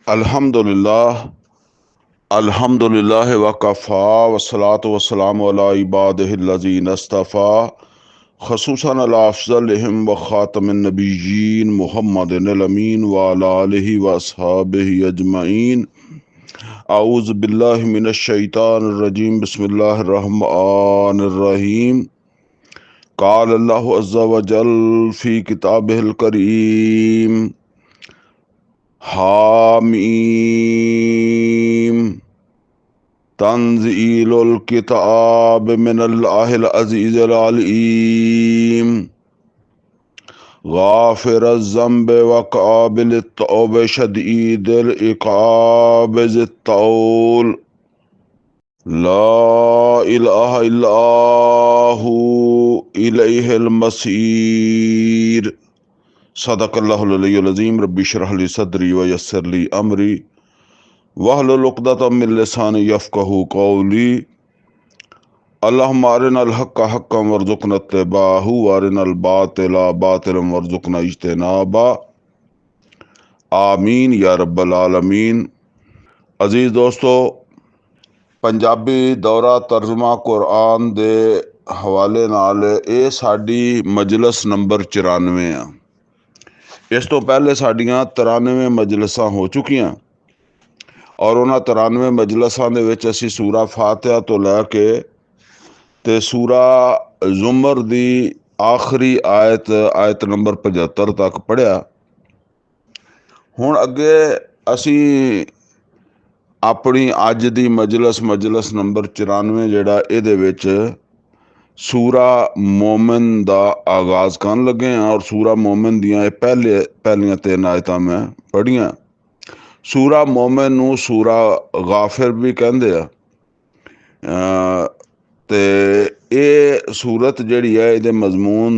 अल्हम्दुलिल्लाह अल्हम्दुलिल्लाह वकफ़ा वस्सलातु वस्सलामु अला इबादिहिल्लज़ीना इस्तफ़ा खसूसन अला अफ़ज़लिहिम व ख़ातमिन नबिय्यीन मुहम्मदिनिल अमीन व अला आलिहि व अस्हाबिहि अजमईन। अऊज़ु बिल्लाहि मिनश शैतानिर रजीम बिस्मिल्लाहिर रहमानिर रहीम। क़ाल अल्लाहु अज़्ज़ा व जल फ़ी किताबिहिल करीम हामीम तंज़ीलुल किताब मिनल्लाहिल अज़ीज़िल अलीम गाफ़िरिज़ ज़ंबि व क़ाबिलित तौब शदीदिल इक़ाब ज़ित-तौल ला इलाहा इल्ला हू इलैहिल मसीर। सदक़ल्लाहुल अलीयुल अज़ीम। रब्बि इश्रह ली सदरी व यस्सिर ली अमरी वहलुल उक़दतम मिन लिसानी यफ़क़हू क़ौली। अल्लाहुम्मा अरिनल हक़्क़ हक़्क़न वरज़ुक़ना इत्तिबाअहू व अरिनल बातिला बातिलन वरज़ुक़ना इज्तिनाबा। आमीन या रब्बल आलमीन। अजीज़ दोस्तों, पंजाबी दौरा तर्जुमा कुरान दे हवाले नाल ये साडी मजलिस नंबर 94 आ। इस तो पहले साडियां 93 मजलिसां हो चुकियां और उन्हां 93 मजलिसां दे विच असीं सूरा फातिहा तो लैके ते सूरा जुमर दी आखिरी आयत नंबर 75 तक पढ़िया। हुण अगे असीं अपनी अज दी मजलिस नंबर 94 जिहड़ा इहदे विच सूरा मोमिन दा आगाज़ करन लगे हैं और सूरा मोमिन दियां पहलियां 3 आयतां मैं पढ़ियां। सूरा मोमिन नूं सूरा गाफिर भी कहंदे आ। ते ये सूरत जिहड़ी है इहदे मजमून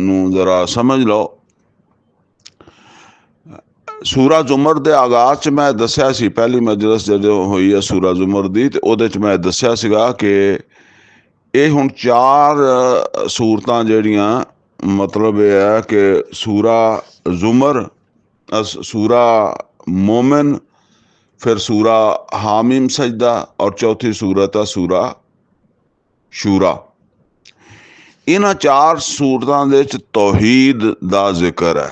नूं जरा समझ लो। सूरा जुमर दे आगाज़ च मैं दस्सिया सी, पहली मजलिस जदों होई है सूरा जुमर दी ते ओहदे च मैं दस्सिया सीगा कि ये हुण 4 सूरतां जिहड़ियां मतलब ये है कि सूरा जुमर, सूरा मोमिन, फिर सूरा हामीम सजदा और चौथी सूरत है सूरा शूरा। इन्हां 4 सूरतां दे विच तौहीद दा जिक्र है,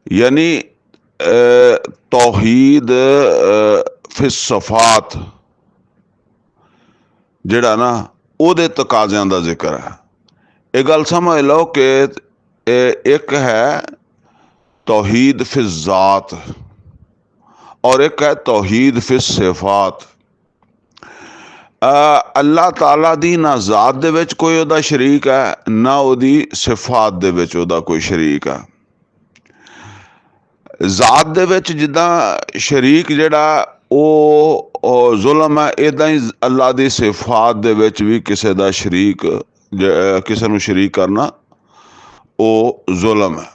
यानी तौहीद फिस सफात जिहड़ा ना ओहदे तकाज़ियां दा जिक्र है। ये गल समझ लो कि एक है तौहीद फिस ज़ात और एक है तौहीद फिस सिफात। अल्लाह ताला दी ना ज़ात दे विच कोई ओहदा शरीक है, ना ओहदी सिफात दे विच ओहदा कोई शरीक है। ज़ात दे विच जिद्दां शरीक जिहड़ा ਉਹ जुल्म है, इदां ही अल्लाह दी सिफात दे विच भी किसी दा शरीक किसी नूं शरीक करना वो जुल्म है।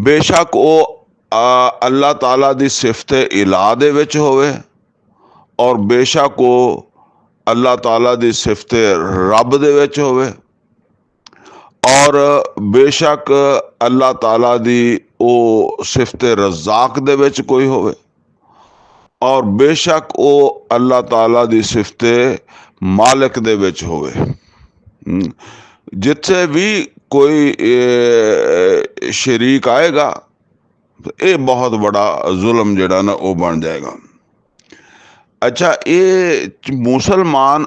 बेशक वो अल्लाह ताला दी सिफत इला दे विच होवे और बेशक वो अल्लाह ताला दी सिफत रब दे विच होवे और बेशक अल्लाह ताला दी वो सिफत रज़ाक दे विच कोई होवे और बेशक वो अल्लाह ताला दी सिफत मालिक दे विच होवे। जिथे भी कोई शरीक आएगा तो ये बहुत बड़ा जुल्म जिहड़ा ना वो बन जाएगा। अच्छा, ये मुसलमान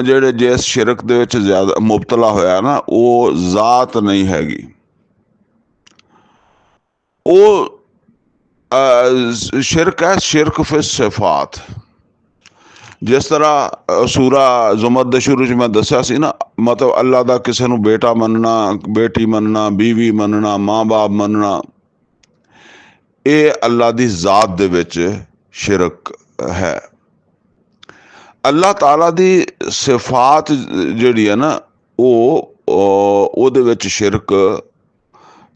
ਜਿਹੜੇ जिस शिरक ਦੇ ਵਿੱਚ ਜ਼ਿਆਦਾ ਮੁਬਤਲਾ ਹੋਇਆ ਨਾ ਉਹ ਜ਼ਾਤ ਨਹੀਂ ਹੈਗੀ, ਉਹ शिरक है शिरक फिर सिफात। जिस तरह सूरा जुमर दे शुरू च मैं दस्सिया सी ना, मतलब अल्लाह दा किसी नूं बेटा मनना, बेटी मनना, बीवी मनना, माँ बाप मनना, ये अल्लाह दी ज़ात दे विच शिरक है। अल्लाह ताला दी सिफात जिहड़ी है ना ओहदे विच शिरक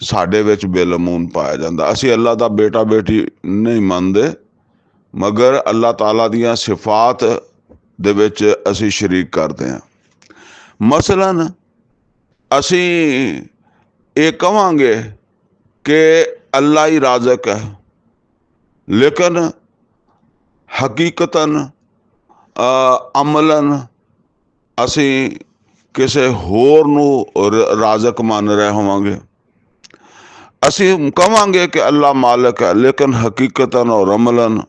साडे विच बेलमून पाया जाता। असीं अल्लाह दा बेटा बेटी नहीं मनदे, मगर अल्लाह ताला दियां सिफात दे विच असीं शरीक करते हैं। मसलन असीं ये कहांगे कि अल्लाह ही राज़क है, लेकिन हकीकतन अमलन ਅਸੀਂ ਕਿਸੇ ਹੋਰ ਨੂੰ ਰਾਜ਼ਕ ਮੰਨ ਰਹੇ ਹੋਵਾਂਗੇ। ਅਸੀਂ ਕਹਾਂਗੇ ਕਿ ਅੱਲਾ ਮਾਲਕ ਹੈ, ਲੇਕਿਨ ਹਕੀਕਤਨ ਔਰ ਅਮਲਨ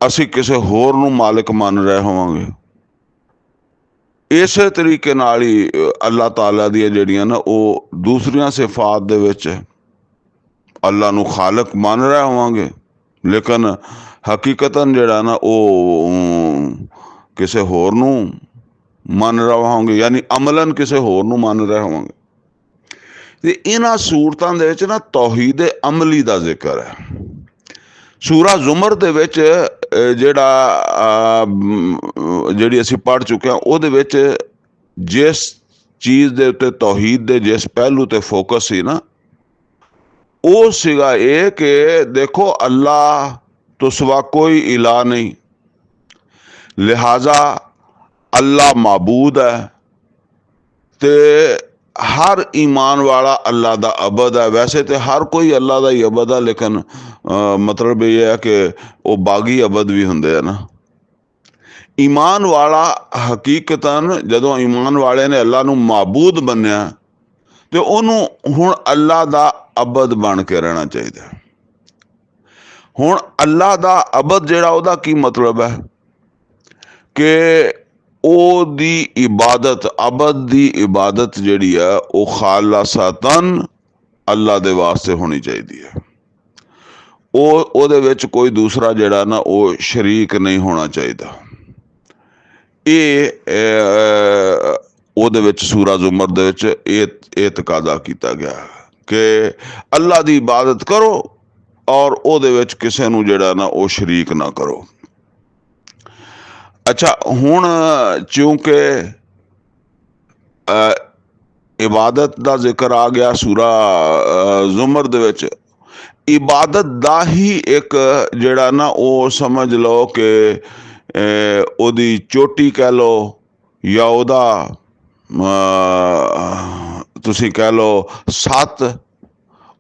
ਅਸੀਂ ਕਿਸੇ ਹੋਰ ਨੂੰ ਮਾਲਕ ਮੰਨ ਰਹੇ ਹੋਵਾਂਗੇ। ਇਸੇ ਤਰੀਕੇ ਨਾਲ ਹੀ ਅੱਲਾ ਤਾਲਾ ਦੀਆਂ ਜਿਹੜੀਆਂ ਨਾ ਉਹ ਦੂਸਰੀਆਂ ਸਿਫਾਤ ਦੇ ਵਿੱਚ ਅੱਲਾ ਨੂੰ ਖਾਲਕ ਮੰਨ ਰਹੇ ਹੋਵਾਂਗੇ, ਲੇਕਿਨ ਹਕੀਕਤਨ ਜਿਹੜਾ ਨਾ ਉਹ ਕਿਸੇ ਹੋਰ ਨੂੰ ਮੰਨ ਰਹੇ ਹੋਵਾਂਗੇ, ਯਾਨੀ ਅਮਲਨ ਕਿਸੇ ਹੋਰ ਨੂੰ ਮੰਨ ਰਹੇ ਹੋਵਾਂਗੇ। ਤੇ ਇਹਨਾਂ ਸੂਰਤਾਂ ਦੇ ਵਿੱਚ ਨਾ ਤੌਹੀਦ ਅਮਲੀ ਦਾ ਜ਼ਿਕਰ ਹੈ। ਸੂਰਾ ਜ਼ੁਮਰ ਦੇ ਵਿੱਚ ਜਿਹੜੀ ਅਸੀਂ ਪੜ੍ਹ ਚੁੱਕੇ ਹਾਂ, ਉਹਦੇ ਵਿੱਚ ਜਿਸ ਚੀਜ਼ ਦੇ ਉੱਤੇ ਤੌਹੀਦ ਦੇ ਜਿਸ ਪਹਿਲੂ ਤੇ ਫੋਕਸ ਸੀ ਨਾ, ਉਹ ਸੀਗਾ ਇਹ ਕਿ ਦੇਖੋ ਅੱਲਾ ਤੋਂ ਸਿਵਾ ਕੋਈ ਇਲਾਹ ਨਹੀਂ, ਲਿਹਾਜ਼ਾ ਅੱਲਾ ਮਾਬੂਦ ਹੈ ਤੇ हर ईमान वाला अल्लाह दा अबद है। वैसे तो हर कोई अल्लाह दा ही अबद है, लेकिन मतलब ये है कि वो बागी अबद भी होंगे है ना। ईमान वाला हकीकतन जदों ईमान वाले ने अल्लाह नू माबूद मन्निया तो उन्होंने हुण अल्लाह दा अबद बन के रहना चाहिए। हुण अल्लाह दा अबद जिहड़ा उहदा की मतलब है कि ओदी इबादत, अबद दी इबादत जिहड़ी है वो खालसतन अल्लाह दे वास्ते होनी चाहिए। ओदे विच कोई दूसरा जिहड़ा ना वो शरीक नहीं होना चाहिए। ये ओदे विच सूरा जुमर दे विच ये तकाजा कीता गया कि अल्लाह दी इबादत करो और ओदे विच किसे नूं जिहड़ा ना वो शरीक ना करो। अच्छा, हुण चूंकि इबादत का जिक्र आ गया सूरा जुमर दे विच, इबादत दा ही एक जिहड़ा ना वो समझ लो कि ओदी चोटी कह लो या ओदा तुसीं कह लो सत,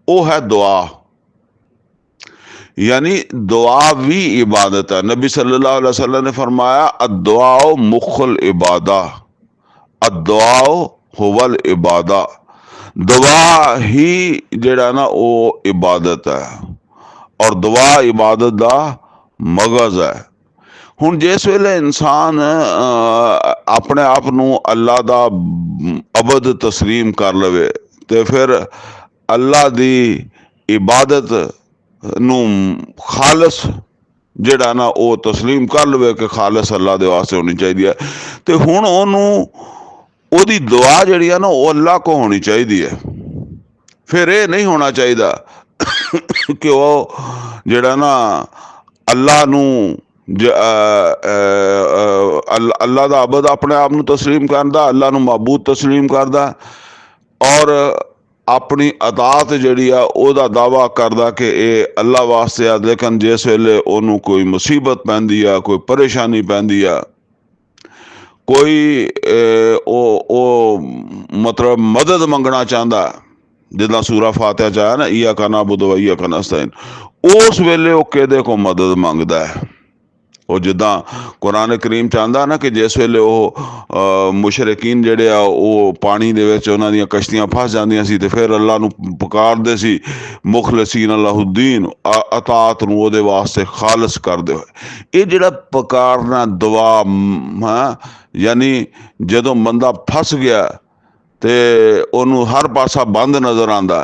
वो है दुआ। यानी दुआ भी इबादत है। नबी सल्लल्लाहु अलैहि वसल्लम ने फरमाया अद्दुआओ मुखल इबादा, अद्दुआओ हुवल इबादा। दुआ ही जिहड़ा ना वो इबादत है और दुआ इबादत दा मगज है। हुण जिस वेले इंसान अपने आप नूं अल्लाह दा अबद तस्लीम कर लवे तो फिर अल्लाह दी इबादत नूं खालस जिहड़ा ना वो तस्लीम कर लवे कि खालस अल्लाह दे वास्ते होनी चाहिए है। तो हुण ओनूं ओदी दुआ जिहड़ी है ना वो अल्लाह को होनी चाहिए है। फिर ये नहीं होना चाहिए कि वो जिहड़ा ना अल्लाह नूं अल्लाह दा अबद अपने आप नूं तस्लीम करदा, अल्लाह नूं माबूद तस्लीम करदा और अपनी अतात जिहड़ी आ ओहदा दावा करदा कि ये अल्लाह वास्ते आ, लेकिन जिस वेले ओनूं कोई मुसीबत पैंदी आ, कोई परेशानी पैंदी आ, कोई ओ मतलब मदद मंगना चाहता, जिदा सूरा फातिहा च आया ना इय्याका नअबुदु व इय्याका नस्तईन, उस वेले वो किहदे को मदद मंगदा है। वो जिदा कुरान करीम चाहता ना कि जिस वेले वो मुशरकीन जिहड़े आ वो पानी दे विच उन्हां दीयां कश्तियां फस जांदियां सी ते फिर अल्लाह नूं पुकारदे सी मुखलसीन लहुद्दीन, अतात नूं ओहदे वास्ते खालस करदे होए। ये जिहड़ा पुकारना दुआ यानी जदों बंदा फस गया ते ओनूं हर पासा बंद नज़र आंदा,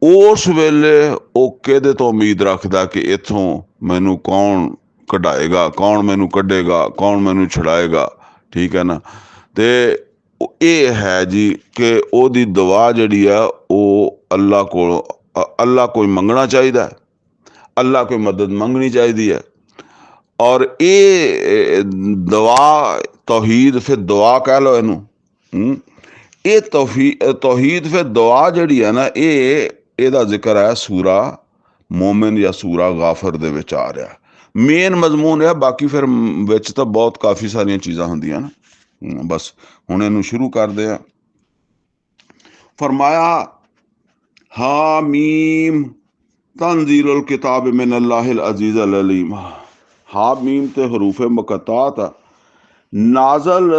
उस वेले वो किहदे तो उम्मीद रखदा कि इत्थों मैनूं कौन कढाएगा, कौन मैनू कढेगा, कौन मैनू छुड़ाएगा। ठीक है ना। तो ये है जी कि ओदी दुआ जिहड़ी है वो अल्लाह कोई मंगना चाहिए, अल्लाह कोई मदद मंगनी चाहिए है। और ये दुआ तौहीद फिर दुआ कह लो इनू, ये तौहीद फिर दुआ जिहड़ी है ना ये जिक्र है सूरा मोमिन या सूरा गाफर दे विच आ रहा। मेन मजमून है, बाकी फिर विच तो बहुत काफ़ी सारिया चीज़ां होंदियां ना। बस हुण इहनूं शुरू करदे आ। फरमाया हा मीम तंजीलुल किताब मिन अल्लाहिल अजीज़िल अलीम। हा मीम ते हरूफ मुकत्तात नाजल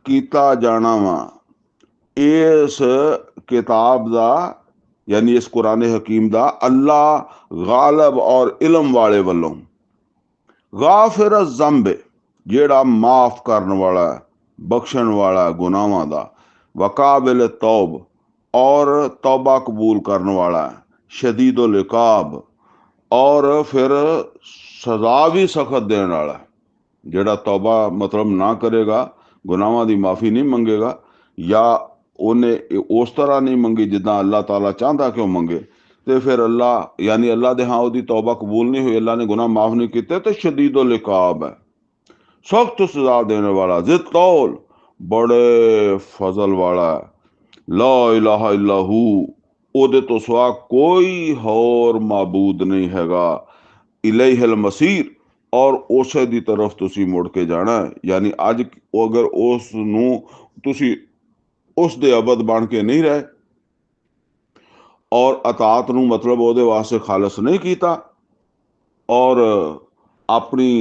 कीता जाना वा इस किताब दा यानी इस कुरान हकीम दा अल्लाह गालिब और इलम वाले वालों। गाफिर ज़ंब जेड़ा माफ करने वाला है, बख्शण वाला है गुनाहां दा, वकाबिल तौब और तौबा कबूल करने वाला है, शदीदुल इकाब और फिर सजा भी सख्त देने वाला है। जेड़ा तौबा मतलब ना करेगा, गुनाहां दी माफ़ी नहीं मंगेगा या उन्हें उस तरह नहीं मंगी जिदा अल्लाह ताला चाहता कि वह मंगे, तो फिर अल्लाह यानी अल्लाह दे हाँ उसकी तौबा कबूल नहीं हुई, अल्लाह ने गुनाह माफ़ नहीं किए, तो शदीदुल इकाब है, सख्त सजा देने वाला, जिद तौल बड़े फजल वाला है। ला इलाहा इल्लहू ओदे तो सिवा कोई होर माबूद नहीं हैगा। इलैहिल मसीर और उसे दी तरफ तुसी मुड़ के जाना है। यानी अज अगर उस नूं तुसी उस दे अबद बन के नहीं रहे और अतात नूं मतलब ਉਹਦੇ वास्ते खालस नहीं कीता और अपनी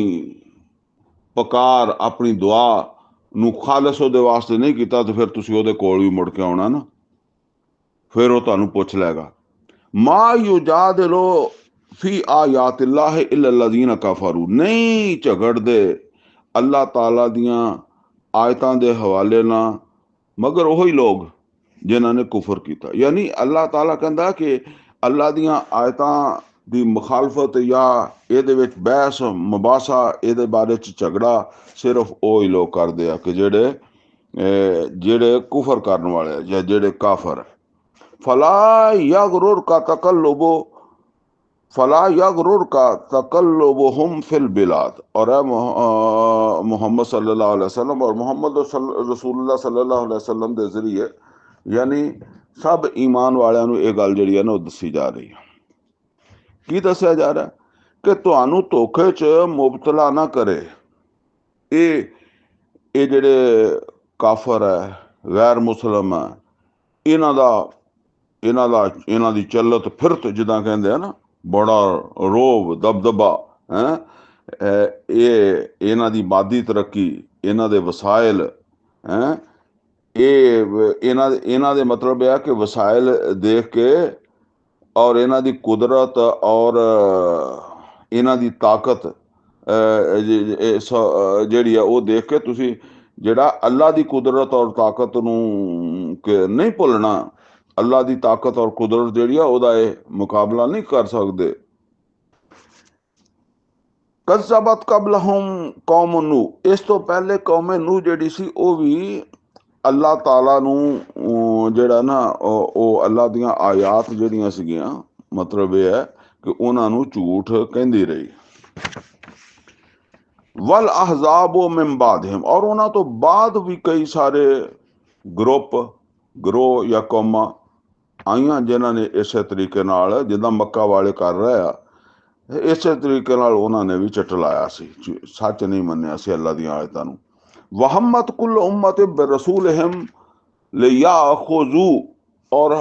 पकार अपनी दुआ नूं खालस ਉਹਦੇ वास्ते नहीं कीता, तो फिर तुसी ਉਹਦੇ कोल भी मुड़ के आना ना, फिर वो तुहानूं पुछ लेगा। मा युजादिलु फी आयातिल्लाह इल्लल्लज़ीना कफरू, नहीं झगड़दे अल्लाह ताला दियां आयतां दे हवाले ना मगर वही लोग जिन्होंने कुफर किया। यानी अल्लाह ताला कहता कि अल्लाह दियां आयतां दी मुखालफत या ਇਹਦੇ ਵਿੱਚ बहस मुबासा ਇਹਦੇ बारे च झगड़ा सिर्फ वही लोग करते हैं कि जेड़े कुफर करने वाले या जेड़े काफर। फला यगरुर का तकल्लुबो फला यगरुर का तकल्लुबुहुम फिल बिलाद, और मोहम्मद सल्लल्लाहु अलैहि वसल्लम और मोहम्मद रसूलुल्लाह सल्लल्लाहु अलैहि वसल्लम के जरिए यानी सब ईमान वालियां नूं ये गल जिहड़ी है ना दसी जा रही है। की दसिया जा रहा है कि तुहानूं धोखे च मुबतला ना करे ये जेड़े काफर है, गैर मुसलम है, इन्हां दी चलत फिरत जिदा कहते हैं ना, बड़ा रोब दबदबा है, ये इन्हां दी मादी तरक्की, इन्हां दे वसाइल हैं, ये इन्हां दे मतलब यह कि वसाइल देख के और इन्हां दी कुदरत और इन्हां दी ताकत ਜਿਹੜੀ ਆ ਉਹ देख के तुसी ਜਿਹੜਾ अल्लाह दी कुदरत और ताकत नूं नहीं भुलना, अल्लाह दी ताकत और कुदरत ਜਿਹੜੀ ਆ ਉਹਦਾ ਇਹ मुकाबला नहीं कर सकते। कज़्ज़बत क़ब्लहुम कौम नूह, इस तो पहले कौम नूह ਜਿਹੜੀ ਸੀ ਉਹ भी अल्लाह ताला नूं ਜਿਹੜਾ ना ਉਹ अल्लाह ਦੀਆਂ आयात ਜਿਹੜੀਆਂ ਸੀਗੀਆਂ मतलब ਇਹ है कि ਉਹਨਾਂ ਨੂੰ ਝੂਠ ਕਹਿੰਦੀ ਰਹੀ। वल अहज़ाबो मिन बादिहिम, और उन्हां तो बाद भी कई सारे ग्रुप ग्रोह या कौमां आईयां जिन्हां ने इसे तरीके नाल जिद्दां मक्का वाले कर रहे आ, इसे तरीके नाल उन्हां ने भी चटलाया सी, सच नहीं मन्निया सी अल्लाह दी आयतां नूं। वहम्मत कुल उम्मत बिरसूलिहिम लियाखुजू, और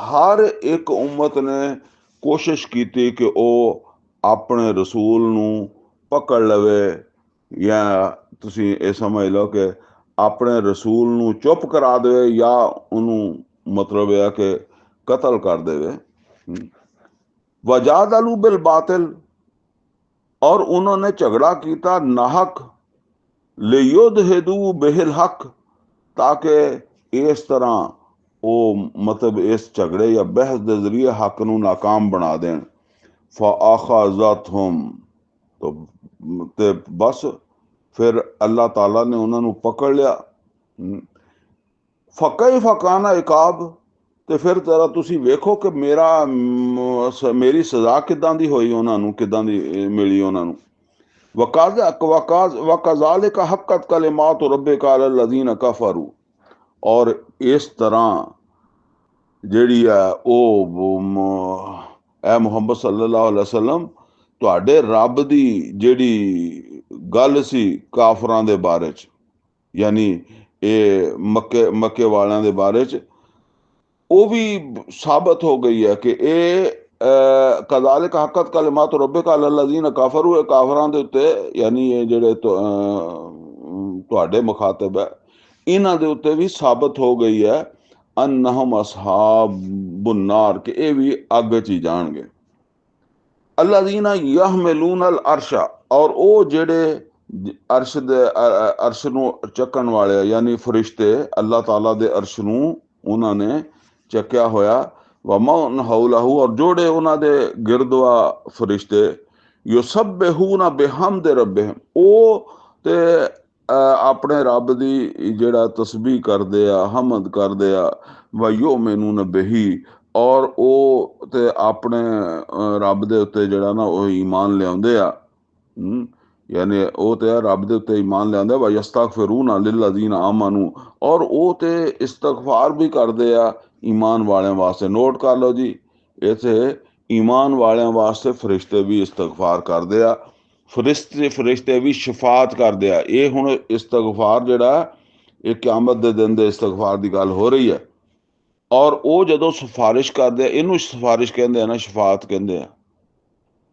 हर एक उम्मत ने कोशिश की थी कि वह अपने रसूल नूं पकड़ लवे, या तुसी ये समझ लो कि अपने रसूल नूं चुप करा दे या उन्होंने मतलब यह कि कतल कर दे। वजादलू बिल बातिल, और उन्होंने झगड़ा किया नाहक, लियुदहिदू बिहिल हक, ताकि इस तरह वो मतलब इस झगड़े या बहस के जरिए हक नूं नाकाम बना दें। फ़अख़ज़तहुम, तो बस फिर अल्लाह ताला ने उन्होंने पकड़ लिया। फ़कैफ़ काना इकाब, तो फिर जरा तुसी वेखो कि मेरी सज़ा किदां दी होई, उन्होंने किदां दी मिली उन्होंने। वकज़ालिका हक्कत कलिमातु रब्बिका अलल लज़ीना कफ़रू, और इस तरह ਜਿਹੜੀ है ਉਹ ए मुहम्मद सल्लल्लाहु अलैहि वसल्लम ਤੁਹਾਡੇ रब की ਜਿਹੜੀ गल सी काफरां दे बारे च, यानी ये मक्के वालियां दे बारे च, वो भी साबित हो गई है कि ये कज़ालिक हक़्क़त कलिमातु रब्बिका अलल्लज़ीना कफ़रू, काफरां दे उत्ते यानी ये जेड़े तुहाडे मुखातब है इन्हां दे उत्ते भी साबित हो गई है अन्नहुम असहाबुन नार कि ये भी अग च ही जाणगे। अल्लज़ीना यहमिलूनल अर्शा, और वो जेड़े अर्श दे अर्श नूं चकण वाले यानी फरिश्ते अल्लाह ताला दे अर्श नूं उन्हां ने चक्या होया। वमन हौलहू, और जोड़े उन्हां दे गिरदवा फरिश्ते युसब्बिहूना बिहम्दि रब्बिहिम, ओ ते अपने रब दी जेड़ा तस्बीह करदे आ, हमद करदे आ। व युमिनून बिही, और ओ ते अपने रब दे उत्ते जेड़ा ना ओ ईमान लियाउंदे आ। यानी ओ ते रब दे उत्ते ईमान लियाउंदे व यस्तगफिरूना लिल्लज़ीना आमनू, और ओ ते इस्तगफार भी करदे आ ईमान वालेयां वास्ते। नोट कर लो जी, इत्थे ईमान वालेयां वास्ते फरिश्ते भी इस्तगफार करदे आ, फरिश्ते भी शफात करदे आ। ये हुण इस्तगफार जेड़ा ये क़यामत दे दिन दे इस्तगफार दी गल हो रही है। और वो जदों सिफारिश करदे, इनू सिफारिश कहंदे आ ना, शफात कहंदे आ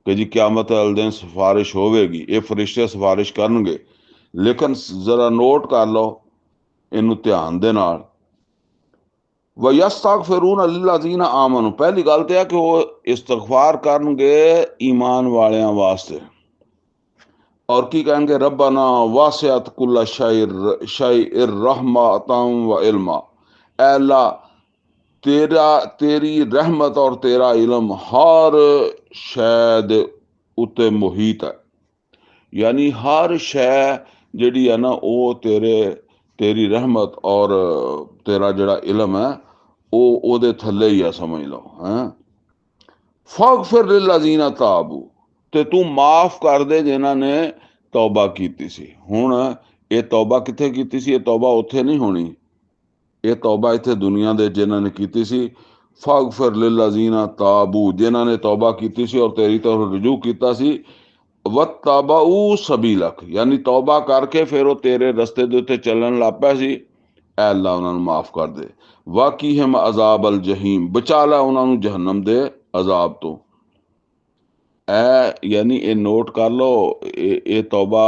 कि जी क़यामत वाले दिन सिफारिश होवेगी, ये फरिश्ते सिफारिश करनगे। लेकिन जरा नोट कर लो इनू ध्यान दे नाल। व यस्तगफिरूना लिल्लज़ीना आमनू, पहली गल तो है कि वो इस्तगफार करनगे ईमान वालेयां वास्ते। और की कहेंगे, रब्बना वासिअत कुल्ला शैइन रहमतन व इल्मा, ऐ अल्लाह तेरी रहमत और तेरा इल्म हर शै दे उत्ते मुहीत है। यानी हर शै जिहड़ी है ना वो तेरी रहमत और तेरा जेड़ा इल्म है वो ओदे थल्ले ही है, समझ लो। हैं फगफिर लिल्लज़ीना ताबू, ते तू माफ कर दे जिन्हां ने तौबा कीती सी। हुण ये तौबा कित्थे कीती सी? ये तौबा उत्थे नहीं होनी, ये तौबा इत्थे दुनिया दे जिन्हां ने कीती सी। फगफिर लिल्लज़ीना ताबू, जिन्हां ने तौबा कीती सी और तेरी तरफ रुजू कीता सी। वत्तबऊ सबीलक, यानी तौबा करके फिर वो तेरे रस्ते दे उत्ते चलन लग पिया सी। ऐ अल्लाह उन्हां नूं माफ कर दे। वाकीहिम अज़ाब अल जहीम, बचा लै उन्हां नूं जहन्नम दे अजाब तो। ए यानी ये नोट कर लो, ये तौबा,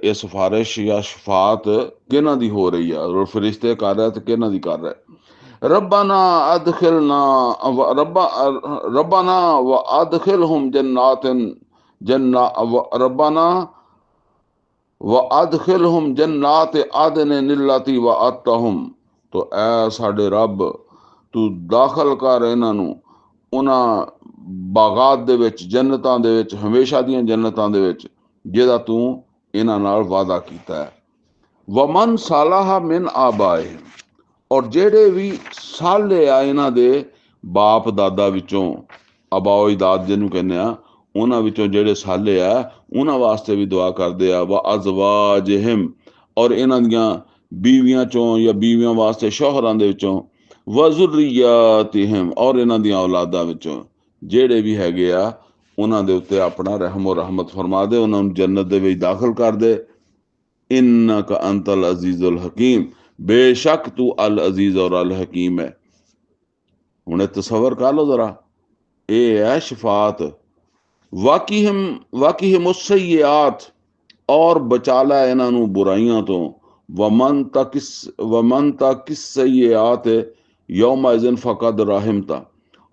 ये सिफारिश या शफात किन्हां दी हो रही है और फरिश्ते कर रहे तो किन्हां दी कर रहे? रब्बना अदखिलना रब्बना व अदखिलहुम जन्नातिन रब्बना व अदखिलहुम जन्नात आदन निल्लती व अतहुम, तो ऐ साडे रब तू दाखल कर इन्हां नूं उन्हां बागात दे विच, जन्नतां दे विच, हमेशा दियां जन्नतां दे विच जिहदा तू इन्हां नाल वादा कीता है। वमन सालाहा मिन आबाए, और जेड़े भी साले आ इन्हां दे बाप दादा विचों, अबाओ इदाद जिन्हों कहने आ, उन्हां विचों जेड़े साले आ उन्हां वास्ते भी दुआ करदे आ। व अज़वाजिहिम, और इन्हां दियां बीवियां चों या बीवियां वास्ते शौहरां दे विचों। व ज़ुर्रिय्यातिहिम, और इन्हां दियां औलादां विचों जेड़े भी हैगे आ उन्हां दे उत्ते अपना रहमो रहमत फरमा दे, उन्हां नूं जन्नत दे विच दाखिल कर दे। इन्नका अंतल अजीजुल हकीम, बेशक तू अल अजीज और अल हकीम है। हुणे तसव्वुर कर लो जरा, ये है शफात। वाकीहिम मुस्सय्यात, और बचाला इन्हां नूं बुराइयां तो। वमन तकिस सय्यात यौमा इज़िन फ़क़द रहमता,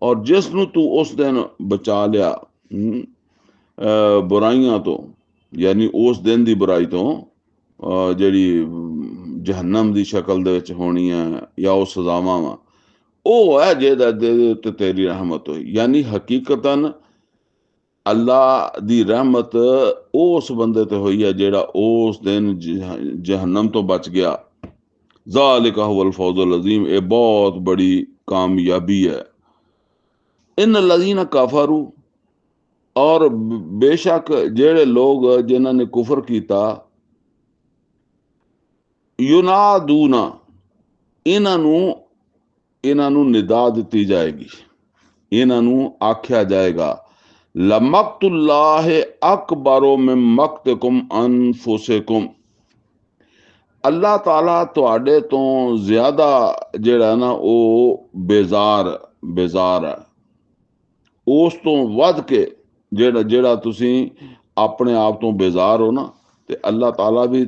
और जिस नूं तू उस दिन बचा लिया बुराइयां तो, यानी उस दिन दी बुराई तो ਜਿਹੜੀ जहन्नम ਦੀ शक्ल ਦੇ ਵਿੱਚ ਹੋਣੀ ਹੈ ਜਾਂ ਉਹ ਸਜ਼ਾਵਾਂ ਵਾ, ਉਹ ਹੈ ਜਿਹਦਾ ਦੇ ਉੱਤੇ ਤੇਰੀ ਰਹਿਮਤ ਹੋਈ। यानी हकीकतन अल्लाह दी रहमत उस बंदे ते हुई है जेड़ा उस दिन जहन्नम तो बच गया। ज़ालिका हुवल फौज़ुल अज़ीम, ये बहुत बड़ी कामयाबी है। इन लज़ीना कफरू, और बेशक जेड़े लोग जिन्हां ने कुफर कीता, युनादूना, इन्हां नूं निदा दित्ती जाएगी, इन्हां नूं आख्या जाएगा, लमक्तुल्लाह अकबरो मिन मक्तिकुम अनफुसिकुम, अल्लाह ताला तुहाडे तो ज्यादा जेड़ा ना वो बेजार है। ਉਸ ਤੋਂ ਵੱਧ ਕੇ ਜਿਹੜਾ ਤੁਸੀਂ ਆਪਣੇ ਆਪ ਤੋਂ ਬੇਜ਼ਾਰ ਹੋ ਨਾ, ਤੇ ਅੱਲਾਹ ਤਾਲਾ ਵੀ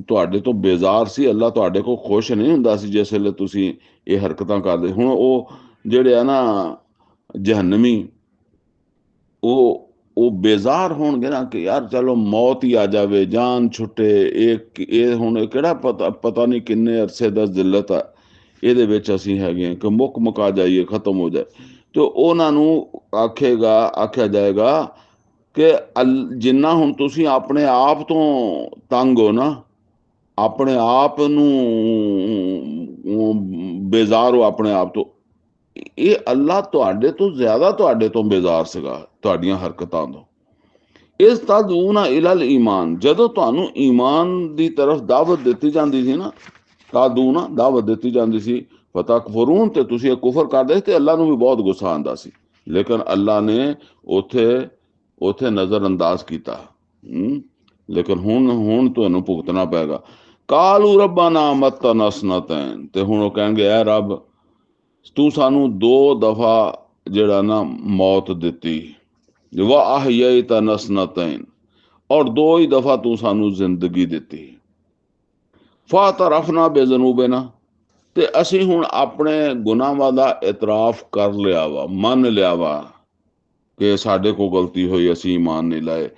ਤੁਹਾਡੇ ਤੋਂ ਬੇਜ਼ਾਰ ਸੀ। ਅੱਲਾਹ ਤੁਹਾਡੇ ਕੋਲ ਖੁਸ਼ ਨਹੀਂ ਹੁੰਦਾ ਸੀ ਜਿਸ ਵੇਲੇ ਤੁਸੀਂ ਇਹ ਹਰਕਤਾਂ ਕਰਦੇ। ਹੁਣ ਉਹ ਜਿਹੜੇ ਆ ਨਾ ਜਹੰਨਮੀ, ਉਹ ਬੇਜ਼ਾਰ ਹੋਣਗੇ ਨਾ ਕਿ ਯਾਰ ਚਲੋ ਮੌਤ ਹੀ ਆ ਜਾਵੇ, ਜਾਨ ਛੁੱਟੇ। ਇਹ ਹੁਣ ਕਿਹੜਾ ਪਤਾ ਨਹੀਂ ਕਿੰਨੇ ਅਰਸੇ ਦਾ ਜ਼ਿਲਤ ਆ ਇਹਦੇ ਵਿੱਚ ਅਸੀਂ ਹੈਗੇ ਕਿ ਮੁੱਕਾ ਜਾਈਏ, ਖਤਮ ਹੋ ਜਾਏ। ਤੇ ਉਹਨਾਂ ਨੂੰ ਆਖਿਆ ਜਾਏਗਾ ਕਿ ਜਿੰਨਾ ਹੁਣ ਤੁਸੀਂ ਆਪਣੇ ਆਪ ਤੋਂ ਤੰਗ ਹੋ ਨਾ, ਆਪਣੇ ਆਪ ਨੂੰ ਬੇਜ਼ਾਰ ਹੋ ਆਪਣੇ ਆਪ ਤੋਂ, ਇਹ ਅੱਲਾਹ ਤੁਹਾਡੇ ਤੋਂ ਜ਼ਿਆਦਾ ਤੁਹਾਡੇ ਤੋਂ ਬੇਜ਼ਾਰ ਸੀਗਾ ਤੁਹਾਡੀਆਂ ਹਰਕਤਾਂ ਤੋਂ। ਇਸ ਤਦਊਨਾ ਇਲਲ ਈਮਾਨ, ਜਦੋਂ ਤੁਹਾਨੂੰ ਈਮਾਨ ਦੀ ਤਰਫ ਦਾਵਤ ਦਿੱਤੀ ਜਾਂਦੀ ਸੀ ਨਾ, ਤਾਦੂਨਾ ਦਾਵਤ ਦਿੱਤੀ ਜਾਂਦੀ ਸੀ, ਫਤਕਫੁरून, ਤੇ ਤੁਸੀਂ ਇਹ ਕੁਫਰ ਕਰਦੇ ਤੇ ਅੱਲਾਹ ਨੂੰ ਵੀ ਬਹੁਤ ਗੁੱਸਾ ਆਉਂਦਾ ਸੀ। ਲੇਕਿਨ ਅੱਲਾਹ ਨੇ ਉੱਥੇ ਨਜ਼ਰ ਅੰਦਾਜ਼ ਕੀਤਾ। ਲੇਕਿਨ ਹੁਣ ਤੁਹਾਨੂੰ ਭੁਗਤਣਾ ਪਏਗਾ। ਕਾਲੂ ਰੱਬਾਨਾ ਮਤਨਾ ਸਨਤੈਨ, ਤੇ ਹੁਣ ਉਹ ਕਹਿਣਗੇ ਐ ਰੱਬ, ਤੂੰ ਸਾਨੂੰ 2 ਦਫਾ ਜਿਹੜਾ ਨਾ ਮੌਤ ਦਿੱਤੀ, ਵਾ ਅਹਯੈਤਨਾ ਸਨਤੈਨ, ਔਰ 2 ਹੀ ਦਫਾ ਤੂੰ ਸਾਨੂੰ ਜ਼ਿੰਦਗੀ ਦਿੱਤੀ। ਫਾਤਰਫਨਾ ਬੇਜ਼ਨੂਬਨਾ, ਤੇ ਅਸੀਂ ਹੁਣ ਆਪਣੇ ਗੁਨਾਹਾਂ ਦਾ ਇਤਰਾਫ ਕਰ ਲਿਆ ਵਾ, ਮੰਨ ਲਿਆ ਵਾ ਕਿ ਸਾਡੇ ਕੋਲ ਗਲਤੀ ਹੋਈ, ਅਸੀਂ ਈਮਾਨ ਨਹੀਂ ਲਾਏ।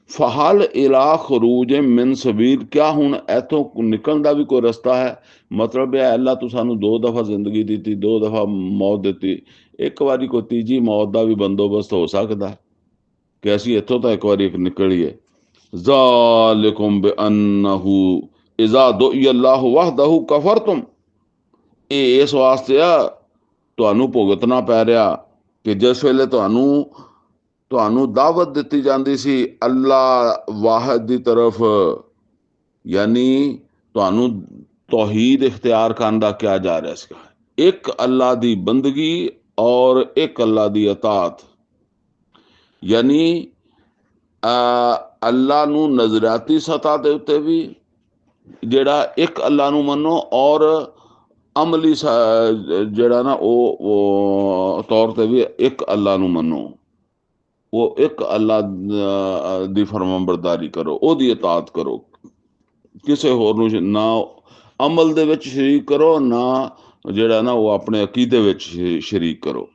ਫਹਲ ਇਲਾ ਖਰੂਜ ਮਿਨ ਸਬੀਲ, ਕਿਆ ਹੁਣ ਇੱਥੋਂ ਨਿਕਲਣ ਦਾ ਵੀ ਕੋਈ ਰਸਤਾ ਹੈ? ਮਤਲਬ ਇਹ ਅੱਲਾ ਤੂੰ ਸਾਨੂੰ 2 ਦਫਾ ਜ਼ਿੰਦਗੀ ਦਿੱਤੀ, 2 ਦਫਾ ਮੌਤ ਦਿੱਤੀ, ਇੱਕ ਵਾਰੀ ਕੋਈ ਤੀਜੀ ਮੌਤ ਦਾ ਵੀ ਬੰਦੋਬਸਤ ਹੋ ਸਕਦਾ ਕਿ ਅਸੀਂ ਇੱਥੋਂ ਤਾਂ ਇੱਕ ਵਾਰੀ ਨਿਕਲੀਏ। ਜ਼ਾਲਿਕੁਮ ਬਿਅੰਨਹੁ ਇਜ਼ਾ ਦੁഇ ਅੱਲਾਹੁ ਵਹਦਹੁ ਕਫਰਤੁਮ, ਇਹ ਇਸ ਵਾਸਤੇ ਆ ਤੁਹਾਨੂੰ ਭੁਗਤਣਾ ਪੈ ਰਿਹਾ ਕਿ ਜਿਸ ਵੇਲੇ ਤੁਹਾਨੂੰ ਦਾਵਤ ਦਿੱਤੀ ਜਾਂਦੀ ਸੀ ਅੱਲਾਹ ਵਾਹਿਦ ਦੀ ਤਰਫ, ਯਾਨੀ ਤੁਹਾਨੂੰ ਤੌਹੀਦ ਇਖਤਿਆਰ ਕਰਨ ਦਾ ਕਿਹਾ ਜਾ ਰਿਹਾ ਸੀਗਾ, ਇੱਕ ਅੱਲਾਹ ਦੀ ਬੰਦਗੀ ਔਰ ਇੱਕ ਅੱਲਾਹ ਦੀ ਅਤਾਤ, ਯਾਨੀ ਅੱਲਾਹ ਨੂੰ ਨਜ਼ਰਿਆਤੀ ਸਤਹ ਦੇ ਉੱਤੇ ਵੀ ਜਿਹੜਾ ਇੱਕ ਅੱਲਾਹ ਨੂੰ ਮੰਨੋ, ਔਰ ਅਮਲੀ ਜਿਹੜਾ ਨਾ ਉਹ ਤੌਰ ਤੇ ਵੀ ਇੱਕ ਅੱਲਾਹ ਨੂੰ ਮੰਨੋ। ਉਹ ਇੱਕ ਅੱਲਾਹ ਦੀ ਫਰਮਾਬਰਦਾਰੀ ਕਰੋ, ਉਹਦੀ ਇਤਾਅਤ ਕਰੋ, ਕਿਸੇ ਹੋਰ ਨੂੰ ਨਾ ਅਮਲ ਦੇ ਵਿੱਚ ਸ਼ਰੀਕ ਕਰੋ, ਨਾ ਜਿਹੜਾ ਨਾ ਉਹ ਆਪਣੇ ਅਕੀਦੇ ਵਿੱਚ ਸ਼ਰੀਕ ਕਰੋ।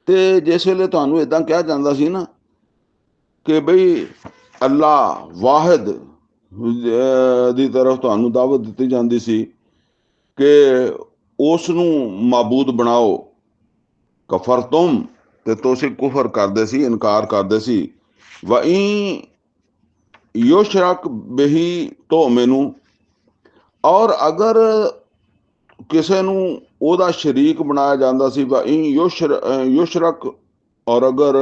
ਤੇ ਜਿਸ ਵੇਲੇ ਤੁਹਾਨੂੰ ਇਦਾਂ ਕਿਹਾ ਜਾਂਦਾ ਸੀ ਨਾ ਕਿ ਬਈ ਅੱਲਾਹ ਵਾਹਿਦ ਦੀ ਤਰਫ ਤੁਹਾਨੂੰ ਦਾਵਤ ਦਿੱਤੀ ਜਾਂਦੀ ਸੀ ਕਿ ਉਸ ਨੂੰ ਮਾਬੂਦ ਬਣਾਓ, ਕਫਰਤੁਮ, ਤੇ ਤੁਸੀਂ ਕੁਫਰ ਕਰਦੇ ਸੀ, ਇਨਕਾਰ ਕਰਦੇ ਸੀ। ਵਇਨ ਯੁਸ਼ਰਕ ਬਿਹੀ ਤੁ'ਮਿਨੂ, ਔਰ ਅਗਰ ਕਿਸੇ ਨੂੰ ਉਹਦਾ ਸ਼ਰੀਕ ਬਣਾਇਆ ਜਾਂਦਾ ਸੀ, ਵਇਨ ਯੁਸ਼ਰਕ, ਔਰ ਅਗਰ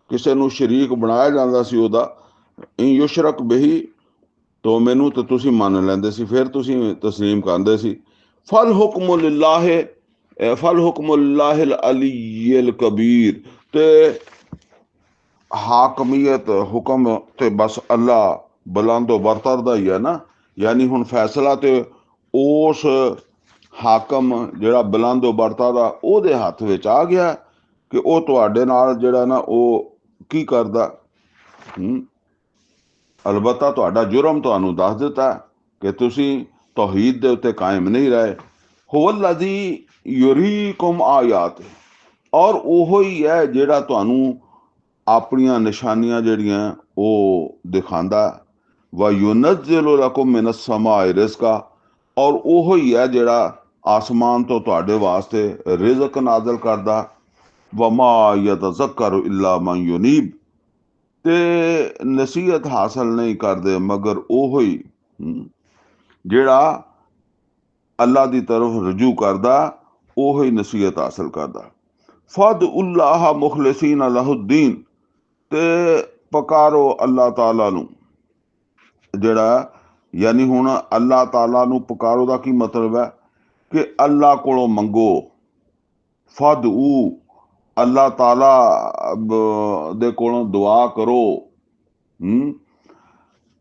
ਕਿਸੇ ਨੂੰ ਸ਼ਰੀਕ ਬਣਾਇਆ ਜਾਂਦਾ ਸੀ ਉਹਦਾ, ਇਨ ਯੁਸ਼ਰਕ ਬਿਹੀ ਤੁ'ਮਿਨੂ, ਤੇ ਤੁਸੀਂ ਮੰਨ ਲੈਂਦੇ ਸੀ, ਫਿਰ ਤੁਸੀਂ ਤਸਲੀਮ ਕਰਦੇ ਸੀ। ਫਲ ਹੁਕਮ ਲਿல்லாਹਿਲ ਅਲੀਯਿਲ ਕਬੀਰ, ਤੇ ਹਾਕਮੀਅਤ ਹੁਕਮ ਤੇ ਬਸ ਅੱਲਾਹ ਬੁਲੰਦ ਬਰਤਰ ਦਾ ਹੀ ਹੈ ਨਾ, ਯਾਨੀ ਹੁਣ ਫੈਸਲਾ ਤੇ ਉਸ ਹਾਕਮ ਜਿਹੜਾ ਬੁਲੰਦ ਬਰਤਰ ਦਾ ਉਹਦੇ ਹੱਥ ਵਿੱਚ ਆ ਗਿਆ ਕਿ ਉਹ ਤੁਹਾਡੇ ਨਾਲ ਜਿਹੜਾ ਨਾ ਉਹ ਕੀ ਕਰਦਾ। ਅਲਬત્ਤਾ ਤੁਹਾਡਾ ਜੁਰਮ ਤੁਹਾਨੂੰ ਦੱਸ ਦਿੱਤਾ ਕਿ ਤੁਸੀਂ ਤੌਹੀਦ ਦੇ ਉੱਤੇ ਕਾਇਮ ਨਹੀਂ ਰਹੇ। ਹੁਵੱਲਜ਼ੀ ਯੁਰੀਕੁਮ ਆਯਾਤ, ਔਰ ਉਹੋ ਹੀ ਹੈ ਜਿਹੜਾ ਤੁਹਾਨੂੰ ਆਪਣੀਆਂ ਨਿਸ਼ਾਨੀਆਂ ਜਿਹੜੀਆਂ ਉਹ ਦਿਖਾਉਂਦਾ। ਵਾ ਯੁਨੱਜ਼ਿਲੁ ਲਕੁਮ ਮਿਨ ਅਸ-ਸਮਾኢ ਰਿਜ਼ਕਾ, ਔਰ ਉਹੋ ਹੀ ਹੈ ਜਿਹੜਾ ਆਸਮਾਨ ਤੋਂ ਤੁਹਾਡੇ ਵਾਸਤੇ ਰਿਜ਼ਕ ਨਾਜ਼ਲ ਕਰਦਾ। ਵਮਾ ਯਤਜ਼ੱਕਰੂ ਇਲਾ ਮਨ ਯੁਨੀਬ, ਤੇ ਨਸੀਹਤ ਹਾਸਲ ਨਹੀਂ ਕਰਦੇ ਮਗਰ ਉਹੋ ਹੀ ਜਿਹੜਾ ਅੱਲਾਹ ਦੀ ਤਰਫ ਰਜੂ ਕਰਦਾ, ਉਹੀ ਨਸੀਹਤ ਹਾਸਲ ਕਰਦਾ। ਫਦਉੱਲਾਹ ਮੁਖਲਿਸੀਨ ਲਹੁਦੀਨ, ਤੇ ਪੁਕਾਰੋ ਅੱਲਾਹ ਤਾਲਾ ਨੂੰ, ਜਿਹੜਾ ਯਾਨੀ ਹੁਣ ਅੱਲਾਹ ਤਾਲਾ ਨੂੰ ਪੁਕਾਰੋ ਦਾ ਕੀ ਮਤਲਬ ਹੈ ਕਿ ਅੱਲਾਹ ਕੋਲੋਂ ਮੰਗੋ। ਫਦਊ, ਅੱਲਾਹ ਤਾਲਾ ਦੇ ਕੋਲੋਂ ਦੁਆ ਕਰੋ।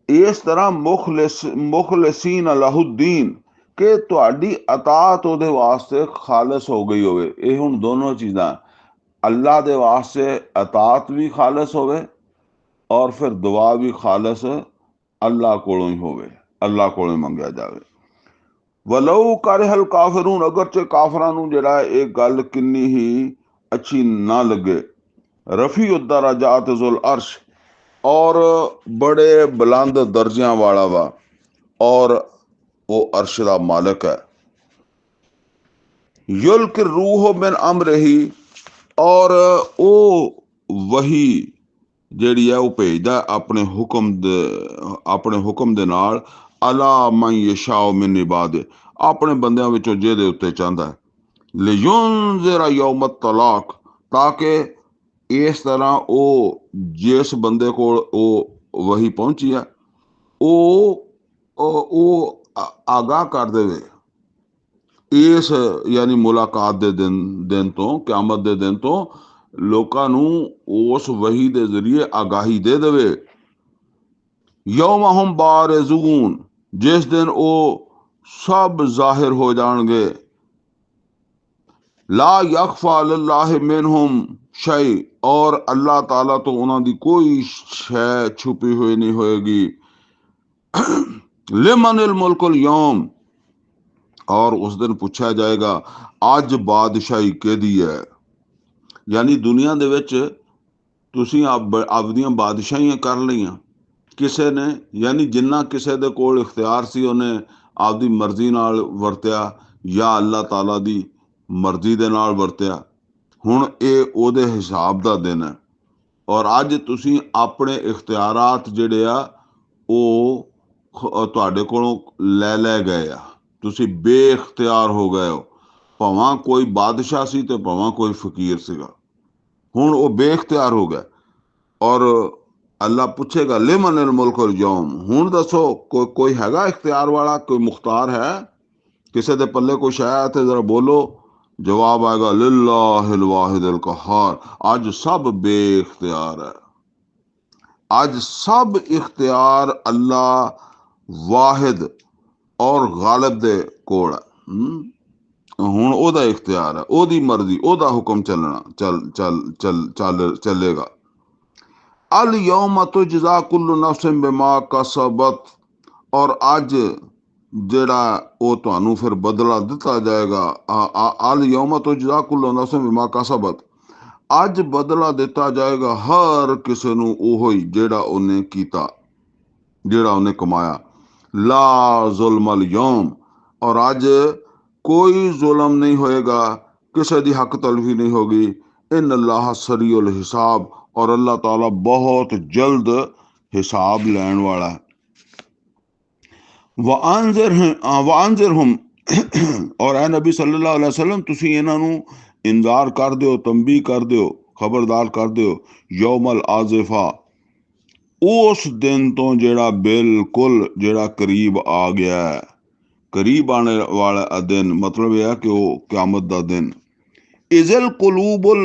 ਇਸ ਤਰ੍ਹਾਂ ਮੁਖਲਿਸੀਨ ਲਹੁਦੀਨ, ਕਿ ਤੁਹਾਡੀ ਅਤਾਤ ਉਹਦੇ ਵਾਸਤੇ ਖਾਲਸ ਹੋ ਗਈ ਹੋਵੇ। ਇਹ ਹੁਣ ਦੋਨੋਂ ਚੀਜ਼ਾਂ, अल्लाह दे वास्ते अतात भी खालस होवे और फिर दुआ भी खालस अल्लाह कोलों ही होवे, अल्लाह कोलों मंगया जावे। वलो करहल काफिरून, अगरचे काफरां नूं जिहड़ा एक गल किन्नी ही अच्छी ना लगे। रफी दराजात जुल अर्श, और बड़े बुलंद दर्जियां वाला वा, और वो अर्श दा मालिक है। युल्क रूह मिन अमरिही, और वो वही ਜਿਹੜੀ ਹੈ ਉਹ ਭੇਜਦਾ ਆਪਣੇ ਹੁਕਮ ਦੇ ਨਾਲ, ਅਲਾ ਮਨ ਯਸ਼ਾਉ ਮਿਨ ਇਬਾਦੇ, ਆਪਣੇ ਬੰਦਿਆਂ ਵਿੱਚੋਂ ਜਿਹਦੇ ਉੱਤੇ ਚਾਹੁੰਦਾ ਹੈ। ਲਿਯੁਨਜ਼ਿਰਾ ਯੌਮ ਤਲਾਕ, ਤਾਂ ਕਿ ਇਸ ਤਰ੍ਹਾਂ ਉਹ ਜਿਸ ਬੰਦੇ ਕੋਲ ਉਹ ਵਹੀ ਪਹੁੰਚੀ ਹੈ ਉਹ ਆਗਾਹ ਕਰ ਦੇਵੇ ਇਸ ਯਾਨੀ ਮੁਲਾਕਾਤ ਦੇ ਦਿਨ ਤੋਂ, ਕਿਆਮਤ ਦੇ ਦਿਨ ਤੋਂ ਲੋਕਾਂ ਨੂੰ ਉਸ ਵਹੀ ਦੇ ਜ਼ਰੀਏ ਆਗਾਹੀ ਦੇ ਦੇਵੇ। ਯੌਮ ਹੁਮ ਬਾਰਿਜ਼ੂਨ, ਜਿਸ ਦਿਨ ਉਹ ਸਭ ਜ਼ਾਹਿਰ ਹੋ ਜਾਣਗੇ। ਲਾ ਯਖਫਾ ਅਲੱਲਾਹ ਮਿਨਹੁਮ ਸ਼ੈ, और अल्लाह ताला तो उन्होंने कोई शै छुपी हुई नहीं होएगी। लिमनिल मुल्कुल यौम, और उस दिन पूछा जाएगा आज बादशाही केदी है। यानी दुनिया दे विच तुसीं आपदियां बादशाहियां कर लईयां किसे ने, यानी जिन्ना किसे दे कोल इख्तियार सी उन्हें आपदी मर्जी नाल वरत्या या अल्लाह ताला दी मर्जी दे नाल वरत्या। हुण ये ओदे हिसाब दा दिन है, और अज तुसीं अपने इख्तियारात जिहड़े आ ਉਹ ਤੁਹਾਡੇ ਕੋਲੋਂ ਲੈ ਗਏ ਆ, ਤੁਸੀਂ ਬੇਇਖਤਿਆਰ ਹੋ ਗਏ ਹੋ। ਭਾਵੇਂ ਕੋਈ ਬਾਦਸ਼ਾਹ ਸੀ ਤੇ ਭਾਵੇਂ ਕੋਈ ਫਕੀਰ ਸੀਗਾ, ਹੁਣ ਉਹ ਬੇਇਖਤਿਆਰ ਹੋ ਗਿਆ। ਔਰ ਅੱਲਾ ਪੁੱਛੇਗਾ ਲਿਮਨਿਲ ਮੁਲਕੁਲ ਯੌਮ, ਹੁਣ ਦੱਸੋ ਕੋਈ ਹੈਗਾ ਇਖਤਿਆਰ ਵਾਲਾ, ਕੋਈ ਮੁਖਤਾਰ ਹੈ, ਕਿਸੇ ਦੇ ਪੱਲੇ ਕੋਈ ਸ਼ੈ ਹੈ ਤੇ ਜ਼ਰਾ ਬੋलो। जवाब आएगा लिल्लाहिल वाहिदिल कहार, आज सब बेइख्तियार है, आज सब इख्तियार अल्लाह वाहिद और गालिब दे कोल है। हुण ओदा इख्तियार है, ओदी मर्जी, ओदा हुक्म चलेगा। अल यौम तुजज़ा कुल्लु नफ्सिन बिमा कसबत, और अज ਜਿਹੜਾ ਉਹ ਤੁਹਾਨੂੰ ਫਿਰ ਬਦਲਾ ਦਿੱਤਾ ਜਾਏਗਾ। ਅਲ ਯੌਮ ਤੁਜਜ਼ਾ ਕੁੱਲੁ ਨਫਸਿਨ ਬਿਮਾ ਕਸਬਤ, ਅੱਜ ਬਦਲਾ ਦਿੱਤਾ ਜਾਏਗਾ ਹਰ ਕਿਸੇ ਨੂੰ ਉਹੀ ਜਿਹੜਾ ਉਹਨੇ ਕੀਤਾ, ਜਿਹੜਾ ਉਹਨੇ ਕਮਾਇਆ। ਲਾ ਜ਼ੁਲਮਲ ਯੌਮ, और ਅੱਜ कोई जुल्म नहीं होएगा, किसी की हक तलफी नहीं होगी। इन अल्लाह सरीउल हिसाब, और अल्लाह ताला बहुत जल्द हिसाब लैन वाला है। वांजिरहुम, और ए नबी सल्लल्लाहु अलैहि वसल्लम तुसी इन्हां नूं इंजार कर दिओ, तंबीह कर दिओ, खबरदार कर दिओ। यौमल आजिफा, उस दिन तो जेड़ा बिल्कुल जेड़ा करीब आ गया है, करीब आने वाला दिन, मतलब यह है कि वो क़यामत दा दिन। इज़ल कुलूबुल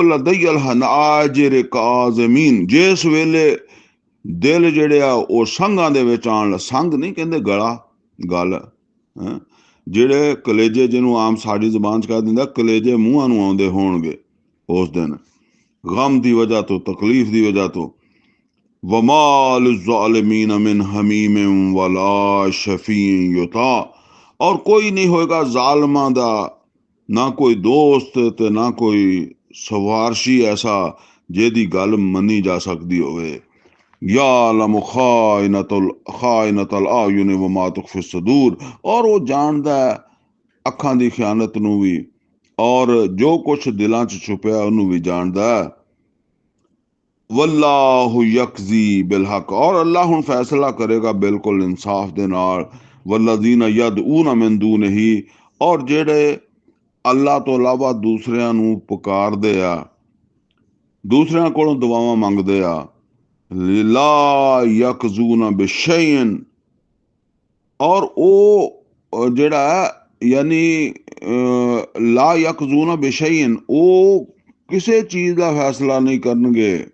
लदय्यल हनाजिर काज़िमीन, जिस वेले दिल ਜਿਹੜੇ ਆ ਉਹ ਸੰਘਾਂ ਦੇ ਵਿੱਚ ਆਉਣ, ਸੰਘ ਨਹੀਂ ਕਹਿੰਦੇ ਗਲਾ, ਗਲ ਜਿਹੜੇ ਕਲੇਜੇ, ਜਿਹਨੂੰ ਆਮ ਸਾਡੀ ਜ਼ੁਬਾਨ 'ਚ ਕਹਿ ਦਿੰਦਾ ਕਲੇਜੇ ਮੂੰਹਾਂ ਨੂੰ ਆਉਂਦੇ ਹੋਣਗੇ ਉਸ ਦਿਨ, ਗਮ ਦੀ ਵਜ੍ਹਾ ਤੋਂ, ਤਕਲੀਫ ਦੀ ਵਜ੍ਹਾ ਤੋਂ। ਵਮਾ ਲਿਜ਼ਾਲਿਮੀਨ ਮਿਨ ਹਮੀਮ ਵਲਾ ਸ਼ਫੀਨ ਯੁਤਾ, और कोई नहीं होएगा जालिमां दा ना कोई दोस्त ते ना कोई सवारशी ऐसा जेदी गल मनी जा सकती होवे। यालमु खाइनतल आयुन व मा तुख्फी सदूर, और वो जानदा है अखां दी खयानत नूं भी, और जो कुछ दिलां च छुपिया उन्होंने भी जानदा है। वल्लाहु यकजी बिल हक, और अल्लाह हुण फैसला करेगा बिल्कुल इंसाफ दे नाल। वल्लज़ीना यदऊना मिन दूनिही, और जेड़े अल्लाह तो इलावा दूसरियां नूं पुकारदे आ, दूसरियां कोलों दुआवां मंगदे आ। ला यकजूना बिशैइन, और वो जेड़ा यानी ला यकजूना बिशैइन, वो किसी चीज का फैसला नहीं करनगे।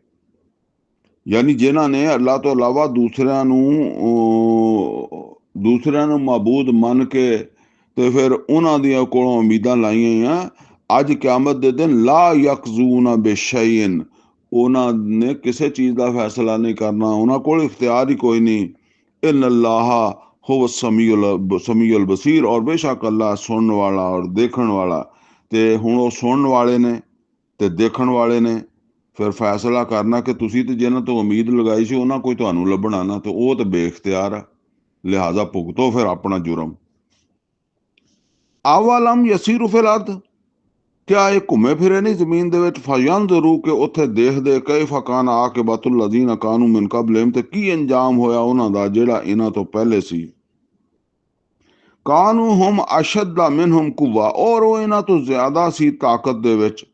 यानी जिन्हां ने अल्लाह तो इलावा दूसरियां नूं माबूद मन के ते फिर उन्हां दियां कोलों उम्मीदां लाईयां, ਅੱਜ ਕਿਆਮਤ ਦੇ ਦਿਨ ਲਾ ਯਕਜ਼ੂਨਾ ਬੇਸ਼ੈਇਨ, ਉਹਨਾਂ ਨੇ ਕਿਸੇ ਚੀਜ਼ ਦਾ ਫੈਸਲਾ ਨਹੀਂ ਕਰਨਾ, ਉਹਨਾਂ ਕੋਲ ਇਖਤਿਆਰ ਹੀ ਕੋਈ ਨਹੀਂ। ਇਨ ਅੱਲਾਹ ਹੋ ਸਮੀਉਲ ਬਸੀਰ, ਔਰ ਬੇਸ਼ੱਕ ਅੱਲਾਹ ਸੁਣਨ ਵਾਲਾ ਔਰ ਦੇਖਣ ਵਾਲਾ। ਤੇ ਹੁਣ ਉਹ ਸੁਣਨ ਵਾਲੇ ਨੇ ਤੇ ਦੇਖਣ ਵਾਲੇ ਨੇ, ਫਿਰ ਫੈਸਲਾ ਕਰਨਾ ਕਿ ਤੁਸੀਂ ਤੇ ਜਿਹਨਾਂ ਤੋਂ ਉਮੀਦ ਲਗਾਈ ਸੀ ਉਹਨਾਂ ਕੋਈ ਤੁਹਾਨੂੰ ਲੱਭਣਾ ਨਾ, ਤੇ ਉਹ ਤੇ ਬੇਇਖਤਿਆਰ ਆ, ਲਿਹਾਜ਼ਾ ਭੁਗਤੋ ਫਿਰ ਆਪਣਾ ਜੁਰਮ। ਆਵਾਲਮ ਯਸੀਰੂ ਫਿਲ ਅਰਦ, ਕਿਆ ਇਹ ਘੁੰਮੇ ਫਿਰੇ ਨਹੀਂ ਜ਼ਮੀਨ ਦੇ ਵਿੱਚ, ਫਯੰਜ਼ਰੂ, ਕਿ ਉੱਥੇ ਦੇਖਦੇ, ਕੈਫ ਕਾਨ ਆਕਿਬਤੁਲ ਲਜ਼ੀਨਾ ਕਾਨੂ ਮਿਨ ਕਬਲਿਹਿਮ, ਤੇ ਕੀ ਅੰਜਾਮ ਹੋਇਆ ਉਹਨਾਂ ਦਾ ਜਿਹੜਾ ਇਹਨਾਂ ਤੋਂ ਪਹਿਲੇ ਸੀ। ਕਾਨੂ ਹੁਮ ਅਸ਼ੱਦ ਮਿਨਹੁਮ ਕੁਵਾ, ਔਰ ਉਹ ਇਹਨਾਂ ਤੋਂ ਜ਼ਿਆਦਾ ਸੀ ਤਾਕਤ ਦੇ ਵਿੱਚ।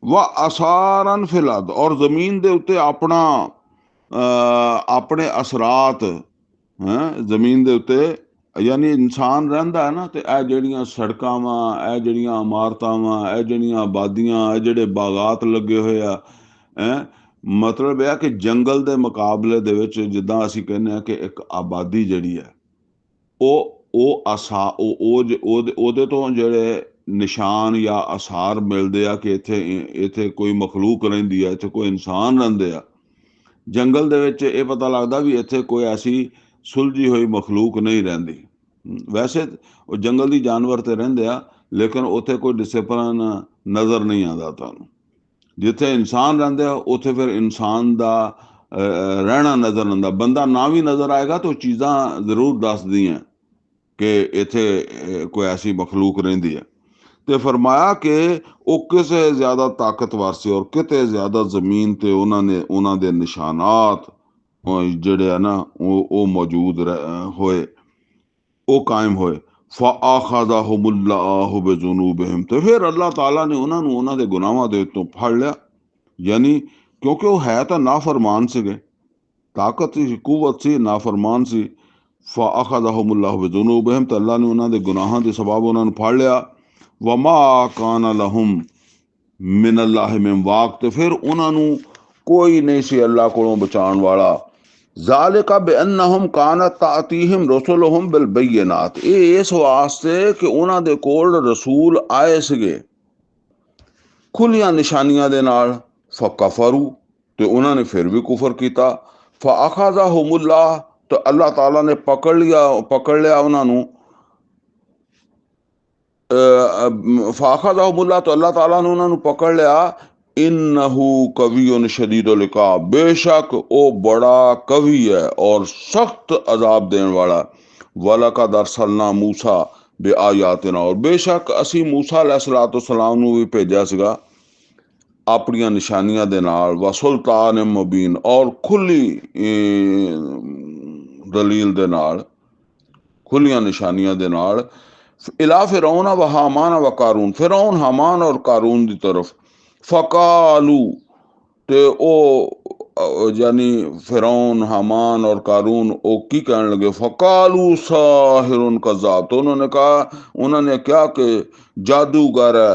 व ਅਸਾਰਨ ਫਿਲ ਅਰਦ, ਔਰ ਜ਼ਮੀਨ ਦੇ ਉੱਤੇ ਆਪਣੇ ਅਸਰਾਤ ਜ਼ਮੀਨ ਦੇ ਉੱਤੇ, ਯਾਨੀ ਇਨਸਾਨ ਰਹਿੰਦਾ ਹੈ ਨਾ, ਤੇ ਇਹ ਜਿਹੜੀਆਂ ਸੜਕਾਂ ਵਾ, ਇਹ ਜਿਹੜੀਆਂ ਇਮਾਰਤਾਂ ਵਾ, ਇਹ ਜਿਹੜੀਆਂ ਆਬਾਦੀਆਂ, ਇਹ ਜਿਹੜੇ ਬਾਗਾਤ ਲੱਗੇ ਹੋਏ ਆ, ਮਤਲਬ ਇਹ ਆ ਕਿ ਜੰਗਲ ਦੇ ਮੁਕਾਬਲੇ ਦੇ ਵਿੱਚ, ਜਿੱਦਾਂ ਅਸੀਂ ਕਹਿੰਦੇ ਹਾਂ ਕਿ ਇੱਕ ਆਬਾਦੀ ਜਿਹੜੀ ਹੈ ਉਹਦੇ ਤੋਂ ਜਿਹੜੇ ਨਿਸ਼ਾਨ ਜਾਂ ਆਸਾਰ ਮਿਲਦੇ ਆ ਕਿ ਇੱਥੇ ਕੋਈ ਮਖਲੂਕ ਰਹਿੰਦੀ ਆ, ਇੱਥੇ ਕੋਈ ਇਨਸਾਨ ਰਹਿੰਦੇ ਆ। ਜੰਗਲ ਦੇ ਵਿੱਚ ਇਹ ਪਤਾ ਲੱਗਦਾ ਵੀ ਇੱਥੇ ਕੋਈ ਐਸੀ ਸੁਲਝੀ ਹੋਈ ਮਖਲੂਕ ਨਹੀਂ ਰਹਿੰਦੀ। ਵੈਸੇ ਉਹ ਜੰਗਲ ਦੀ ਜਾਨਵਰ ਤੇ ਰਹਿੰਦੇ ਆ, ਲੇਕਿਨ ਉੱਥੇ ਕੋਈ ਡਿਸਿਪਲਿਨ ਨਜ਼ਰ ਨਹੀਂ ਆਉਂਦਾ ਤੁਹਾਨੂੰ। ਜਿੱਥੇ ਇਨਸਾਨ ਰਹਿੰਦੇ ਆ ਉੱਥੇ ਫਿਰ ਇਨਸਾਨ ਦਾ ਰਹਿਣਾ ਨਜ਼ਰ ਆਉਂਦਾ। ਬੰਦਾ ਨਾ ਵੀ ਨਜ਼ਰ ਆਏਗਾ ਤਾਂ ਉਹ ਚੀਜ਼ਾਂ ਜ਼ਰੂਰ ਦੱਸਦੀਆਂ ਕਿ ਇੱਥੇ ਕੋਈ ਐਸੀ ਮਖਲੂਕ ਰਹਿੰਦੀ ਹੈ। ਤੇ ਫਰਮਾਇਆ ਕਿ ਉਹ ਕਿਸੇ ਜ਼ਿਆਦਾ ਤਾਕਤਵਰ ਸੀ, ਔਰ ਕਿਤੇ ਜ਼ਿਆਦਾ ਜ਼ਮੀਨ ਤੇ ਉਹਨਾਂ ਦੇ ਨਿਸ਼ਾਨਾਤ ਜਿਹੜੇ ਆ ਨਾ ਉਹ ਮੌਜੂਦ ਹੋਏ, ਉਹ ਕਾਇਮ ਹੋਏ। ਫአਖਜ਼ਹੁਮੁੱਲਾਹੁ ਬਿਜ਼ੁਨੂਬਿਹਿਮ, ਤੇ ਫਿਰ ਅੱਲਾਹ ਤਾਲਾ ਨੇ ਉਹਨਾਂ ਨੂੰ ਉਹਨਾਂ ਦੇ ਗੁਨਾਹਾਂ ਦੇ ਉੱਤੋਂ ਫੜ ਲਿਆ। ਯਾਨੀ ਕਿਉਂਕਿ ਉਹ ਹੈ ਤਾਂ ਨਾਫਰਮਾਨ ਸੀਗੇ, ਤਾਕਤ ਸੀ, ਕੁਵਤ ਸੀ, ਨਾਫਰਮਾਨ ਸੀ। ਫአਖਜ਼ਹੁਮੁੱਲਾਹੁ ਬਿਜ਼ੁਨੂਬਿਹਿਮ, ਤੇ ਅੱਲਾਹ ਨੇ ਉਹਨਾਂ ਦੇ ਗੁਨਾਹਾਂ ਦੇ ਸਬਬ ਉਹਨਾਂ ਨੂੰ ਫੜ ਲਿਆ। ਵਮਾ ਕਾਨ ਲਹੁਮ ਮਿਨ ਅੱਲਾਹ ਮਿਨ ਵਾਕ, ਤੇ ਫਿਰ ਉਹਨਾਂ ਨੂੰ ਕੋਈ ਨਹੀਂ ਸੀ ਅੱਲਾਹ ਕੋਲੋਂ ਬਚਾਉਣ ਵਾਲਾ। ਜ਼ਾਲਿਕਾ ਬਿਅੰਨਹੁਮ ਕਾਨਤ ਤਾਤੀਹਿਮ ਰਸੁਲੁਹੁਮ ਬਿਲਬੈਯਿਨਾਤ, ਇਹ ਇਸ ਵਾਸਤੇ ਕਿ ਉਹਨਾਂ ਦੇ ਕੋਲ ਰਸੂਲ ਆਏ ਸੀਗੇ ਖੁੱਲੀਆਂ ਨਿਸ਼ਾਨੀਆਂ ਦੇ ਨਾਲ। ਫਕਫਰੂ, ਤੇ ਉਹਨਾਂ ਨੇ ਫਿਰ ਵੀ ਕੁਫਰ ਕੀਤਾ। ਫਅਖਜ਼ਹੁਮੁੱਲਾਹ, ਤੇ ਅੱਲਾਹ ਤਾਲਾ ਨੇ ਪਕੜ ਲਿਆ ਉਹਨਾਂ ਨੂੰ। ਫਾਖਜ਼ਹੁਮੁੱਲਾਹ, तो अल्लाह ताला ने ਉਹਨਾਂ ਨੂੰ ਪਕੜ ਲਿਆ। इन्नहु कवियुन शदीदुल इक़ाब, बेशक वो बड़ा कवि है और सख्त अजाब देने वाला। वलक़द अरसलना मूसा बिआयातिना, और बेशक असी मूसा अलैहिस्सलाम ਨੂੰ ਵੀ ਭੇਜਿਆ ਸੀਗਾ ਆਪਣੀਆਂ ਨਿਸ਼ਾਨੀਆਂ ਦੇ ਨਾਲ। व सुल्तान मुबीन, और खुली दलील ਦੇ ਨਾਲ, खुलियां निशानियां दे नाल। इला फिरौन व हामान व कारून, फिरौन, हामान और कारून की तरफ। फ़कालू, ते ओ यानी फिरौन, हामान और कारून ओ की कहने लगे। फ़कालू साहिरुन कज़्ज़ाब, तो उन्होंने क्या कि जादूगर है।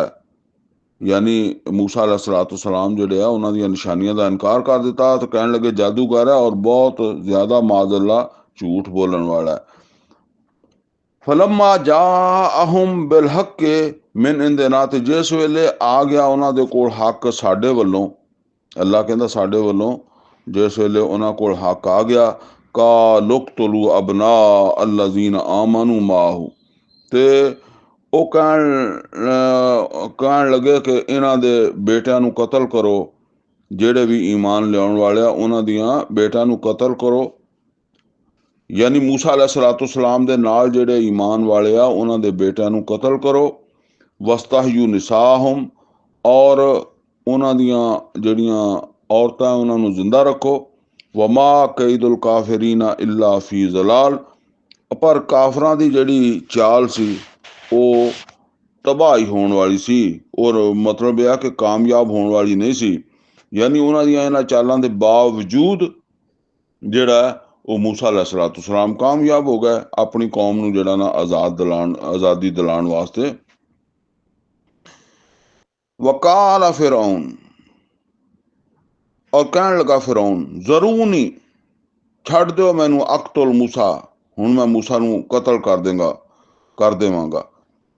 यानी मूसा अलैहिस्सलाम जिहड़े आ उन्हां दी निशानियां दा इनकार कर दिता, तो कहने लगे जादूगर है और बहुत ज़्यादा माज़अल्लाह झूठ बोलन वाला है। फलम्मा जाअहुम बिल हक़ मिन इंदिना, ते जिस वेले आ गया उन्हां दे कोल हक साडे वल्लों, अल्लाह कहंदा साडे वल्लों जिस वेले उन्हां कोल हक आ गया। कालू उक़्तुलू अबना अल्लज़ीना आमनू माहू, ते ਉਹ ਕਹਿਣ ਲੱਗੇ ਕਿ ਇਹਨਾਂ ਦੇ ਬੇਟਿਆਂ ਨੂੰ ਕਤਲ ਕਰੋ, ਜਿਹੜੇ ਵੀ ਈਮਾਨ ਲਿਆਉਣ ਵਾਲੇ ਆ ਉਹਨਾਂ ਦੀਆਂ ਬੇਟਿਆਂ ਨੂੰ ਕਤਲ ਕਰੋ। यानी मूसा अलैहिस्सलाम ਦੇ ਨਾਲ ਜਿਹੜੇ ਈਮਾਨ ਵਾਲੇ ਆ ਉਹਨਾਂ ਦੇ ਬੇਟਿਆਂ ਨੂੰ ਕਤਲ ਕਰੋ। ਵਸਤਹਯੂ ਨਿਸਾਹੁਮ, ਔਰ ਉਹਨਾਂ ਦੀਆਂ ਜਿਹੜੀਆਂ ਔਰਤਾਂ ਉਹਨਾਂ ਨੂੰ ਜ਼ਿੰਦਾ ਰੱਖੋ। ਵਮਾ ਕੈਦੁਲ ਕਾਫਿਰੀਨਾ ਇਲਾ ਫੀ ਜ਼ਲਾਲ, ਪਰ ਕਾਫਰਾਂ ਦੀ ਜਿਹੜੀ ਚਾਲ ਸੀ ਉਹ ਤਬਾਹੀ ਹੋਣ ਵਾਲੀ ਸੀ, ਔਰ ਮਤਲਬ ਇਹ ਆ ਕਿ ਕਾਮਯਾਬ ਹੋਣ ਵਾਲੀ ਨਹੀਂ ਸੀ। ਯਾਨੀ ਉਹਨਾਂ ਦੀਆਂ ਇਹਨਾਂ ਚਾਲਾਂ ਦੇ ਬਾਵਜੂਦ ਜਿਹੜਾ ਉਹ मूसा अलैहिस्सलाम कामयाब हो गए अपनी कौम ਨੂੰ ਜਿਹੜਾ ਨਾ आज़ादी दिलाने वास्ते। वकाल फिरौन, और कहने लगा फिरौन, ज़रूनी, छड़ दो मैनू अक़तुल मूसा, हुण मैं मूसा ਨੂੰ कतल कर देवांगा।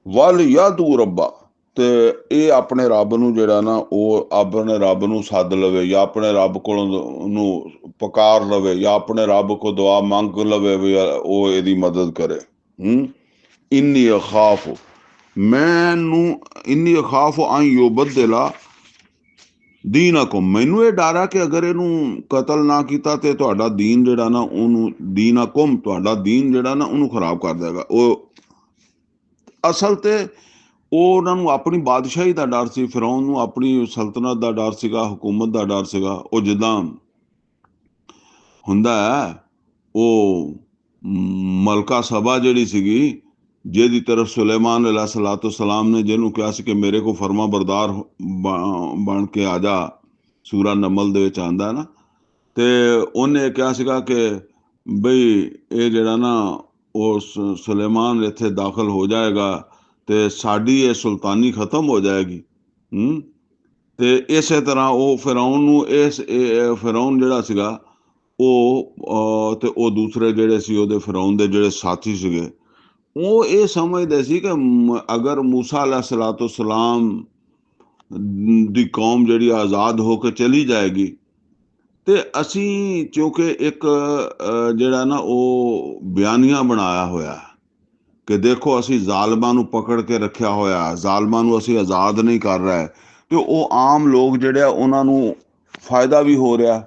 ਵਲ ਯਾਦੂ ਰੱਬਾ, ਤੇ ਇਹ ਆਪਣੇ ਰੱਬ ਨੂੰ ਜਿਹੜਾ ਨਾ ਉਹ ਆਪਣੇ ਰੱਬ ਨੂੰ ਸੱਦ ਲਵੇ, ਜਾਂ ਆਪਣੇ ਰੱਬ ਕੋਲੋਂ ਉਹਨੂੰ ਪੁਕਾਰ ਲਵੇ, ਜਾਂ ਆਪਣੇ ਰੱਬ ਕੋ ਦੁਆ ਮੰਗ ਲਵੇ ਵੀ ਉਹ ਇਹਦੀ ਮਦਦ ਕਰੇ। ਇੰਨੀ ਅਖਾਫ, ਮੈਨੂੰ ਇੰਨੀ ਅਖਾਫ ਆਂ ਯੁਬਦਿਲਾ ਦੀਨਕੁਮ, ਮੈਨੂੰ ਇਹ ਡਰ ਆ ਕਿ ਅਗਰ ਇਹਨੂੰ ਕਤਲ ਨਾ ਕੀਤਾ ਤੇ ਤੁਹਾਡਾ ਦੀਨ ਜਿਹੜਾ ਨਾ ਉਹਨੂੰ, ਦੀਨਕੁਮ ਤੁਹਾਡਾ ਦੀਨ ਜਿਹੜਾ ਨਾ ਉਹਨੂੰ ਖਰਾਬ ਕਰ ਦੇਗਾ। ਉਹ ਅਸਲ ਤੇ ਉਹ ਉਹਨਾਂ ਨੂੰ ਆਪਣੀ ਬਾਦਸ਼ਾਹੀ ਦਾ ਡਰ ਸੀ, ਫਿਰੌਨ ਨੂੰ ਆਪਣੀ ਸਲਤਨਤ ਦਾ ਡਰ ਸੀਗਾ, ਹਕੂਮਤ ਦਾ ਡਰ ਸੀਗਾ। ਉਹ ਜਿੱਦਾਂ ਹੁੰਦਾ ਹੈ, ਉਹ ਮਲਕਾ ਸਭਾ ਜਿਹੜੀ ਸੀਗੀ, ਜਿਹਦੀ ਤਰਫ ਸੁਲੇਮਾਨ ਅਲੈਹਿਸਸਲਾਮ ਨੇ ਜਿਹਨੂੰ ਕਿਹਾ ਸੀ ਕਿ ਮੇਰੇ ਕੋ ਫਰਮਾ ਬਰਦਾਰ ਬਣ ਕੇ ਆ ਜਾ, ਸੂਰਾ ਨਮਲ ਦੇ ਵਿੱਚ ਆਉਂਦਾ ਨਾ, ਤੇ ਉਹਨੇ ਕਿਹਾ ਸੀਗਾ ਕਿ ਬਈ ਇਹ ਜਿਹੜਾ ਨਾ ਉਹ ਸੁਲੇਮਾਨ ਇੱਥੇ ਦਾਖਲ ਹੋ ਜਾਏਗਾ ਤੇ ਸਾਡੀ ਇਹ ਸੁਲਤਾਨੀ ਖਤਮ ਹੋ ਜਾਏਗੀ। ਤੇ ਇਸੇ ਤਰ੍ਹਾਂ ਉਹ ਫਿਰੌਨ ਨੂੰ ਫਿਰੌਨ ਜਿਹੜਾ ਸੀਗਾ ਉਹ ਤੇ ਉਹ ਦੂਸਰੇ ਜਿਹੜੇ ਸੀ ਉਹਦੇ ਫਿਰੌਨ ਦੇ ਜਿਹੜੇ ਸਾਥੀ ਸੀਗੇ, ਉਹ ਇਹ ਸਮਝਦੇ ਸੀ ਕਿ ਅਗਰ ਮੂਸਾ ਅਲੈਹਿਸਸਲਾਮ ਦੀ ਕੌਮ ਜਿਹੜੀ ਆਜ਼ਾਦ ਹੋ ਕੇ ਚਲੀ ਜਾਏਗੀ ਤੇ ਅਸੀਂ ਕਿਉਂਕਿ ਇੱਕ ਜਿਹੜਾ ਨਾ ਉਹ ਬਿਆਨੀਆ ਬਣਾਇਆ ਹੋਇਆ ਕਿ ਦੇਖੋ ਅਸੀਂ ਜ਼ਾਲਮਾਂ ਨੂੰ ਪਕੜ ਕੇ ਰੱਖਿਆ ਹੋਇਆ, ਜ਼ਾਲਮਾਂ ਨੂੰ ਅਸੀਂ ਆਜ਼ਾਦ ਨਹੀਂ ਕਰ ਰਹੇ, ਤੇ ਉਹ ਆਮ ਲੋਕ ਜਿਹੜੇ ਆ ਉਹਨਾਂ ਨੂੰ ਫਾਇਦਾ ਵੀ ਹੋ ਰਿਹਾ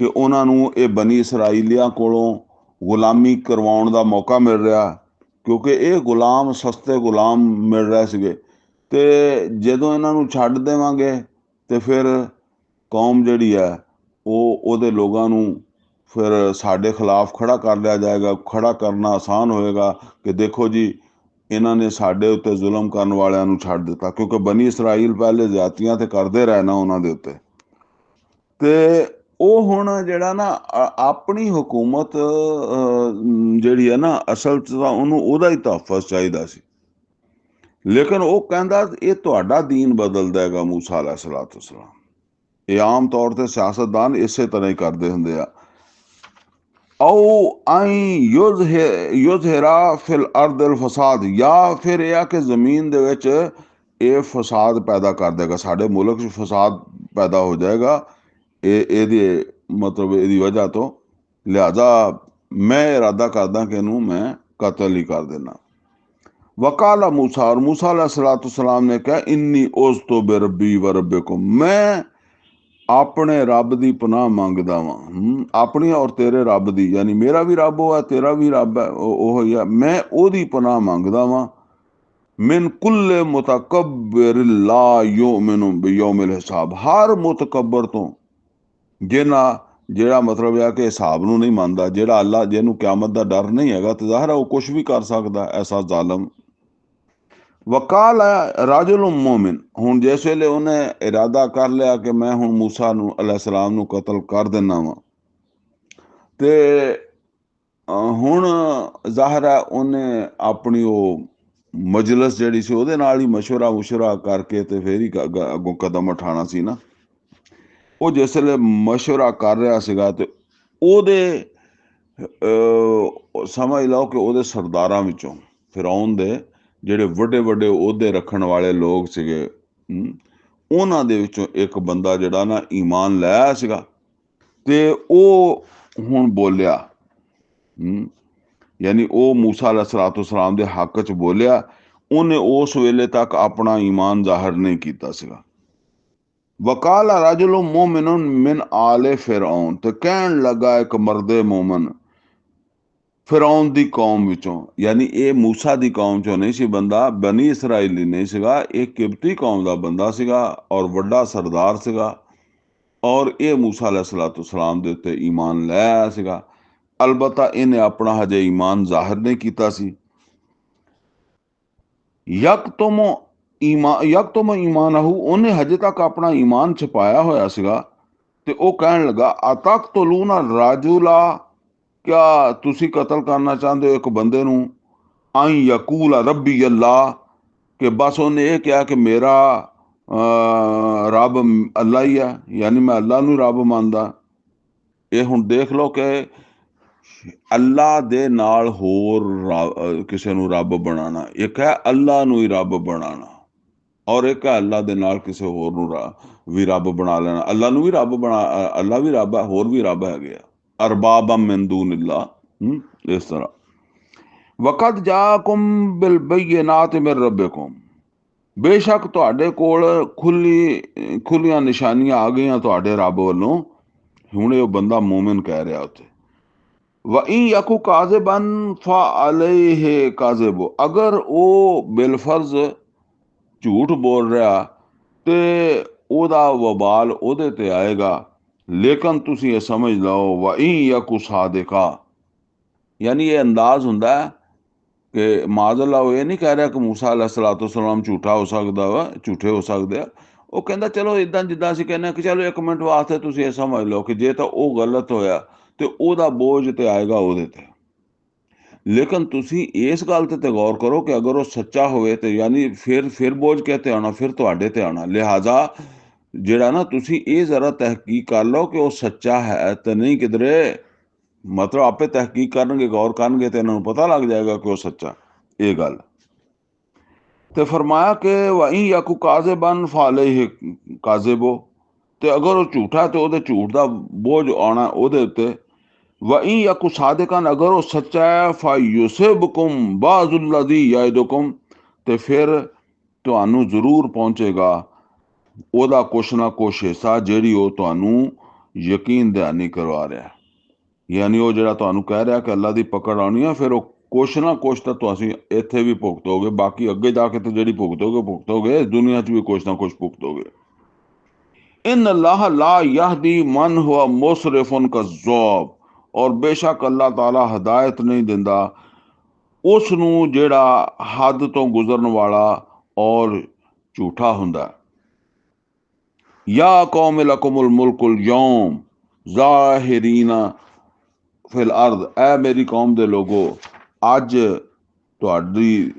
ਕਿ ਉਹਨਾਂ ਨੂੰ ਇਹ ਬਨੀ ਇਸਰਾਈਲੀਆਂ ਕੋਲੋਂ ਗੁਲਾਮੀ ਕਰਵਾਉਣ ਦਾ ਮੌਕਾ ਮਿਲ ਰਿਹਾ, ਕਿਉਂਕਿ ਇਹ ਗੁਲਾਮ ਸਸਤੇ ਗੁਲਾਮ ਮਿਲ ਰਹੇ ਸੀਗੇ। ਤੇ ਜਦੋਂ ਇਹਨਾਂ ਨੂੰ ਛੱਡ ਦੇਵਾਂਗੇ ਤੇ ਫਿਰ ਕੌਮ ਜਿਹੜੀ ਹੈ ਉਹ ਉਹਦੇ ਲੋਕਾਂ ਨੂੰ ਫਿਰ ਸਾਡੇ ਖਿਲਾਫ ਖੜਾ ਕਰ ਲਿਆ ਜਾਏਗਾ। ਖੜਾ ਕਰਨਾ ਆਸਾਨ ਹੋਏਗਾ ਕਿ ਦੇਖੋ ਜੀ ਇਹਨਾਂ ਨੇ ਸਾਡੇ ਉੱਤੇ ਜ਼ੁਲਮ ਕਰਨ ਵਾਲਿਆਂ ਨੂੰ ਛੱਡ ਦਿੱਤਾ, ਕਿਉਂਕਿ ਬਨੀ ਇਸਰਾਈਲ ਪਹਿਲੇ ਜ਼ਿਆਦਤੀਆਂ ਤੇ ਕਰਦੇ ਰਹੇ ਨਾ ਉਹਨਾਂ ਦੇ ਉੱਤੇ। ਤੇ ਉਹ ਹੁਣ ਜਿਹੜਾ ਨਾ ਆਪਣੀ ਹਕੂਮਤ ਜਿਹੜੀ ਹੈ ਨਾ, ਅਸਲ 'ਚ ਤਾਂ ਉਹਨੂੰ ਉਹਦਾ ਹੀ ਤਹਫ਼ੁਜ਼ ਚਾਹੀਦਾ ਸੀ, ਲੇਕਿਨ ਉਹ ਕਹਿੰਦਾ ਇਹ ਤੁਹਾਡਾ ਦੀਨ ਬਦਲ ਦੇਗਾ ਮੂਸਾ ਅਲੈਹਿਸਸਲਾਮ। ਇਹ ਆਮ ਤੌਰ ਤੇ ਸਿਆਸਤਦਾਨ ਇਸੇ ਤਰ੍ਹਾਂ ਹੀ ਕਰਦੇ ਹੁੰਦੇ ਆ। ਯੁਜ਼ਹਿਰਾ ਫਿਲ ਅਰਦਿਲ ਫਸਾਦ, ਜਾਂ ਫਿਰ ਇਹ ਆ ਕਿ ਜ਼ਮੀਨ ਦੇ ਵਿੱਚ ਇਹ ਫਸਾਦ ਪੈਦਾ ਕਰ ਦੇਗਾ, ਸਾਡੇ ਮੁਲਕ 'ਚ ਫਸਾਦ ਪੈਦਾ ਹੋ ਜਾਏਗਾ ਇਹਦੇ ਮਤਲਬ ਇਹਦੀ ਵਜ੍ਹਾ ਤੋਂ, ਲਿਹਾਜ਼ਾ ਮੈਂ ਇਰਾਦਾ ਕਰਦਾ ਕਿ ਇਹਨੂੰ ਮੈਂ ਕਤਲ ਹੀ ਕਰ ਦੇਣਾ। ਵਕਾਲਾ ਮੂਸਾ, ਔਰ ਮੂਸਾ ਅਲੈਹਿਸਸਲਾਮ ਨੇ ਕਿਹਾ ਇੰਨੀ ਉਸ ਤੋਂ ਬੇਰੱਬੀ ਵ ਰੱਬਿਕੁਮ, ਮੈਂ ਆਪਣੇ ਰੱਬ ਦੀ ਪਨਾਹ ਮੰਗਦਾ ਵਾਂ, ਆਪਣੀ ਔਰ ਤੇਰੇ ਰੱਬ ਦੀ, ਯਾਨੀ ਮੇਰਾ ਵੀ ਰੱਬ ਉਹ ਹੈ, ਤੇਰਾ ਵੀ ਰੱਬ ਹੈ ਉਹ ਹੀ ਆ, ਮੈਂ ਉਹਦੀ ਪਨਾਹ ਮੰਗਦਾ ਵਾਂ। ਮਿਨ ਕੁੱਲੇ ਮੁਤਕੱਬਿਰ ਲਾ ਯੂਮਿਨੁ ਬਿਯੌਮਿਲ ਹਿਸਾਬ, ਹਰ ਮੁਤਕੱਬਰ ਤੋਂ ਜਿਹੜਾ ਮਤਲਬ ਹੈ ਕਿ ਹਿਸਾਬ ਨੂੰ ਨਹੀਂ ਮੰਨਦਾ, ਜਿਹੜਾ ਅੱਲਾ ਜਿਹਨੂੰ ਕਿਆਮਤ ਦਾ ਡਰ ਨਹੀਂ ਹੈਗਾ, ਤੇ ਜ਼ਾਹਿਰ ਹੈ ਉਹ ਕੁਛ ਵੀ ਕਰ ਸਕਦਾ, ਐਸਾ ਜ਼ਾਲਮ। ਵਕਾਲ ਰਾਜੁਲ ਮੋਮਿਨ, ਹੁਣ ਜਿਸ ਵੇਲੇ ਉਹਨੇ ਇਰਾਦਾ ਕਰ ਲਿਆ ਕਿ ਮੈਂ ਹੁਣ ਮੂਸਾ ਨੂੰ ਅਲੈਹਿਸਸਲਾਮ ਨੂੰ ਕਤਲ ਕਰ ਦੇਣਾ ਵਾ, ਤੇ ਹੁਣ ਜ਼ਾਹਿਰ ਹੈ ਉਹਨੇ ਆਪਣੀ ਉਹ ਮਜਲਿਸ ਜਿਹੜੀ ਸੀ ਉਹਦੇ ਨਾਲ ਹੀ ਮਸ਼ਵਰਾ ਕਰਕੇ ਤੇ ਫਿਰ ਹੀ ਅੱਗੋਂ ਕਦਮ ਉਠਾਉਣਾ ਸੀ ਨਾ। ਉਹ ਜਿਸ ਵੇਲੇ ਮਸ਼ਵਰਾ ਕਰ ਰਿਹਾ ਸੀਗਾ ਤੇ ਉਹਦੇ ਸਮਝ ਲਓ ਕਿ ਉਹਦੇ ਸਰਦਾਰਾਂ ਵਿੱਚੋਂ, ਫਿਰੌਨ ਦੇ ਜਿਹੜੇ ਵੱਡੇ ਵੱਡੇ ਅਹੁਦੇ ਰੱਖਣ ਵਾਲੇ ਲੋਕ ਸੀਗੇ, ਉਹਨਾਂ ਦੇ ਵਿੱਚੋਂ ਇੱਕ ਬੰਦਾ ਜਿਹੜਾ ਨਾ ਈਮਾਨ ਲੈ ਆਇਆ ਸੀਗਾ, ਤੇ ਉਹ ਹੁਣ ਬੋਲਿਆ, ਯਾਨੀ ਉਹ ਮੂਸਾ ਅਲੈਹਿਸਸਲਾਮ ਦੇ ਹੱਕ 'ਚ ਬੋਲਿਆ। ਉਹਨੇ ਉਸ ਵੇਲੇ ਤੱਕ ਆਪਣਾ ਈਮਾਨ ਜ਼ਾਹਰ ਨਹੀਂ ਕੀਤਾ ਸੀਗਾ। ਵਕਾਲ ਰਾਜੁਲ ਮੋਮਿਨ ਮਿਨ ਆਲੇ ਫਿਰੌਨ, ਤੇ ਕਹਿਣ ਲੱਗਾ ਇੱਕ ਮਰਦੇ ਮੋਮਨ ਫਿਰੌਨ ਦੀ ਕੌਮ ਵਿੱਚੋਂ, ਯਾਨੀ ਇਹ ਮੂਸਾ ਦੀ ਕੌਮ ਚੋਂ ਨਹੀਂ ਸੀ ਬੰਦਾ, ਬਨੀ ਇਸਰਾਈਲੀ ਨਹੀਂ ਸੀਗਾ, ਇਹ ਕਿਬਤੀ ਕੌਮ ਦਾ ਬੰਦਾ ਸੀਗਾ ਔਰ ਵੱਡਾ ਸਰਦਾਰ ਸੀਗਾ, ਔਰ ਇਹ ਮੂਸਾ ਅਲੈਹਿਸਸਲਾਮ ਦੇ ਉੱਤੇ ਈਮਾਨ ਲੈ ਆਇਆ ਸੀਗਾ। ਅਲਬਤਾ ਇਹਨੇ ਆਪਣਾ ਹਜੇ ਈਮਾਨ ਜ਼ਾਹਿਰ ਨਹੀਂ ਕੀਤਾ ਸੀ। ਯਕਤੁਮ ਈਮਾਨਹੁ, ਉਹਨੇ ਹਜੇ ਤੱਕ ਆਪਣਾ ਈਮਾਨ ਛੁਪਾਇਆ ਹੋਇਆ ਸੀਗਾ। ਤੇ ਉਹ ਕਹਿਣ ਲੱਗਾ ਅਤਕਤਲੂਨਾ ਰਾਜੁਲਾ, ਕਿਆ ਤੁਸੀਂ ਕਤਲ ਕਰਨਾ ਚਾਹੁੰਦੇ ਹੋ ਇੱਕ ਬੰਦੇ ਨੂੰ, ਆਈ ਯਕੂਲ ਰੱਬੀ ਅੱਲਾ, ਕਿ ਬਸ ਉਹਨੇ ਇਹ ਕਿਹਾ ਕਿ ਮੇਰਾ ਰੱਬ ਅੱਲਾ ਹੀ ਹੈ, ਯਾਨੀ ਮੈਂ ਅੱਲਾ ਨੂੰ ਰੱਬ ਮੰਨਦਾ। ਇਹ ਹੁਣ ਦੇਖ ਲਓ ਕਿ ਅੱਲਾ ਦੇ ਨਾਲ ਹੋਰ ਕਿਸੇ ਨੂੰ ਰੱਬ ਬਣਾਉਣਾ, ਇੱਕ ਹੈ ਅੱਲਾ ਨੂੰ ਹੀ ਰੱਬ ਬਣਾਉਣਾ, ਔਰ ਇੱਕ ਹੈ ਅੱਲਾ ਦੇ ਨਾਲ ਕਿਸੇ ਹੋਰ ਨੂੰ ਵੀ ਰੱਬ ਬਣਾ ਲੈਣਾ। ਅੱਲਾ ਨੂੰ ਵੀ ਰੱਬ ਅੱਲਾ ਵੀ ਰੱਬ ਹੈ, ਹੋਰ ਵੀ ਰੱਬ ਹੈਗੇ ਆ, ਅਰਬਾਬਾ ਮਿਨ ਦੂਨਿल्लाह। ਇਸ ਤਰ੍ਹਾਂ ਵਕਤ ਜਾਕੁਮ ਬਿਲ ਬਯਿਨਾਤ ਮਿਨ ਰੱਬਿਕੁਮ, ਬੇਸ਼ੱਕ ਤੁਹਾਡੇ ਕੋਲ ਖੁੱਲੀਆਂ ਨਿਸ਼ਾਨੀਆਂ ਆ ਗਈਆਂ ਤੁਹਾਡੇ ਰੱਬ ਵੱਲੋਂ। ਹੁਣ ਇਹ ਬੰਦਾ ਮੂਮਿਨ ਕਹਿ ਰਿਹਾ ਉੱਥੇ, ਵਇਨ ਯਕੂ ਕਾਜ਼ਿਬਨ ਫਅਲੈਹ ਕਾਜ਼ਿਬੁ, ਅਗਰ ਉਹ ਬਿਲਫਰਜ਼ ਝੂਠ ਬੋਲ ਰਿਹਾ ਤੇ ਉਹਦਾ ਵਬਾਲ ਉਹਦੇ ਤੇ ਆਏਗਾ। ਲੇਕਿਨ ਤੁਸੀਂ ਇਹ ਸਮਝ ਲਓ ਵਇਨ ਯਕੂ ਸਾਦਿਕਾ, ਯਾਨੀ ਇਹ ਅੰਦਾਜ਼ ਹੁੰਦਾ ਹੈ ਕਿ ਮਾਜ਼ਅੱਲਾ ਉਹ ਇਹ ਨਹੀਂ ਕਹਿ ਰਿਹਾ ਕਿ ਮੂਸਾ अलैहिस्सलाम ਝੂਠਾ ਹੋ ਸਕਦਾ ਵਾ, ਝੂਠੇ ਹੋ ਸਕਦੇ ਆ। ਉਹ ਕਹਿੰਦਾ ਚਲੋ ਇਦਾਂ ਜਿੱਦਾਂ ਅਸੀਂ ਕਹਿੰਦੇ ਕਿ ਚਲੋ 1 ਮਿੰਟ ਵਾਸਤੇ ਤੁਸੀਂ ਇਹ ਸਮਝ ਲਓ ਕਿ ਜੇ ਤਾਂ ਉਹ ਗਲਤ ਹੋਇਆ ਤੇ ਉਹਦਾ ਬੋਝ ਤੇ ਆਏਗਾ ਉਹਦੇ ਤੇ। ਲੇਕਿਨ ਤੁਸੀਂ ਇਸ ਗੱਲ ਤੇ ਗੌਰ ਕਰੋ ਕਿ ਅਗਰ ਉਹ ਸੱਚਾ ਹੋਵੇ ਤੇ ਯਾਨੀ ਫਿਰ ਬੋਝ ਕਿਤੇ ਆਉਣਾ, ਫਿਰ ਤੁਹਾਡੇ ਤੇ ਆਉਣਾ। ਲਿਹਾਜ਼ਾ ਜਿਹੜਾ ਨਾ ਤੁਸੀਂ ਇਹ ਜ਼ਰਾ ਤਹਿਕੀਕ ਕਰ ਲਓ ਕਿ ਉਹ ਸੱਚਾ ਹੈ ਤੇ ਨਹੀਂ ਕਿਧਰੇ, ਮਤਲਬ ਆਪੇ ਤਹਿਕੀਕ ਕਰਨਗੇ, ਗੌਰ ਕਰਨਗੇ ਤੇ ਇਹਨਾਂ ਨੂੰ ਪਤਾ ਲੱਗ ਜਾਏਗਾ ਕਿ ਉਹ ਸੱਚਾ। ਇਹ ਗੱਲ ਤੇ ਫਰਮਾਇਆ ਕਿ ਵਇਨ ਯਕੂ ਕਾਜ਼ਿਬਨ ਫਅਲੈਹ ਕਾਜ਼ਿਬੁ, ਤੇ ਅਗਰ ਉਹ ਝੂਠਾ ਤੇ ਉਹਦੇ ਝੂਠ ਦਾ ਬੋਝ ਆਉਣਾ ਉਹਦੇ ਉੱਤੇ। ਵਇਨ ਯਕੂ ਸਾਦਿਕਨ, ਅਗਰ ਉਹ ਸੱਚਾ ਹੈ ਫਯੁਸਿਬਕੁਮ ਬਾਜ਼ੁੱਲਜ਼ੀ ਯਇਦੁਕੁਮ, ਤੇ ਫਿਰ ਤੁਹਾਨੂੰ ਜ਼ਰੂਰ ਪਹੁੰਚੇਗਾ ਉਹਦਾ ਕੁਛ ਨਾ ਕੁਛ ਹਿੱਸਾ ਜਿਹੜੀ ਉਹ ਤੁਹਾਨੂੰ ਯਕੀਨ ਦਹਾਨੀ ਕਰਵਾ ਰਿਹਾ। ਯਾਨੀ ਉਹ ਜਿਹੜਾ ਤੁਹਾਨੂੰ ਕਹਿ ਰਿਹਾ ਕਿ ਅੱਲਾ ਦੀ ਪਕੜ ਆਉਣੀ ਆ, ਫਿਰ ਉਹ ਕੁਛ ਨਾ ਕੁਛ ਤਾਂ ਤੁਸੀਂ ਇੱਥੇ ਵੀ ਭੁਗਤੋਗੇ, ਬਾਕੀ ਅੱਗੇ ਜਾ ਕੇ ਤਾਂ ਜਿਹੜੀ ਭੁਗਤੋਗੇ ਦੁਨੀਆ 'ਚ ਵੀ ਕੁਛ ਨਾ ਕੁਛ ਭੁਗਤੋਗੇ। ਇਨ ਅੱਲਾਹ ਲਾ ਯਹਦੀ ਮਨ ਹੁਆ ਮੁਸਰਿਫੁਨ ਕਜ਼ਜ਼ਾਬ, ਔਰ ਬੇਸ਼ੱਕ ਅੱਲਾਹ ਤਾਲਾ ਹਦਾਇਤ ਨਹੀਂ ਦਿੰਦਾ ਉਸ ਨੂੰ ਜਿਹੜਾ ਹੱਦ ਤੋਂ ਗੁਜ਼ਰਨ ਵਾਲਾ ਔਰ ਝੂਠਾ ਹੁੰਦਾ। ਯਾ ਕੌਮ ਲਕੁਮੁਲ ਮੁਲਕੁਲ ਯੌਮ ਜ਼ਾਹਿਰੀਨਾ ਫਿਲ ਅਰਦ, ਐ ਮੇਰੀ ਕੌਮ ਦੇ ਲੋਗੋ ਅੱਜ ਤੁਹਾਡੀ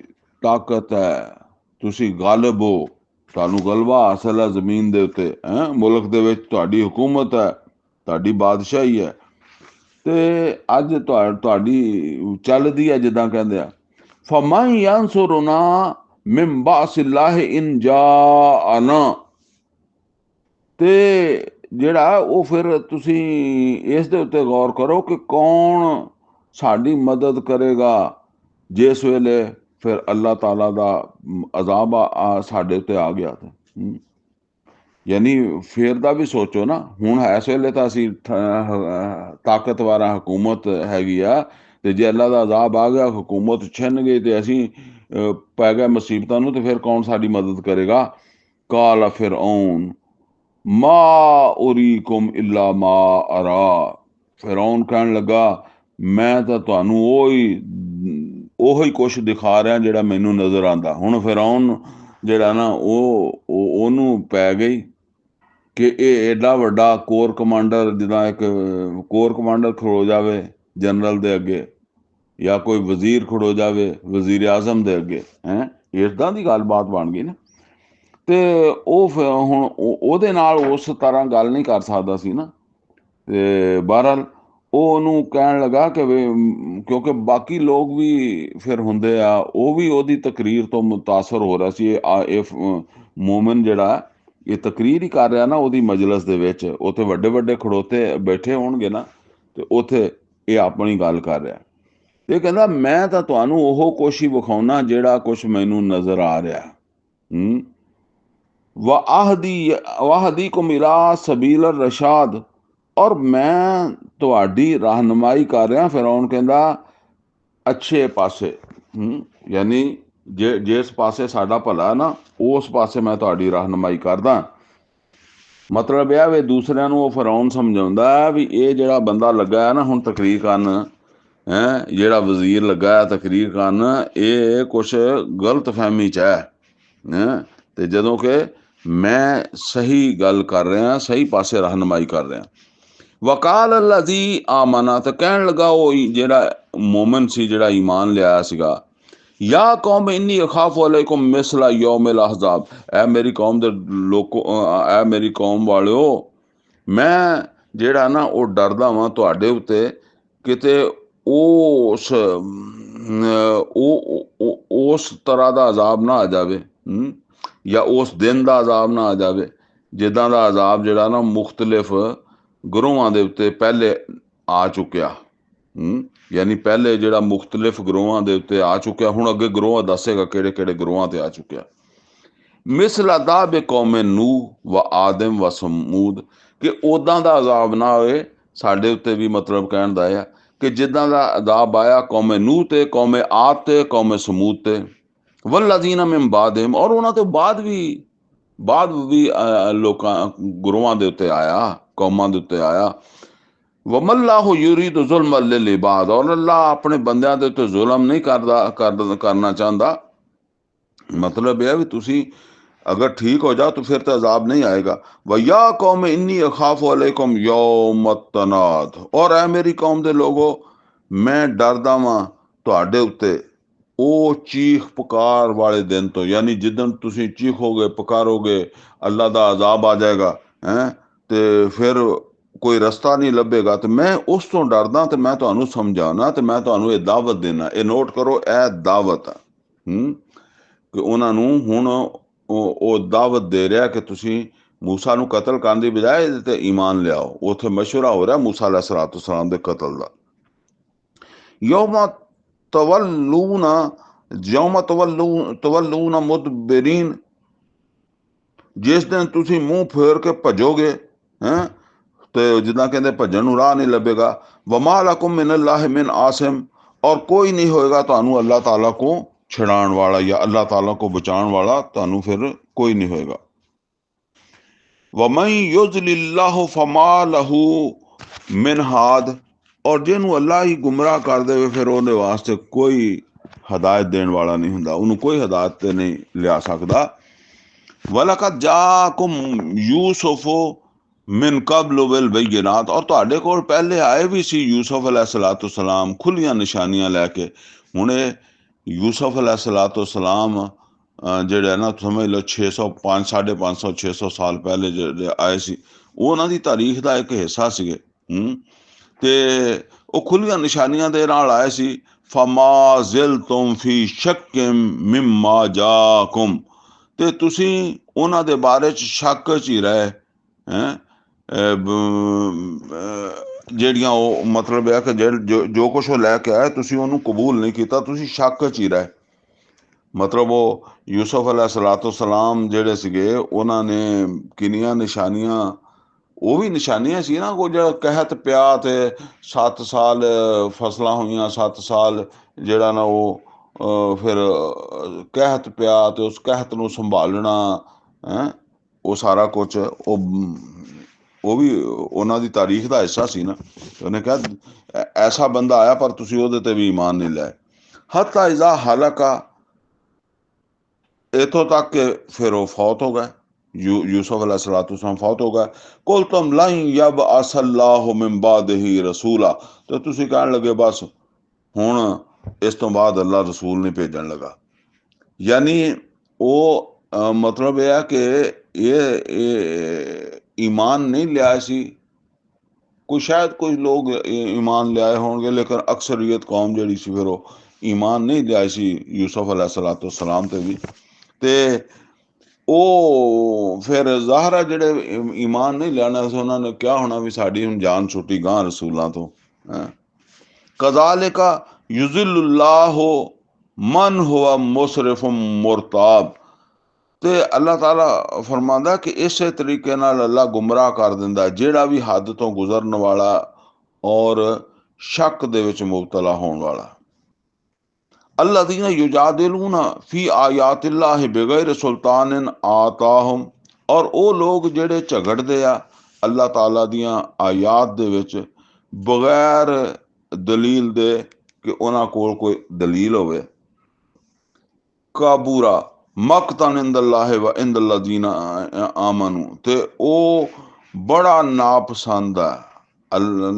ਤਾਕਤ ਹੈ, ਤੁਸੀਂ ਗਾਲਿਬ ਹੋ, ਤੁਹਾਨੂੰ ਗਲਬਾ ਹਾਸਲ ਹੈ ਜ਼ਮੀਨ ਦੇ ਉੱਤੇ, ਮੁਲਕ ਦੇ ਵਿੱਚ ਤੁਹਾਡੀ ਹਕੂਮਤ ਹੈ, ਤੁਹਾਡੀ ਬਾਦਸ਼ਾਹੀ ਹੈ, ਤੇ ਅੱਜ ਤੁਹਾਡੀ ਚੱਲਦੀ ਹੈ ਜਿੱਦਾਂ ਕਹਿੰਦੇ ਆ। ਫਮਨ ਯੰਸੁਰਨਾ ਮਿਨ ਬਾਸਿल्लाह ਇਨ ਜਾਅਨਾ, ਤੇ ਜਿਹੜਾ ਉਹ ਫਿਰ ਤੁਸੀਂ ਇਸ ਦੇ ਉੱਤੇ ਗੌਰ ਕਰੋ ਕਿ ਕੌਣ ਸਾਡੀ ਮਦਦ ਕਰੇਗਾ ਜਿਸ ਵੇਲੇ ਫਿਰ ਅੱਲਾਹ ਤਾਲਾ ਦਾ ਅਜ਼ਾਬ ਸਾਡੇ ਉੱਤੇ ਆ ਗਿਆ ਤੇ। ਯਾਨੀ ਫਿਰ ਦਾ ਵੀ ਸੋਚੋ ਨਾ, ਹੁਣ ਇਸ ਵੇਲੇ ਤਾਂ ਅਸੀਂ ਤਾਕਤਵਰ ਹਕੂਮਤ ਹੈਗੀ ਆ, ਤੇ ਜੇ ਅੱਲਾ ਦਾ ਅਜ਼ਾਬ ਆ ਗਿਆ, ਹਕੂਮਤ ਛਿਨ ਗਈ ਤੇ ਅਸੀਂ ਪੈ ਗਏ ਮੁਸੀਬਤਾਂ ਨੂੰ, ਤੇ ਫਿਰ ਕੌਣ ਸਾਡੀ ਮਦਦ ਕਰੇਗਾ। ਕਾਲ ਫਿਰഔਨ ਮਾ ਉਰੀਕੁਮ ਇਲਾ ਮਾ ਅਰਾ, ਫਿਰੌਨ ਕਹਿਣ ਲੱਗਾ ਮੈਂ ਤਾਂ ਤੁਹਾਨੂੰ ਉਹੀ ਕੁਛ ਦਿਖਾ ਰਿਹਾ ਜਿਹੜਾ ਮੈਨੂੰ ਨਜ਼ਰ ਆਉਂਦਾ। ਹੁਣ ਫਿਰੌਨ ਜਿਹੜਾ ਨਾ ਉਹਨੂੰ ਪੈ ਗਈ ਕਿ ਇਹ ਐਡਾ ਵੱਡਾ ਕੋਰ ਕਮਾਂਡਰ, ਜਿੱਦਾਂ ਇੱਕ ਕੋਰ ਕਮਾਂਡਰ ਖੜੋ ਜਾਵੇ ਜਨਰਲ ਦੇ ਅੱਗੇ, ਜਾਂ ਕੋਈ ਵਜ਼ੀਰ ਖੜੋ ਜਾਵੇ ਵਜ਼ੀਰ ਆਜ਼ਮ ਦੇ ਅੱਗੇ, ਇੱਦਾਂ ਦੀ ਗੱਲਬਾਤ ਬਣ ਗਈ ਨਾ। ਤੇ ਉਹ ਹੁਣ ਉਹਦੇ ਨਾਲ ਉਸ ਤਰ੍ਹਾਂ ਗੱਲ ਨਹੀਂ ਕਰ ਸਕਦਾ ਸੀ ਨਾ। ਤੇ ਬਹਰਹਾਲ ਉਹ ਉਹਨੂੰ ਕਹਿਣ ਲੱਗਾ ਕਿ ਕਿਉਂਕਿ ਬਾਕੀ ਲੋਕ ਵੀ ਫਿਰ ਹੁੰਦੇ ਆ, ਉਹ ਵੀ ਉਹਦੀ ਤਕਰੀਰ ਤੋਂ ਮੁਤਾਸਰ ਹੋ ਰਿਹਾ ਸੀ। ਇਹ ਮੂਮਨ ਜਿਹੜਾ ਇਹ ਤਕਰੀਰ ਹੀ ਕਰ ਰਿਹਾ ਨਾ ਉਹਦੀ ਮਜਲਿਸ ਦੇ ਵਿੱਚ, ਉੱਥੇ ਵੱਡੇ ਵੱਡੇ ਖੜੋਤੇ ਬੈਠੇ ਹੋਣਗੇ ਨਾ, ਤੇ ਉੱਥੇ ਇਹ ਆਪਣੀ ਗੱਲ ਕਰ ਰਿਹਾ। ਤੇ ਕਹਿੰਦਾ ਮੈਂ ਤਾਂ ਤੁਹਾਨੂੰ ਉਹ ਕੁਛ ਹੀ ਵਿਖਾਉਣਾ ਜਿਹੜਾ ਕੁਛ ਮੈਨੂੰ ਨਜ਼ਰ ਆ ਰਿਹਾ। ਵਾਹਦੀਕੁਮ ਇਲਾ ਸਬੀਲ ਰਸ਼ਾਦ, ਔਰ ਮੈਂ ਤੁਹਾਡੀ ਰਹਿਨਮਾਈ ਕਰ ਰਿਹਾ। ਫਿਰੌਨ ਕਹਿੰਦਾ ਅੱਛੇ ਪਾਸੇ, ਯਾਨੀ ਜਿਸ ਪਾਸੇ ਸਾਡਾ ਭਲਾ ਨਾ ਉਸ ਪਾਸੇ ਮੈਂ ਤੁਹਾਡੀ ਰਹਿਨਮਾਈ ਕਰਦਾ। ਮਤਲਬ ਇਹ ਵੀ ਦੂਸਰਿਆਂ ਨੂੰ ਉਹ ਫਿਰੌਨ ਸਮਝਾਉਂਦਾ ਵੀ ਇਹ ਜਿਹੜਾ ਬੰਦਾ ਲੱਗਾ ਹੈ ਨਾ ਹੁਣ ਤਕਰੀਰ ਕਰਨ, ਜਿਹੜਾ ਵਜ਼ੀਰ ਲੱਗਾ ਹੈ ਤਕਰੀਰ ਕਰਨ, ਇਹ ਕੁਛ ਗਲਤ ਫਹਿਮੀ 'ਚ ਹੈ, ਤੇ ਜਦੋਂ ਕਿ ਮੈਂ ਸਹੀ ਗੱਲ ਕਰ ਰਿਹਾ, ਸਹੀ ਪਾਸੇ ਰਹਿਨਮਾਈ ਕਰ ਰਿਹਾ। ਵਕਾਲ ਅੱਲਜ਼ੀ ਆਮਨਾ, ਤੇ ਕਹਿਣ ਲੱਗਾ ਉਹ ਜਿਹੜਾ ਮੋਮਨ ਸੀ, ਜਿਹੜਾ ਈਮਾਨ ਲਿਆਇਆ ਸੀਗਾ, ਯਾ ਕੌਮ ਇੰਨੀ ਅਖਾਫੁ ਅਲੈਕੁਮ ਮਿਸਲਾ ਯੌਮਿਲ ਅਹਜ਼ਾਬ, ਐ ਮੇਰੀ ਕੌਮ ਦੇ ਲੋਕੋ, ਐ ਮੇਰੀ ਕੌਮ ਵਾਲਿਓ, ਮੈਂ ਜਿਹੜਾ ਨਾ ਉਹ ਡਰਦਾ ਵਾਂ ਤੁਹਾਡੇ ਉੱਤੇ ਕਿਤੇ ਉਸ ਉਸ ਤਰ੍ਹਾਂ ਦਾ ਅਜ਼ਾਬ ਨਾ ਆ ਜਾਵੇ, ਜਾਂ ਉਸ ਦਿਨ ਦਾ ਅਜ਼ਾਬ ਨਾ ਆ ਜਾਵੇ ਜਿੱਦਾਂ ਦਾ ਅਜ਼ਾਬ ਜਿਹੜਾ ਨਾ ਮੁਖਤਲਿਫ ਗਰੋਹਾਂ ਦੇ ਉੱਤੇ ਪਹਿਲੇ ਆ ਚੁੱਕਿਆ। ਯਾਨੀ ਪਹਿਲੇ ਜਿਹੜਾ ਮੁਖਤਲਿਫ ਗਰੋਹਾਂ ਦੇ ਉੱਤੇ ਆ ਚੁੱਕਿਆ, ਹੁਣ ਅੱਗੇ ਗਰੋਹ ਦੱਸੇਗਾ ਕਿਹੜੇ ਕਿਹੜੇ ਗਰੋਹਾਂ ਤੇ ਆ ਚੁੱਕਿਆ। ਮਿਸਲ ਅਦਾਬ ਕੌਮੇ ਨੂਹ व ਆਦਮ व ਸਮੂਦ, ਕਿ ਉਦਾਂ ਦਾ ਅਜ਼ਾਬ ਨਾ ਹੋਏ ਸਾਡੇ ਉੱਤੇ ਵੀ, ਮਤਲਬ ਕਹਿਣ ਦਾ ਆ ਕਿ ਜਿੱਦਾਂ ਦਾ ਅਜ਼ਾਬ ਆਇਆ ਕੌਮੇ ਨੂਹ ਤੇ, ਕੌਮੇ ਆਦ ਤੇ, ਕੌਮੇ ਸਮੂਦ ਤੇ, ਵਲਜ਼ੀਨਾ ਮਿਨ ਬਾਦਿਮ, ਔਰ ਉਹਨਾਂ ਤੋਂ ਬਾਅਦ ਵੀ ਲੋਕਾਂ ਗੁਰੂਆਂ ਦੇ ਉੱਤੇ ਆਇਆ, ਕੌਮਾਂ ਦੇ ਉੱਤੇ ਆਇਆ। ਵਮੱਲਾਹੁ ਯੁਰੀਦ ਜ਼ੁਲਮ ਲਿਲ ਇਬਾਦ, ਔਰ ਅੱਲਾਹ ਆਪਣੇ ਬੰਦਿਆਂ ਦੇ ਉੱਤੇ ਜ਼ੁਲਮ ਨਹੀਂ ਕਰਨਾ ਚਾਹੁੰਦਾ। मतलब यह भी तुसी अगर ठीक हो जाओ तो फिर तो अजाब नहीं आएगा। वया कौम इन्नी अखाफ अलैकुम यौम तनाद, और है मेरी कौम दे लोगो मैं डरदा वां तुहाडे उत्ते ओ चीख पुकार वाले दिन तो, यानी जिदन तुसी चीखोगे पुकारोगे अल्लाह दा अजाब आ जाएगा हैं, ते फिर कोई रस्ता नहीं लभेगा, तो मैं उस तो डरदा, तो मैं तुहानू समझाना, तो मैं तुहानू ये दावत देना। ये नोट करो, ए दावत है कि उन्होंने हुण वो दावत दे रहा कि तुसी मूसा नू कतल करने की बजाय इहदे ते ईमान लियाओ। उत्थे मशवरा हो रहा मूसा अलैहिस्सलाम दे कतल दा। यौमा तवल्लूना तवल्लूना मुदबिरीन, जिस दिन तुसी मुंह फेर के भजोगे हैं, तो जिदा कहते भजन नू राह नहीं लभेगा। वमा लकुम मिनल्लाहि मिन आसिम, और कोई नहीं होएगा तुहानू अल्लाह ताला को छड़ाण वाला या अल्लाह ताला को बचाने वाला, तुहानू फिर कोई नहीं होएगा। वमन युज़लिल्लाहु फमा लहू मिन हाद, और जिन्हों अल्लाह ही गुमराह कर दे फिर उहदे वास्ते कोई हदायत देने वाला नहीं हुंदा, उन्होंने कोई हदायत ते नहीं लिया सकदा। वलकद जाकुम यूसुफु मिन कब्ल बिल बैयिनात, और तुहाडे कोल पहले आए भी सी यूसुफ अलैहिस्सलाम खुलियां निशानियां लैके। हुण यूसुफ अलैहिस्सलाम ਜਿਹੜੇ ना समझ लो 600 500 550 600 साल पहले ਜਿਹੜੇ ਆਏ ਸੀ, ਉਹ ਉਹਨਾਂ ਦੀ ਤਾਰੀਖ ਦਾ ਇੱਕ ਹਿੱਸਾ ਸੀਗੇ। ਤੇ ਉਹ ਖੁੱਲੀਆਂ ਨਿਸ਼ਾਨੀਆਂ ਦੇ ਨਾਲ ਆਏ ਸੀ। ਫਮਾ ਜ਼ਿਲਤੁਮ ਫੀ ਸ਼ੱਕਿਮ ਮਿਮਾ ਜਾकुम, ਤੇ ਤੁਸੀਂ ਉਹਨਾਂ ਦੇ ਬਾਰੇ ਚ ਸ਼ੱਕ ਚ ਹੀ ਰਹੇ हैं, ਜਿਹੜੀਆਂ ਉਹ ਮਤਲਬ ਹੈ ਕਿ ਜੋ ਕੁਛ ਉਹ ਲੈ ਕੇ ਆਏ ਤੁਸੀਂ ਉਹਨੂੰ ਕਬੂਲ ਨਹੀਂ ਕੀਤਾ, ਤੁਸੀਂ ਸ਼ੱਕ ਚ ਹੀ ਰਹੇ। ਮਤਲਬ ਉਹ ਯੂਸੁਫ अलैहिस्सलाम ਜਿਹੜੇ ਸੀਗੇ ਉਹਨਾਂ ਨੇ ਕਿੰਨੀਆਂ ਨਿਸ਼ਾਨੀਆਂ, ਉਹ ਵੀ ਨਿਸ਼ਾਨੀਆਂ ਸੀ ਨਾ, ਕੋਈ ਜਿਹੜਾ ਕਹਿਤ ਪਿਆ ਤੇ 7 ਸਾਲ ਫਸਲਾਂ ਹੋਈਆਂ, 7 ਸਾਲ ਜਿਹੜਾ ਨਾ ਉਹ ਫਿਰ ਕਹਿਤ ਪਿਆ ਤੇ ਉਸ ਕਹਿਤ ਨੂੰ ਸੰਭਾਲਣਾ ਹੈ, ਉਹ ਸਾਰਾ ਕੁਝ ਉਹ ਵੀ ਉਹਨਾਂ ਦੀ ਤਾਰੀਖ ਦਾ ਹਿੱਸਾ ਸੀ ਨਾ। ਉਹਨੇ ਕਿਹਾ ਐਸਾ ਬੰਦਾ ਆਇਆ ਪਰ ਤੁਸੀਂ ਉਹਦੇ ਤੇ ਵੀ ਈਮਾਨ ਨਹੀਂ ਲਾਏ। ਹੱਤਾ ਇਜ਼ਾ ਹਲਕਾ, इतों तक के फिर वो फौत हो गए, यूसुफ अलैहिस्सलाम फौत हो गए। कुल तुम लन यब असल्लाहु मिन बादिही रसूला, तो तुसी कहन लगे बस हुण इस तो बाद अल्लाह रसूल नहीं भेजन लगा। यानी वो मतलब यह है कि ये ईमान नहीं लिया सी, कोई शायद कुछ लोग ईमान लियाए होंगे, लेकिन अक्सरियत कौम जिहड़ी सी फिर वो ईमान नहीं लिया सी यूसुफ अलैहिस्सलाम ते भी। ਤੇ ਉਹ ਫਿਰ ਜ਼ਾਹਰਾ ਜਿਹੜੇ ਈਮਾਨ ਨਹੀਂ ਲੈਣਾ ਸੀ ਉਹਨਾਂ ਨੇ ਕਿਹਾ ਹੋਣਾ ਵੀ ਸਾਡੀ ਹੁਣ ਜਾਨ ਛੁੱਟੀ ਗਾਂ ਰਸੂਲਾਂ ਤੋਂ। ਕਜ਼ਾਲਿਕਾ ਯੁਜ਼ਿਲੁल्लाहु ਮਨ ਹੁਆ ਮੁਸਰਿਫੁਮ ਮੁਰਤਾਬ, ਤੇ ਅੱਲਾਹ ਤਾਲਾ ਫਰਮਾਉਂਦਾ ਕਿ ਇਸੇ ਤਰੀਕੇ ਨਾਲ ਅੱਲਾਹ ਗੁੰਮਰਾਹ ਕਰ ਦਿੰਦਾ ਜਿਹੜਾ ਵੀ ਹੱਦ ਤੋਂ ਗੁਜ਼ਰਨ ਵਾਲਾ ਔਰ ਸ਼ੱਕ ਦੇ ਵਿੱਚ ਮੁਬਤਲਾ ਹੋਣ ਵਾਲਾ। अल्लज़ीना युजादिलूना फी आयातिल्लाहि बिगैर सुल्तानिन आताहुम, और वो लोग ਜਿਹੜੇ ਝਗੜਦੇ ਆ ਅੱਲਾਹ ਤਾਲਾ ਦੀਆਂ ਆਯਾਤ ਦੇ ਵਿੱਚ ਬਗੈਰ ਦਲੀਲ ਦੇ ਕਿ ਉਹਨਾਂ ਕੋਲ ਕੋਈ ਦਲੀਲ ਹੋਵੇ। ਕਾਬੂਰਾ ਮਕਤਨ ਇੰਦल्लाहि व इंदल्लज़ीना आमनू, ਤੇ ਉਹ ਬੜਾ ਨਾਪਸੰਦ ਹੈ,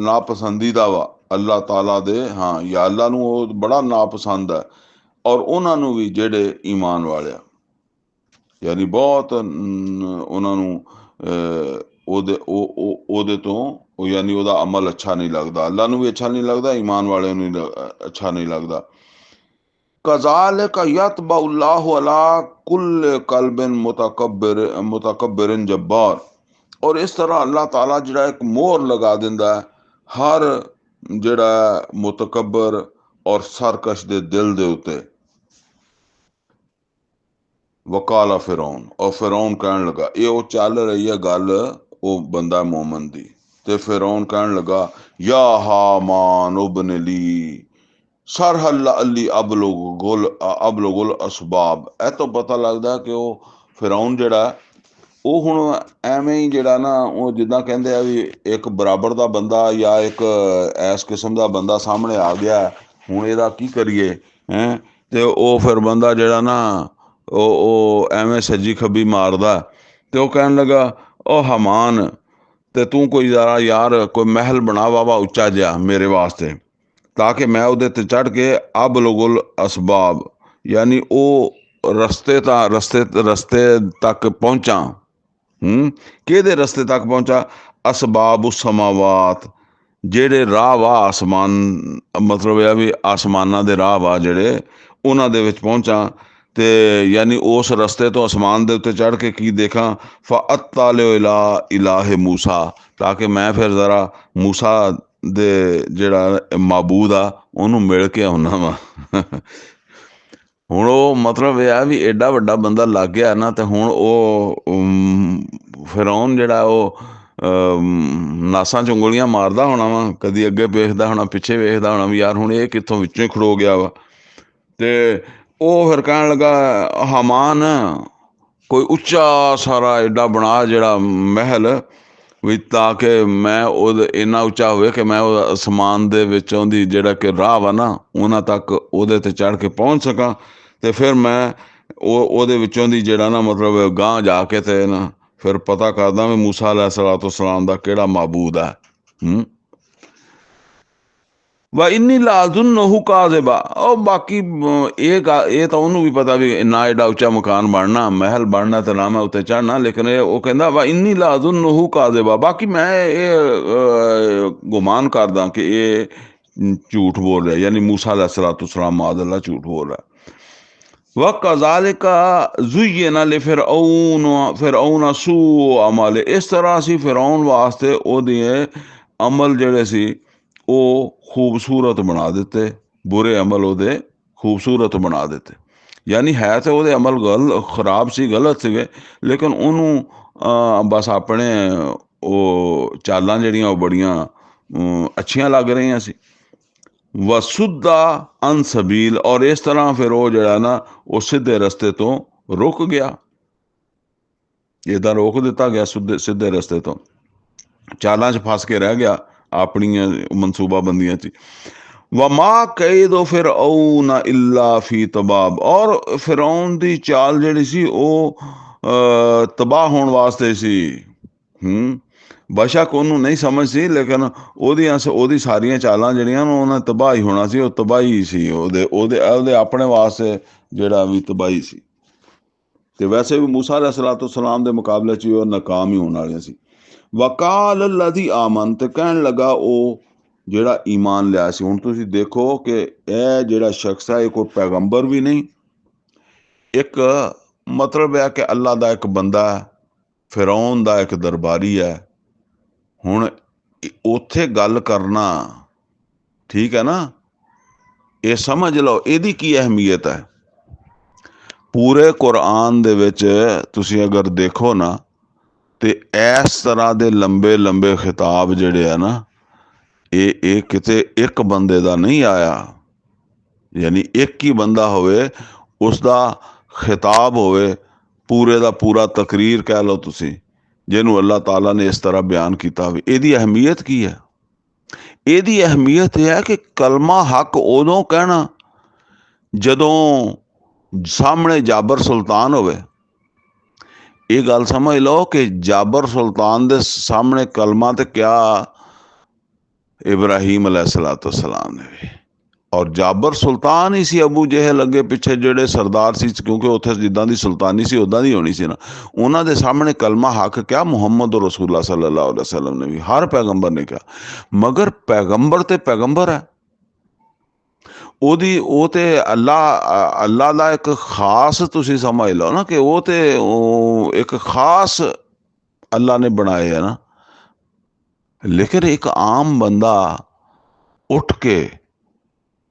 ਨਾਪਸੰਦੀਦਾ ਵਾ अल्लाह ताला दे, हाँ या अल्लाह नू बड़ा नापसंद है, और उन्होंने भी जेड़े ईमान वाले यानी बहुत उन्होंने ओदे तो ਉਹ ਯਾਨੀ ਉਹਦਾ ਅਮਲ ਅੱਛਾ ਨਹੀਂ ਲੱਗਦਾ, ਅੱਲਾ ਨੂੰ ਵੀ ਅੱਛਾ ਨਹੀਂ ਲੱਗਦਾ, ਈਮਾਨ ਵਾਲਿਆਂ ਨੂੰ ਅੱਛਾ ਨਹੀਂ ਲੱਗਦਾ। कज़ालिक यतबउल्लाहु अला कुल्ल कल्बिन मुतकब्बिरिन जब्बार। और इस तरह अल्लाह ताला जिहड़ा एक मोहर लगा दिंदा है हर जिहड़ा मुतकब्बर और सरकश दे दिल दे उत्ते। वकाला फिरौन, और फिरौन कहन लगा, ये वो चल रही है गल वो बंदा मोमन दी, ते फिरौन कहन लगा या हामान उबन ली सरहल अली अबलगुल असबाब। ਇਹ ਤੋਂ ਪਤਾ ਲੱਗਦਾ ਕਿ ਉਹ ਫਿਰੌਨ ਜਿਹੜਾ ਉਹ ਹੁਣ ਐਵੇਂ ਹੀ ਜਿਹੜਾ ਨਾ ਉਹ ਜਿੱਦਾਂ ਕਹਿੰਦੇ ਆ ਵੀ ਇੱਕ ਬਰਾਬਰ ਦਾ ਬੰਦਾ ਜਾਂ ਇੱਕ ਇਸ ਕਿਸਮ ਦਾ ਬੰਦਾ ਸਾਹਮਣੇ ਆ ਗਿਆ, ਹੁਣ ਇਹਦਾ ਕੀ ਕਰੀਏ ਹੈਂ। ਤੇ ਉਹ ਫਿਰ ਬੰਦਾ ਜਿਹੜਾ ਨਾ ਉਹ ਐਵੇਂ ਸੱਜੀ ਖੱਬੀ ਮਾਰਦਾ, ਤੇ ਉਹ ਕਹਿਣ ਲੱਗਾ ਉਹ ਹਮਾਨ ਤੇ ਤੂੰ ਕੋਈ ਜ਼ਰਾ ਯਾਰ ਕੋਈ ਮਹਿਲ ਬਣਾ ਵਾਵਾ ਉੱਚਾ ਜਿਹਾ ਮੇਰੇ ਵਾਸਤੇ, ਤਾਂ ਕਿ ਮੈਂ ਉਹਦੇ ਤੇ ਚੜ੍ਹ ਕੇ ਅਬਲਗੁਲ ਅਸਬਾਬ ਯਾਨੀ ਉਹ ਰਸਤੇ ਤੱਕ ਪਹੁੰਚਾਂ। ਕਿਹਦੇ ਰਸਤੇ ਤੱਕ ਪਹੁੰਚਾ? ਅਸਬਾਬ ਸਮਾਵਾਤ, ਜਿਹੜੇ ਰਾਹ ਵਾ ਆਸਮਾਨ, ਮਤਲਬ ਇਹ ਵੀ ਆਸਮਾਨਾਂ ਦੇ ਰਾਹ ਵਾ ਜਿਹੜੇ ਉਹਨਾਂ ਦੇ ਵਿੱਚ ਪਹੁੰਚਾਂ। ਤੇ ਯਾਨੀ ਉਸ ਰਸਤੇ ਤੋਂ ਅਸਮਾਨ ਦੇ ਉੱਤੇ ਚੜ੍ਹ ਕੇ ਕੀ ਦੇਖਾਂ? ਫਅੱਤਲਿਉ ਇਲਾ ਇਲਾਹਿ ਮੂਸਾ, ਤਾਂ ਕਿ ਮੈਂ ਫਿਰ ਜ਼ਰਾ ਮੂਸਾ ਦੇ ਜਿਹੜਾ ਮਾਬੂਦ ਆ ਉਹਨੂੰ ਮਿਲ ਕੇ ਆਉਣਾ ਵਾ। ਹੁਣ ਉਹ ਮਤਲਬ ਇਹ ਆ ਵੀ ਐਡਾ ਵੱਡਾ ਬੰਦਾ ਲੱਗ ਗਿਆ ਨਾ, ਤੇ ਹੁਣ ਉਹ ਫਿਰੌਨ ਜਿਹੜਾ ਉਹ ਨਾਸਾਂ 'ਚ ਉਂਗਲੀਆਂ ਮਾਰਦਾ ਹੋਣਾ ਵਾ, ਕਦੀ ਅੱਗੇ ਵੇਖਦਾ ਹੋਣਾ, ਪਿੱਛੇ ਵੇਖਦਾ ਹੋਣਾ ਵੀ ਯਾਰ ਹੁਣ ਇਹ ਕਿੱਥੋਂ ਵਿੱਚੋਂ ਹੀ ਖੜੋ ਗਿਆ ਵਾ। ਤੇ ਉਹ ਫਿਰ ਕਹਿਣ ਲੱਗਾ ਹਮਾਨ ਕੋਈ ਉੱਚਾ ਸਾਰਾ ਐਡਾ ਬਣਾ ਜਿਹੜਾ ਮਹਿਲ ਵੀ, ਤਾਂ ਕਿ ਮੈਂ ਉਹ ਇੰਨਾ ਉੱਚਾ ਹੋਵੇ ਕਿ ਮੈਂ ਉਹ ਅਸਮਾਨ ਦੇ ਵਿੱਚੋਂ ਦੀ ਜਿਹੜਾ ਕਿ ਰਾਹ ਵਾ ਨਾ ਉਹਨਾਂ ਤੱਕ ਉਹਦੇ 'ਤੇ ਚੜ੍ਹ ਕੇ ਪਹੁੰਚ ਸਕਾਂ। ਤੇ ਫਿਰ ਮੈਂ ਉਹਦੇ ਵਿੱਚੋਂ ਦੀ ਜਿਹੜਾ ਨਾ ਮਤਲਬ ਗਾਂਹ ਜਾ ਕੇ ਤੇ ਨਾ ਫਿਰ ਪਤਾ ਕਰਦਾ ਵੀ ਮੂਸਾ अलैहिस्सलाम ਦਾ ਕਿਹੜਾ ਮਾਬੂਦ ਹੈ। ਵਾ ਇੰਨੀ ਲਾਜ਼ੁੰਨਹੁ ਕਾਜ਼ਿਬਾ। ਉਹ ਬਾਕੀ ਇਹ ਤਾਂ ਉਹਨੂੰ ਵੀ ਪਤਾ ਵੀ ਨਾ ਐਡਾ ਉੱਚਾ ਮਕਾਨ ਬਣਨਾ, ਮਹਿਲ ਬਣਨਾ ਤੇ ਨਾ ਮੈਂ ਉੱਤੇ ਚੜ੍ਹਨਾ, ਲੇਕਿਨ ਉਹ ਕਹਿੰਦਾ ਵਾ ਇੰਨੀ ਲਾਜ਼ੁੰਨਹੁ ਕਾਜ਼ਿਬਾ, ਬਾਕੀ ਮੈਂ ਇਹ ਗੁਮਾਨ ਕਰਦਾ ਕਿ ਇਹ ਝੂਠ ਬੋਲ ਰਿਹਾ, ਯਾਨੀ ਮੂਸਾ अलैहिस्सलाम माअज़ल्लाह ਝੂਠ ਬੋਲ ਰਿਹਾ। व कज़ालिका ज़ुय्यिना लिफ़िरऔन सूअ अमल। इस तरह ਅਸੀਂ ਫਿਰੌਨ ਵਾਸਤੇ ਉਹਦੇ ਅਮਲ ਜਿਹੜੇ ਸੀ ਉਹ ਖੂਬਸੂਰਤ ਬਣਾ ਦਿੱਤੇ, ਬੁਰੇ ਅਮਲ ਉਹਦੇ ਖੂਬਸੂਰਤ ਬਣਾ ਦਿੱਤੇ। ਯਾਨੀ ਹੈ ਤੇ ਉਹਦੇ ਅਮਲ ਖਰਾਬ ਸੀ, ਗਲਤ ਸੀਗੇ, ਲੇਕਿਨ ਉਹਨੂੰ ਬਸ ਆਪਣੇ ਉਹ ਚਾਲਾਂ ਜਿਹੜੀਆਂ ਉਹ ਬੜੀਆਂ ਅੱਛੀਆਂ ਲੱਗ ਰਹੀਆਂ ਸੀ। ਵਸੁੱਦਾ ਅਨ ਸਬੀਲ, ਔਰ ਇਸ ਤਰ੍ਹਾਂ ਫਿਰ ਉਹ ਜਿਹੜਾ ਨਾ ਉਹ ਸਿੱਧੇ ਰਸਤੇ ਤੋਂ ਰੁਕ ਗਿਆ, ਇੱਦਾਂ ਰੋਕ ਦਿੱਤਾ ਗਿਆ ਸਿੱਧੇ ਰਸਤੇ ਤੋਂ, ਚਾਲਾਂ 'ਚ ਫਸ ਕੇ ਰਹਿ ਗਿਆ ਆਪਣੀਆਂ ਮਨਸੂਬਾਬੰਦੀਆਂ 'ਚ। ਵਮਾ ਕੈਦੁ ਫਿਰऔਨ ਇਲਾ ਫੀ ਤਬਾਬ, ਔਰ ਫਿਰੌਨ ਦੀ ਚਾਲ ਜਿਹੜੀ ਸੀ ਉਹ ਤਬਾਹ ਹੋਣ ਵਾਸਤੇ ਸੀ। ਬੇਸ਼ੱਕ ਉਹਨੂੰ ਨਹੀਂ ਸਮਝ ਸੀ, ਲੇਕਿਨ ਉਹਦੀ ਸਾਰੀਆਂ ਚਾਲਾਂ ਜਿਹੜੀਆਂ ਉਹਨਾਂ ਤਬਾਹੀ ਹੋਣਾ ਸੀ, ਉਹ ਤਬਾਹੀ ਸੀ ਉਹਦੇ ਆਪਣੇ ਵਾਸਤੇ ਜਿਹੜਾ ਵੀ ਤਬਾਹੀ ਸੀ। ਤੇ ਵੈਸੇ ਵੀ ਮੂਸਾ अलैहिस्सलाम ਦੇ ਮੁਕਾਬਲੇ 'ਚ ਉਹ ਨਾਕਾਮ ਹੀ ਹੋਣ ਵਾਲੀਆਂ ਸੀ। ਵਕਾਲ ਅੱਲਜ਼ੀ ਆਮਨ, ਤੇ ਕਹਿਣ ਲੱਗਾ ਉਹ ਜਿਹੜਾ ਈਮਾਨ ਲਿਆ ਸੀ। ਹੁਣ ਤੁਸੀਂ ਦੇਖੋ ਕਿ ਇਹ ਜਿਹੜਾ ਸ਼ਖਸ ਹੈ ਇਹ ਕੋਈ ਪੈਗੰਬਰ ਵੀ ਨਹੀਂ, ਇੱਕ ਮਤਲਬ ਹੈ ਕਿ ਅੱਲਾ ਦਾ ਇੱਕ ਬੰਦਾ, ਫਿਰੌਨ ਦਾ ਇੱਕ ਦਰਬਾਰੀ ਹੈ। ਹੁਣ ਉੱਥੇ ਗੱਲ ਕਰਨਾ ਠੀਕ ਹੈ ਨਾ, ਇਹ ਸਮਝ ਲਓ ਇਹਦੀ ਕੀ ਅਹਿਮੀਅਤ ਹੈ। ਪੂਰੇ ਕੁਰਾਨ ਦੇ ਵਿੱਚ ਤੁਸੀਂ ਅਗਰ ਦੇਖੋ ਨਾ, ਤੇ ਇਸ ਤਰ੍ਹਾਂ ਦੇ ਲੰਬੇ ਲੰਬੇ ਖਿਤਾਬ ਜਿਹੜੇ ਆ ਨਾ ਇਹ ਕਿਤੇ ਇੱਕ ਬੰਦੇ ਦਾ ਨਹੀਂ ਆਇਆ, ਯਾਨੀ ਇੱਕ ਹੀ ਬੰਦਾ ਹੋਵੇ ਉਸ ਦਾ ਖਿਤਾਬ ਹੋਵੇ, ਪੂਰੇ ਦਾ ਪੂਰਾ ਤਕਰੀਰ ਕਹਿ ਲਓ ਤੁਸੀਂ, ਜਿਹਨੂੰ ਅੱਲਾਹ ਤਾਲਾ ਨੇ ਇਸ ਤਰ੍ਹਾਂ ਬਿਆਨ ਕੀਤਾ ਹੋਵੇ। ਇਹਦੀ ਅਹਿਮੀਅਤ ਕੀ ਹੈ? ਇਹਦੀ ਅਹਿਮੀਅਤ ਇਹ ਹੈ ਕਿ ਕਲਮਾ ਹੱਕ ਉਦੋਂ ਕਹਿਣਾ ਜਦੋਂ ਸਾਹਮਣੇ ਜਾਬਰ ਸੁਲਤਾਨ ਹੋਵੇ। ਇਹ ਗੱਲ ਸਮਝ ਲਓ ਕਿ ਜਾਬਰ ਸੁਲਤਾਨ ਦੇ ਸਾਹਮਣੇ ਕਲਮਾ ਤੇ ਕਿਆ ਇਬਰਾਹੀਮ अलैहिस्सलाम ने भी, ਔਰ ਜਾਬਰ ਸੁਲਤਾਨ ਹੀ ਸੀ ਅਬੂ ਜਹਿਲ ਅੱਗੇ ਪਿੱਛੇ ਜਿਹੜੇ ਸਰਦਾਰ ਸੀ, ਕਿਉਂਕਿ ਉੱਥੇ ਜਿੱਦਾਂ ਦੀ ਸੁਲਤਾਨੀ ਸੀ ਉੱਦਾਂ ਦੀ ਹੋਣੀ ਸੀ ਨਾ। ਉਹਨਾਂ ਦੇ ਸਾਹਮਣੇ ਕਲਮਾ ਹੱਕ ਕਿਹਾ ਮੁਹੰਮਦ ਰਸੂਲullah ਸੱਲੱਲਾਹੁ ਅਲੈहि ਵਸੱਲਮ ਨੇ ਵੀ, ਹਰ ਪੈਗੰਬਰ ਨੇ ਕਿਹਾ। ਮਗਰ ਪੈਗੰਬਰ ਤੇ ਪੈਗੰਬਰ ਹੈ, ਉਹ ਤੇ ਅੱਲਾ ਦਾ ਇੱਕ ਖਾਸ, ਤੁਸੀਂ ਸਮਝ ਲਓ ਨਾ ਕਿ ਉਹ ਤੇ ਇੱਕ ਖਾਸ ਅੱਲਾ ਨੇ ਬਣਾਏ ਹੈ ਨਾ। ਲੇਕਿਨ ਇੱਕ ਆਮ ਬੰਦਾ ਉੱਠ ਕੇ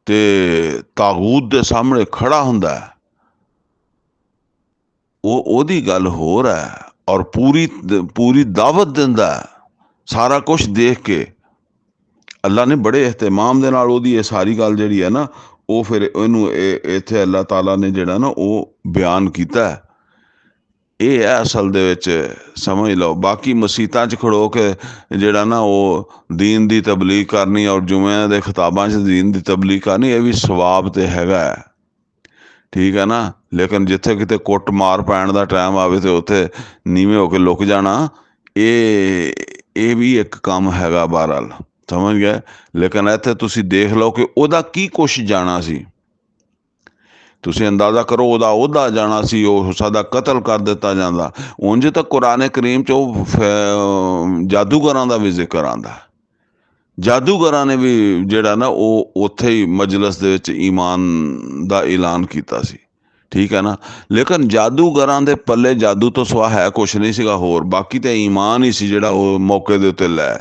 ਤੇ ਤਾਗੂਤ ਦੇ ਸਾਹਮਣੇ ਖੜਾ ਹੁੰਦਾ ਹੈ, ਉਹਦੀ ਗੱਲ ਹੋਰ ਹੈ। ਔਰ ਪੂਰੀ ਦਾਵਤ ਦਿੰਦਾ ਹੈ, ਸਾਰਾ ਕੁਝ ਦੇਖ ਕੇ। ਅੱਲਾ ਨੇ ਬੜੇ ਇਹਤਮਾਮ ਦੇ ਨਾਲ ਉਹਦੀ ਇਹ ਸਾਰੀ ਗੱਲ ਜਿਹੜੀ ਹੈ ਨਾ, ਉਹ ਫਿਰ ਇਹਨੂੰ ਇੱਥੇ ਅੱਲਾਹ ਤਾਲਾ ਨੇ ਜਿਹੜਾ ਨਾ ਉਹ ਬਿਆਨ ਕੀਤਾ ਹੈ। ਇਹ ਹੈ ਅਸਲ ਦੇ ਵਿੱਚ, ਸਮਝ ਲਓ। ਬਾਕੀ ਮਸੀਤਾਂ 'ਚ ਖੜੋ ਕੇ ਜਿਹੜਾ ਨਾ ਉਹ ਦੀਨ ਦੀ ਤਬਲੀਗ ਕਰਨੀ, ਔਰ ਜੁਮਿਆਂ ਦੇ ਖਿਤਾਬਾਂ 'ਚ ਦੀਨ ਦੀ ਤਬਲੀਗ ਕਰਨੀ, ਇਹ ਵੀ ਸਵਾਬ ਤੇ ਹੈਗਾ ਹੈ, ਠੀਕ ਹੈ ਨਾ। ਲੇਕਿਨ ਜਿੱਥੇ ਕਿਤੇ ਕੁੱਟ ਮਾਰ ਪੈਣ ਦਾ ਟਾਈਮ ਆਵੇ ਤੇ ਉੱਥੇ ਨੀਵੇਂ ਹੋ ਕੇ ਲੁਕ ਜਾਣਾ, ਇਹ ਵੀ ਇੱਕ ਕੰਮ ਹੈਗਾ, ਬਹਰਹਾਲ ਸਮਝ ਗਏ। ਲੇਕਿਨ ਇੱਥੇ ਤੁਸੀਂ ਦੇਖ ਲਓ ਕਿ ਉਹਦਾ ਕੀ ਕੁਛ ਜਾਣਾ ਸੀ। ਤੁਸੀਂ ਅੰਦਾਜ਼ਾ ਕਰੋ, ਉਹਦਾ ਅਹੁਦਾ ਜਾਣਾ ਸੀ, ਉਹ ਸਾਡਾ ਕਤਲ ਕਰ ਦਿੱਤਾ ਜਾਂਦਾ। ਉਂਝ ਤਾਂ ਕੁਰਾਨ ਕਰੀਮ 'ਚ ਉਹ ਜਾਦੂਗਰਾਂ ਦਾ ਵੀ ਜ਼ਿਕਰ ਆਉਂਦਾ। ਜਾਦੂਗਰਾਂ ਨੇ ਵੀ ਜਿਹੜਾ ਨਾ ਉਹ ਉੱਥੇ ਹੀ ਮਜਲਸ ਦੇ ਵਿੱਚ ਈਮਾਨ ਦਾ ਐਲਾਨ ਕੀਤਾ ਸੀ, ਠੀਕ ਹੈ ਨਾ। ਲੇਕਿਨ ਜਾਦੂਗਰਾਂ ਦੇ ਪੱਲੇ ਜਾਦੂ ਤੋਂ ਸਿਵਾ ਹੈ ਕੁਛ ਨਹੀਂ ਸੀਗਾ ਹੋਰ, ਬਾਕੀ ਤਾਂ ਈਮਾਨ ਹੀ ਸੀ ਜਿਹੜਾ ਉਹ ਮੌਕੇ ਦੇ ਉੱਤੇ ਲੈ।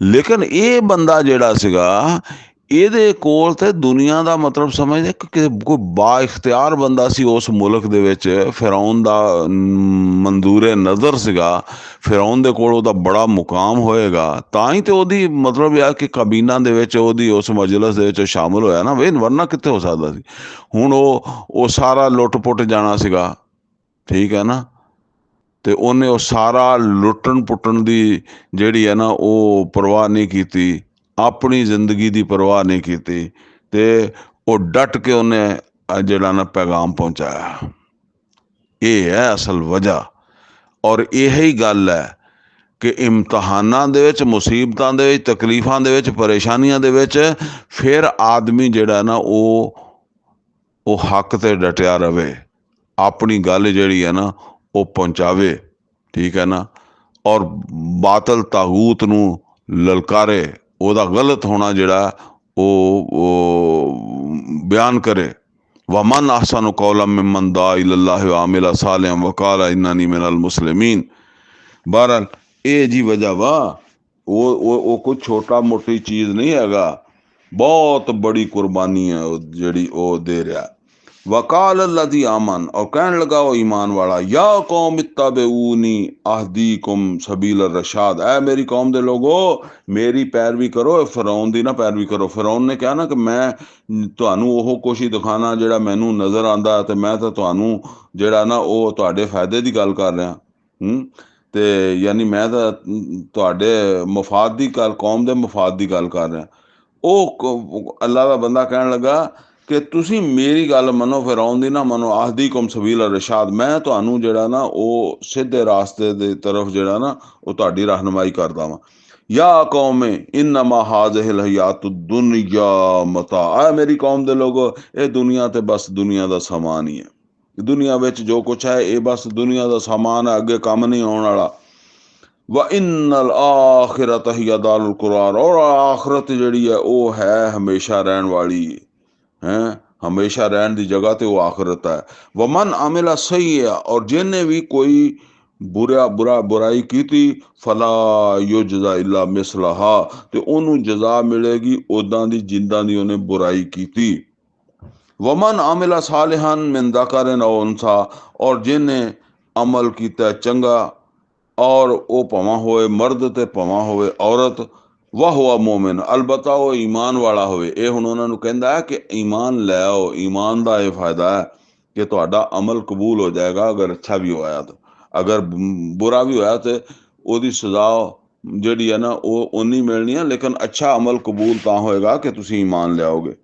ਲੇਕਿਨ ਇਹ ਬੰਦਾ ਜਿਹੜਾ ਸੀਗਾ, ਇਹਦੇ ਕੋਲ ਤੇ ਦੁਨੀਆ ਦਾ ਮਤਲਬ ਸਮਝਦੇ ਕਿ ਕੋਈ ਬਾ ਇਖਤਿਆਰ ਬੰਦਾ ਸੀ ਉਸ ਮੁਲਕ ਦੇ ਵਿੱਚ। ਫਿਰੌਨ ਦਾ ਮੰਦੂਰੇ ਨਜ਼ਰ ਸੀਗਾ, ਫਿਰੌਨ ਦੇ ਕੋਲ ਉਹਦਾ ਬੜਾ ਮੁਕਾਮ ਹੋਏਗਾ, ਤਾਂ ਹੀ ਤੇ ਉਹਦੀ ਮਤਲਬ ਇਹ ਕਿ ਕਾਬੀਨਾ ਦੇ ਵਿੱਚ ਉਹਦੀ ਉਸ ਮਜਲਸ ਦੇ ਵਿੱਚ ਸ਼ਾਮਿਲ ਹੋਇਆ ਨਾ, ਵੇ ਵਰਨਾ ਕਿੱਥੇ ਹੋ ਸਕਦਾ ਸੀ। ਹੁਣ ਉਹ ਸਾਰਾ ਲੁੱਟ ਪੁੱਟ ਜਾਣਾ ਸੀਗਾ, ਠੀਕ ਹੈ ਨਾ। ਤੇ ਉਹਨੇ ਉਹ ਸਾਰਾ ਲੁੱਟਣ ਪੁੱਟਣ ਦੀ ਜਿਹੜੀ ਹੈ ਨਾ ਉਹ ਪਰਵਾਹ ਨਹੀਂ ਕੀਤੀ, ਆਪਣੀ ਜ਼ਿੰਦਗੀ ਦੀ ਪਰਵਾਹ ਨਹੀਂ ਕੀਤੀ, ਤੇ ਉਹ ਡਟ ਕੇ ਉਹਨੇ ਜਿਹੜਾ ਨਾ ਪੈਗਾਮ ਪਹੁੰਚਾਇਆ। ਇਹ ਹੈ ਅਸਲ ਵਜ੍ਹਾ। ਔਰ ਇਹੀ ਗੱਲ ਹੈ ਕਿ ਇਮਤਿਹਾਨਾਂ ਦੇ ਵਿੱਚ, ਮੁਸੀਬਤਾਂ ਦੇ ਵਿੱਚ, ਤਕਲੀਫਾਂ ਦੇ ਵਿੱਚ, ਪਰੇਸ਼ਾਨੀਆਂ ਦੇ ਵਿੱਚ ਫਿਰ ਆਦਮੀ ਜਿਹੜਾ ਨਾ ਉਹ ਹੱਕ ਤੇ ਡਟਿਆ ਰਵੇ, ਆਪਣੀ ਗੱਲ ਜਿਹੜੀ ਹੈ ਨਾ ਉਹ ਪਹੁੰਚਾਵੇ, ਠੀਕ ਹੈ ਨਾ। ਔਰ ਬਾਤਲ ਤਾਗੂਤ ਨੂੰ ਲਲਕਾਰੇ, ਉਹਦਾ ਗਲਤ ਹੋਣਾ ਜਿਹੜਾ ਉਹ ਬਿਆਨ ਕਰੇ। ਵਮਨ ਅਹਸनु ਕੌਲਮ ਮਿਮਨ ਦਾਅ ਇਲੱਲਾहि व अमिल सालिहन व क़ाल इन्ननी मिनल मुस्लिमीन। बहरहाल ਇਹ ਜੀ ਵਜ੍ਹਾ ਵਾ, ਉਹ ਕੋਈ ਛੋਟਾ ਮੋਟੀ ਚੀਜ਼ ਨਹੀਂ ਹੈਗਾ, ਬਹੁਤ ਬੜੀ ਕੁਰਬਾਨੀ ਹੈ ਉਹ ਜਿਹੜੀ ਉਹ ਦੇ ਰਿਹਾ। वक़ाल अल्लज़ी आमन, और कहने लगा वो ईमान वाला, या कौम इत्तबिऊनी अहदीकुम सबील रशाद, ऐ मेरी कौम दे लोगो मेरी पैरवी करो, फिरौन दी ना पैरवी करो। फिरौन ने कहा ना कि मैं तुहानू ओह कुछ ही दिखाना ਜਿਹੜਾ ਮੈਨੂੰ ਨਜ਼ਰ ਆਂਦਾ, ਤੇ ਮੈਂ ਤਾਂ ਤੁਹਾਨੂੰ ਜਿਹੜਾ ਨਾ ਉਹ ਤੁਹਾਡੇ ਫਾਇਦੇ ਦੀ ਗੱਲ ਕਰ ਰਿਹਾ। ਤੇ ਯਾਨੀ ਮੈਂ ਤਾਂ ਤੁਹਾਡੇ ਮਫਾਦ ਦੀ ਗੱਲ, ਕੌਮ ਦੇ ਮਫਾਦ ਦੀ ਗੱਲ ਕਰ ਰਿਹਾ। ਉਹ ਅੱਲਾ ਦਾ ਬੰਦਾ ਕਹਿਣ ਲੱਗਾ ਕਿ ਤੁਸੀਂ ਮੇਰੀ ਗੱਲ ਮੰਨੋ, ਫਿਰੌਨ ਦੀ ਨਾ ਮੰਨੋ। ਅਹਦੀकुम सबील रशाद, ਮੈਂ ਤੁਹਾਨੂੰ ਜਿਹੜਾ ਨਾ ਉਹ ਸਿੱਧੇ ਰਾਸਤੇ ਦੇ ਤਰਫ ਜਿਹੜਾ ਨਾ ਉਹ ਤੁਹਾਡੀ ਰਹਿਨਮਾਈ ਕਰਦਾ ਵਾਂ। या कौम इन्नमा हाज़िहिल हयातुद दुनिया मता, आ मेरी कौम दे लोगो ਇਹ ਦੁਨੀਆ ਤੇ ਬਸ ਦੁਨੀਆ ਦਾ ਸਮਾਨ ਹੀ ਹੈ। ਦੁਨੀਆ ਵਿੱਚ ਜੋ ਕੁਛ ਹੈ ਇਹ ਬਸ ਦੁਨੀਆ ਦਾ ਸਮਾਨ ਹੈ, ਅੱਗੇ ਕੰਮ ਨਹੀਂ ਆਉਣ ਵਾਲਾ। व इन्नल आखिरत हिया दारुल करार, और आखिरत ਜਿਹੜੀ ਹੈ ਉਹ ਹੈ ਹਮੇਸ਼ਾ ਰਹਿਣ ਵਾਲੀ है, हमेशा रहने की जगह तो वो आखिरत है। वमन अमिला सही है, और जिन्हें भी कोई बुराई की थी, फला युजज़ा इल्ला मिसलहा, तो उन्होंने जजा मिलेगी उदां दी जिंदा दी उन्हें बुराई की थी। वमन अमिला सालिहन मिन ज़करिन औ उन्सा, और जिन्हें अमल किया चंगा, और वो भावां होए मर्द ते भावां होए औरत, वाह हुआ मोमिन, अलबत्ता वो ईमान वाला होवे। ਇਹ ਹੁਣ ਉਹਨਾਂ ਨੂੰ ਕਹਿੰਦਾ ਹੈ ਕਿ ਈਮਾਨ ਲੈ ਆਓ। ਈਮਾਨ ਦਾ ਇਹ ਫਾਇਦਾ ਹੈ ਕਿ ਤੁਹਾਡਾ ਅਮਲ ਕਬੂਲ ਹੋ ਜਾਏਗਾ, ਅਗਰ ਅੱਛਾ ਵੀ ਹੋਇਆ ਤਾਂ। ਅਗਰ ਬੁਰਾ ਵੀ ਹੋਇਆ ਤੇ ਉਹਦੀ ਸਜ਼ਾ ਜਿਹੜੀ ਹੈ ਨਾ ਉਹ ਉਨੀ ਮਿਲਣੀ ਹੈ, ਲੇਕਿਨ ਅੱਛਾ ਅਮਲ ਕਬੂਲ ਤਾਂ ਹੋਏਗਾ ਕਿ ਤੁਸੀਂ ਈਮਾਨ ਲਿਆਓਗੇ।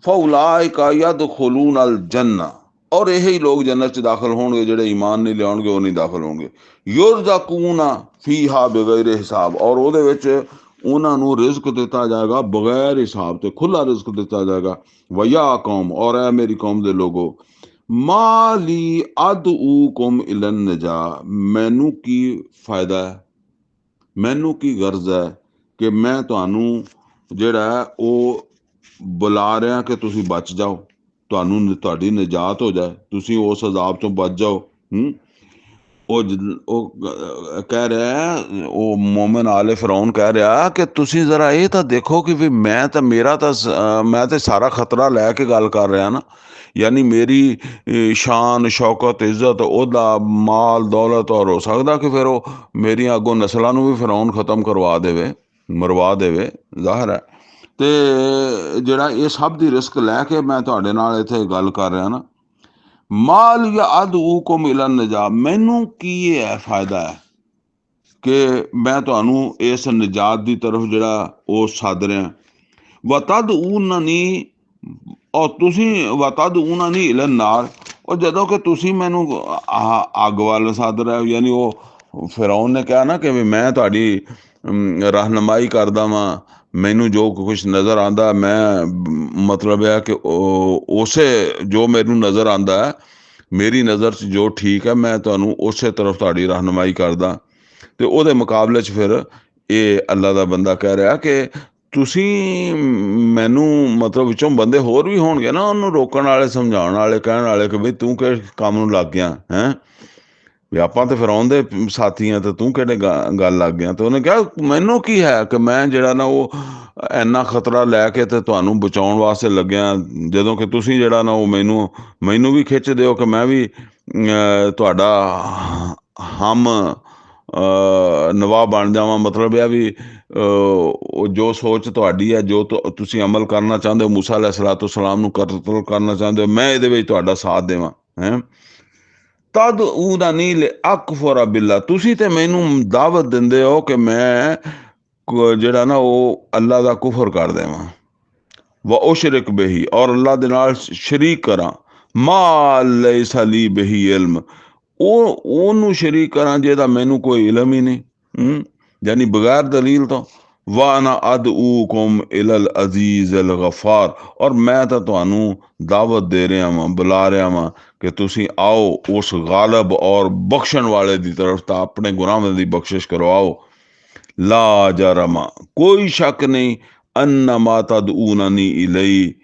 ਫਉਲਾਇਕਾ ਯਦਖੁਲੂਨਲ ਜੰਨਾ, और यही लोग जन्नत च दाखिल होंगे ਜਿਹੜੇ ईमान नहीं लियाउणगे वो नहीं दाखिल होंगे। युरज़क़ूना फीहा बिग़ैर हिसाब, और ਉਹਦੇ ਵਿੱਚ ਉਹਨਾਂ ਨੂੰ ਰਿਜ਼ਕ ਦਿੱਤਾ ਜਾਏਗਾ ਬਗੈਰ ਹਿਸਾਬ ਤੇ, ਖੁੱਲਾ ਰਿਜ਼ਕ ਦਿੱਤਾ ਜਾਏਗਾ। ਵਯਾ ਕੌਮ, ਔਰ ਹੈ ਮੇਰੀ ਕੌਮ ਦੇ ਲੋਗੋ, ਮਾਲੀ ਅਦਊਕੁਮ ਇਲਨ ਨਜਾ, ਮੈਨੂੰ ਕੀ ਫਾਇਦਾ ਹੈ, ਮੈਨੂੰ ਕੀ ਗਰਜ਼ ਹੈ ਕਿ ਮੈਂ ਤੁਹਾਨੂੰ ਜਿਹੜਾ ਹੈ ਉਹ ਬੁਲਾ ਰਿਹਾ ਕਿ ਤੁਸੀਂ ਬਚ ਜਾਓ, ਤੁਹਾਨੂੰ ਤੁਹਾਡੀ ਨਿਜਾਤ ਹੋ ਜਾਏ, ਤੁਸੀਂ ਉਸ ਅਜ਼ਾਬ ਤੋਂ ਬਚ ਜਾਓ। ਉਹ ਕਹਿ ਰਿਹਾ, ਉਹ ਮੋਮਨ ਆਲੇ ਫਿਰੌਨ ਕਹਿ ਰਿਹਾ ਕਿ ਤੁਸੀਂ ਜ਼ਰਾ ਇਹ ਤਾਂ ਦੇਖੋ ਕਿ ਵੀ ਮੈਂ ਤਾਂ ਮੈਂ ਤਾਂ ਸਾਰਾ ਖਤਰਾ ਲੈ ਕੇ ਗੱਲ ਕਰ ਰਿਹਾ ਨਾ, ਯਾਨੀ ਮੇਰੀ ਸ਼ਾਨ ਸ਼ੌਕਤ ਇੱਜ਼ਤ ਉਹਦਾ ਮਾਲ ਦੌਲਤ, ਔਰ ਹੋ ਸਕਦਾ ਕਿ ਫਿਰ ਉਹ ਮੇਰੀਆਂ ਅੱਗੋਂ ਨਸਲਾਂ ਨੂੰ ਵੀ ਫਿਰੌਨ ਖ਼ਤਮ ਕਰਵਾ ਦੇਵੇ, ਮਰਵਾ ਦੇਵੇ, ਜ਼ਾਹਰ ਹੈ। ਤੇ ਜਿਹੜਾ ਇਹ ਸਭ ਦੀ ਰਿਸਕ ਲੈ ਕੇ ਮੈਂ ਤੁਹਾਡੇ ਨਾਲ ਇੱਥੇ ਗੱਲ ਕਰ ਰਿਹਾ ਨਾ, ਮਾਲ ਜਾਂ ਅਦਊਕੁਮ ਇਲਨ ਨਜਾ, ਮੈਨੂੰ ਕੀ ਇਹ ਹੈ ਫਾਇਦਾ ਹੈ ਕਿ ਮੈਂ ਤੁਹਾਨੂੰ ਇਸ ਨਿਜਾਤ ਦੀ ਤਰਫ ਜਿਹੜਾ ਉਹ ਸੱਦ ਰਿਹਾ। ਵਤਦ ਊਨਨੀ, ਔਰ ਤੁਸੀਂ ਵਤਦ ਊਨਨੀ ਇਲਨ ਨਾਰ, ਉਹ ਜਦੋਂ ਕਿ ਤੁਸੀਂ ਮੈਨੂੰ ਅੱਗ ਵੱਲ ਸੱਦ ਰਹੇ ਹੋ, ਯਾਨੀ ਉਹ ਫਿਰੌਨ ਨੇ ਕਿਹਾ ਨਾ ਕਿ ਵੀ ਮੈਂ ਤੁਹਾਡੀ ਰਹਿਨਮਾਈ ਕਰਦਾ ਵਾਂ, ਮੈਨੂੰ ਜੋ ਕੁਛ ਨਜ਼ਰ ਆਉਂਦਾ ਮੈਂ ਮਤਲਬ ਹੈ ਕਿ ਉਸੇ ਜੋ ਮੈਨੂੰ ਨਜ਼ਰ ਆਉਂਦਾ ਹੈ, ਮੇਰੀ ਨਜ਼ਰ 'ਚ ਜੋ ਠੀਕ ਹੈ ਮੈਂ ਤੁਹਾਨੂੰ ਉਸੇ ਤਰਫ ਤੁਹਾਡੀ ਰਹਿਨਮਾਈ ਕਰਦਾ। ਤੇ ਉਹਦੇ ਮੁਕਾਬਲੇ 'ਚ ਫਿਰ ਇਹ ਅੱਲਾ ਦਾ ਬੰਦਾ ਕਹਿ ਰਿਹਾ ਕਿ ਤੁਸੀਂ ਮੈਨੂੰ, ਮਤਲਬ ਵਿੱਚੋਂ ਬੰਦੇ ਹੋਰ ਵੀ ਹੋਣਗੇ ਨਾ ਉਹਨੂੰ ਰੋਕਣ ਵਾਲੇ, ਸਮਝਾਉਣ ਵਾਲੇ, ਕਹਿਣ ਵਾਲੇ ਕਿ ਬਈ ਤੂੰ ਕਿਹੜੇ ਕੰਮ ਨੂੰ ਲੱਗ ਗਿਆ ਹੈ, ਵੀ ਆਪਾਂ ਤੇ ਫਿਰੌਨ ਦੇ ਸਾਥੀ ਆ ਤੇ ਤੂੰ ਕਿਹੜੇ ਗੱਲ ਲੱਗ ਗਿਆ। ਤੇ ਉਹਨੇ ਕਿਹਾ ਮੈਨੂੰ ਕੀ ਹੈ ਕਿ ਮੈਂ ਜਿਹੜਾ ਨਾ ਉਹ ਇੰਨਾ ਖਤਰਾ ਲੈ ਕੇ ਤੇ ਤੁਹਾਨੂੰ ਬਚਾਉਣ ਵਾਸਤੇ ਲੱਗਿਆ, ਜਦੋਂ ਕਿ ਤੁਸੀਂ ਜਿਹੜਾ ਨਾ ਉਹ ਮੈਨੂੰ ਵੀ ਖਿੱਚ ਦਿਓ ਕਿ ਮੈਂ ਵੀ ਤੁਹਾਡਾ ਹਮ ਨਵਾਬ ਬਣ ਜਾਵਾਂ। ਮਤਲਬ ਇਹ ਵੀ ਉਹ ਜੋ ਸੋਚ ਤੁਹਾਡੀ ਹੈ, ਜੋ ਤੁਸੀਂ ਅਮਲ ਕਰਨਾ ਚਾਹੁੰਦੇ ਹੋ, ਮੂਸਾ ਅਲੈਹਿਸਸਲਾਮ ਨੂੰ ਕਤਲ ਕਰਨਾ ਚਾਹੁੰਦੇ ਹੋ, ਮੈਂ ਇਹਦੇ ਵਿੱਚ ਤੁਹਾਡਾ ਸਾਥ ਦੇਵਾਂ। ਹੈ ਤਦ ਉਹਦਾ ਨੀਲ ਅਕਫਰ ਬਿੱਲਾ, ਤੁਸੀਂ ਤੇ ਮੈਨੂੰ ਦਾਵਤ ਦਿੰਦੇ ਹੋ ਕਿ ਮੈਂ ਜਿਹੜਾ ਨਾ ਉਹ ਅੱਲਾ ਦਾ ਕੁਫਰ ਕਰ ਦੇਵਾਂ, ਵ ਉਸ਼ਰਿਕ ਬਿਹੀ, ਔਰ ਅੱਲਾ ਦੇ ਨਾਲ ਸ਼ਰੀਕ ਕਰਾਂ, ਮਾ ਲੈਸਾ ਲੀ ਬਿਹੀ ਇਲਮ, ਉਹਨੂੰ ਸ਼ਰੀਕ ਕਰਾਂ ਜਿਹਦਾ ਮੈਨੂੰ ਕੋਈ ਇਲਮ ਹੀ ਨਹੀਂ, ਯਾਨੀ ਬਗੈਰ ਦਲੀਲ ਤੋਂ। ਵਾਨਾ ਅਦਊਕੁਮ ਇਲਲ ਅਜ਼ੀਜ਼ ਅਲ ਗਫਾਰ, ਔਰ ਮੈਂ ਤਾਂ ਤੁਹਾਨੂੰ ਦਾਵਤ ਦੇ ਰਿਹਾ ਵਾਂ, ਬੁਲਾ ਰਿਹਾ ਵਾਂ ਕਿ ਤੁਸੀਂ ਆਓ ਉਸ ਗਾਲਬ ਔਰ ਬਖਸ਼ਣ ਵਾਲੇ ਦੀ ਤਰਫ, ਤਾਂ ਆਪਣੇ ਗੁਨਾਹਾਂ ਦੀ ਬਖਸ਼ਿਸ਼ ਕਰਵਾਓ। ਲਾ ਜਰਮਾ, ਕੋਈ ਸ਼ੱਕ ਨਹੀਂ, ਅੰਨਮਾ ਤਦਊਨਨੀ ਇਲਈ,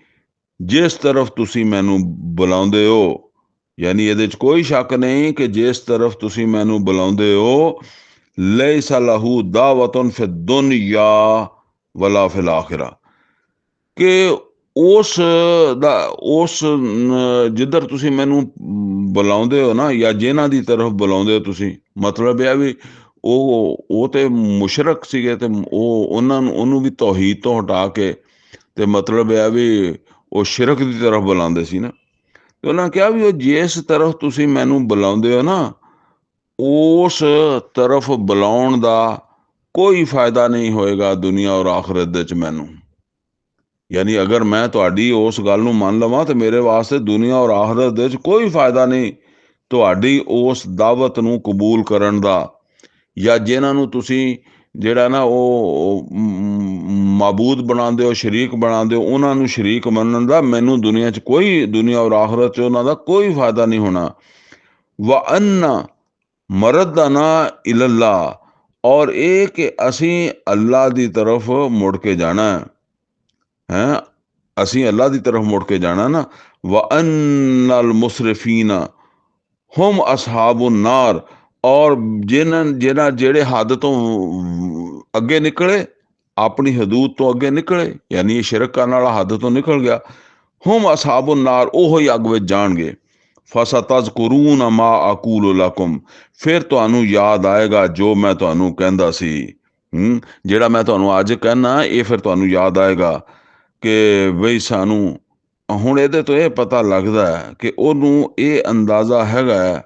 ਜਿਸ ਤਰਫ ਤੁਸੀਂ ਮੈਨੂੰ ਬੁਲਾਉਂਦੇ ਹੋ, ਯਾਨੀ ਇਹਦੇ 'ਚ ਕੋਈ ਸ਼ੱਕ ਨਹੀਂ ਕਿ ਜਿਸ ਤਰਫ ਤੁਸੀਂ ਮੈਨੂੰ ਬੁਲਾਉਂਦੇ ਹੋ, ਲੈਸਾ ਲਹੂ ਦਾਵਤੁਨ ਫਿ ਦੁਨਯਾ ਵਲਾ ਫਿਲ ਆਖਿਰਾ, ਕਿ ਉਸ ਜਿੱਧਰ ਤੁਸੀਂ ਮੈਨੂੰ ਬੁਲਾਉਂਦੇ ਹੋ ਨਾ, ਜਾਂ ਜਿਨ੍ਹਾਂ ਦੀ ਤਰਫ ਬੁਲਾਉਂਦੇ ਹੋ ਤੁਸੀਂ, ਮਤਲਬ ਇਹ ਵੀ ਉਹ ਤੇ ਮੁਸ਼ਰਕ ਸੀਗੇ, ਤੇ ਉਹਨੂੰ ਵੀ ਤੌਹੀਦ ਤੋਂ ਹਟਾ ਕੇ, ਤੇ ਮਤਲਬ ਇਹ ਵੀ ਉਹ ਸ਼ਿਰਕ ਦੀ ਤਰਫ ਬੁਲਾਉਂਦੇ ਸੀ ਨਾ। ਤੇ ਉਹਨਾਂ ਕਿਹਾ ਵੀ ਉਹ ਜਿਸ ਤਰਫ ਤੁਸੀਂ ਮੈਨੂੰ ਬੁਲਾਉਂਦੇ ਹੋ ਨਾ, ਉਸ ਤਰਫ ਬੁਲਾਉਣ ਦਾ ਕੋਈ ਫਾਇਦਾ ਨਹੀਂ ਹੋਏਗਾ ਦੁਨੀਆ ਔਰ ਆਖਰਤ ਦੇ 'ਚ ਮੈਨੂੰ, ਯਾਨੀ ਅਗਰ ਮੈਂ ਤੁਹਾਡੀ ਉਸ ਗੱਲ ਨੂੰ ਮੰਨ ਲਵਾਂ ਤੇ ਮੇਰੇ ਵਾਸਤੇ ਦੁਨੀਆ ਔਰ ਆਖਰਤ ਦੇ 'ਚ ਕੋਈ ਫਾਇਦਾ ਨਹੀਂ ਤੁਹਾਡੀ ਉਸ ਦਾਵਤ ਨੂੰ ਕਬੂਲ ਕਰਨ ਦਾ, ਜਾਂ ਜਿਨ੍ਹਾਂ ਨੂੰ ਤੁਸੀਂ ਜਿਹੜਾ ਨਾ ਉਹ ਮਾਬੂਦ ਬਣਾਉਂਦੇ ਹੋ, ਸ਼ਰੀਕ ਬਣਾਉਂਦੇ ਹੋ, ਉਹਨਾਂ ਨੂੰ ਸ਼ਰੀਕ ਮੰਨਣ ਦਾ ਮੈਨੂੰ ਦੁਨੀਆ 'ਚ ਕੋਈ, ਦੁਨੀਆ ਔਰ ਆਖਰਤ 'ਚ ਉਹਨਾਂ ਦਾ ਕੋਈ ਫਾਇਦਾ ਨਹੀਂ ਹੋਣਾ। ਵ ਅੰਨਾ ਮਰਦਨਾ ਇਲੱਲਾ, ਔਰ ਇਹ ਕਿ ਅਸੀਂ ਅੱਲਾ ਦੀ ਤਰਫ ਮੁੜ ਕੇ ਜਾਣਾ ਹੈ, ਅਸੀਂ ਅੱਲਾ ਦੀ ਤਰਫ ਮੁੜ ਕੇ ਜਾਣਾ ਨਾ। ਵ ਅੰਨਲ ਮੁਸਰਿਫੀਨਾ ਹੁਮ ਅਸਹਾਬੁ ਨਾਰ, ਔਰ ਜਿਹੜੇ ਹੱਦ ਤੋਂ ਅੱਗੇ ਨਿਕਲੇ, ਆਪਣੀ ਹਦੂਦ ਤੋਂ ਅੱਗੇ ਨਿਕਲੇ, ਯਾਨੀ ਸ਼ਿਰਕ ਕਰਨ ਵਾਲਾ ਹੱਦ ਤੋਂ ਨਿਕਲ ਗਿਆ, ਹੁਮ ਅਸਹਾਬੁ ਨਾਰ, ਉਹ ਹੀ ਅੱਗ ਵਿੱਚ ਜਾਣਗੇ। ਫਸਤਜ਼ਕੁरून ਮਾ ਅਕੂਲੁ ਲਕੁਮ, ਫਿਰ ਤੁਹਾਨੂੰ ਯਾਦ ਆਏਗਾ ਜੋ ਮੈਂ ਤੁਹਾਨੂੰ ਕਹਿੰਦਾ ਸੀ, ਜਿਹੜਾ ਮੈਂ ਤੁਹਾਨੂੰ ਅੱਜ ਕਹਿਣਾ ਇਹ ਫਿਰ ਤੁਹਾਨੂੰ ਯਾਦ ਆਏਗਾ ਕਿ ਬਈ ਸਾਨੂੰ ਹੁਣ ਇਹਦੇ ਤੋਂ ਇਹ ਪਤਾ ਲੱਗਦਾ ਹੈ ਕਿ ਉਹਨੂੰ ਇਹ ਅੰਦਾਜ਼ਾ ਹੈਗਾ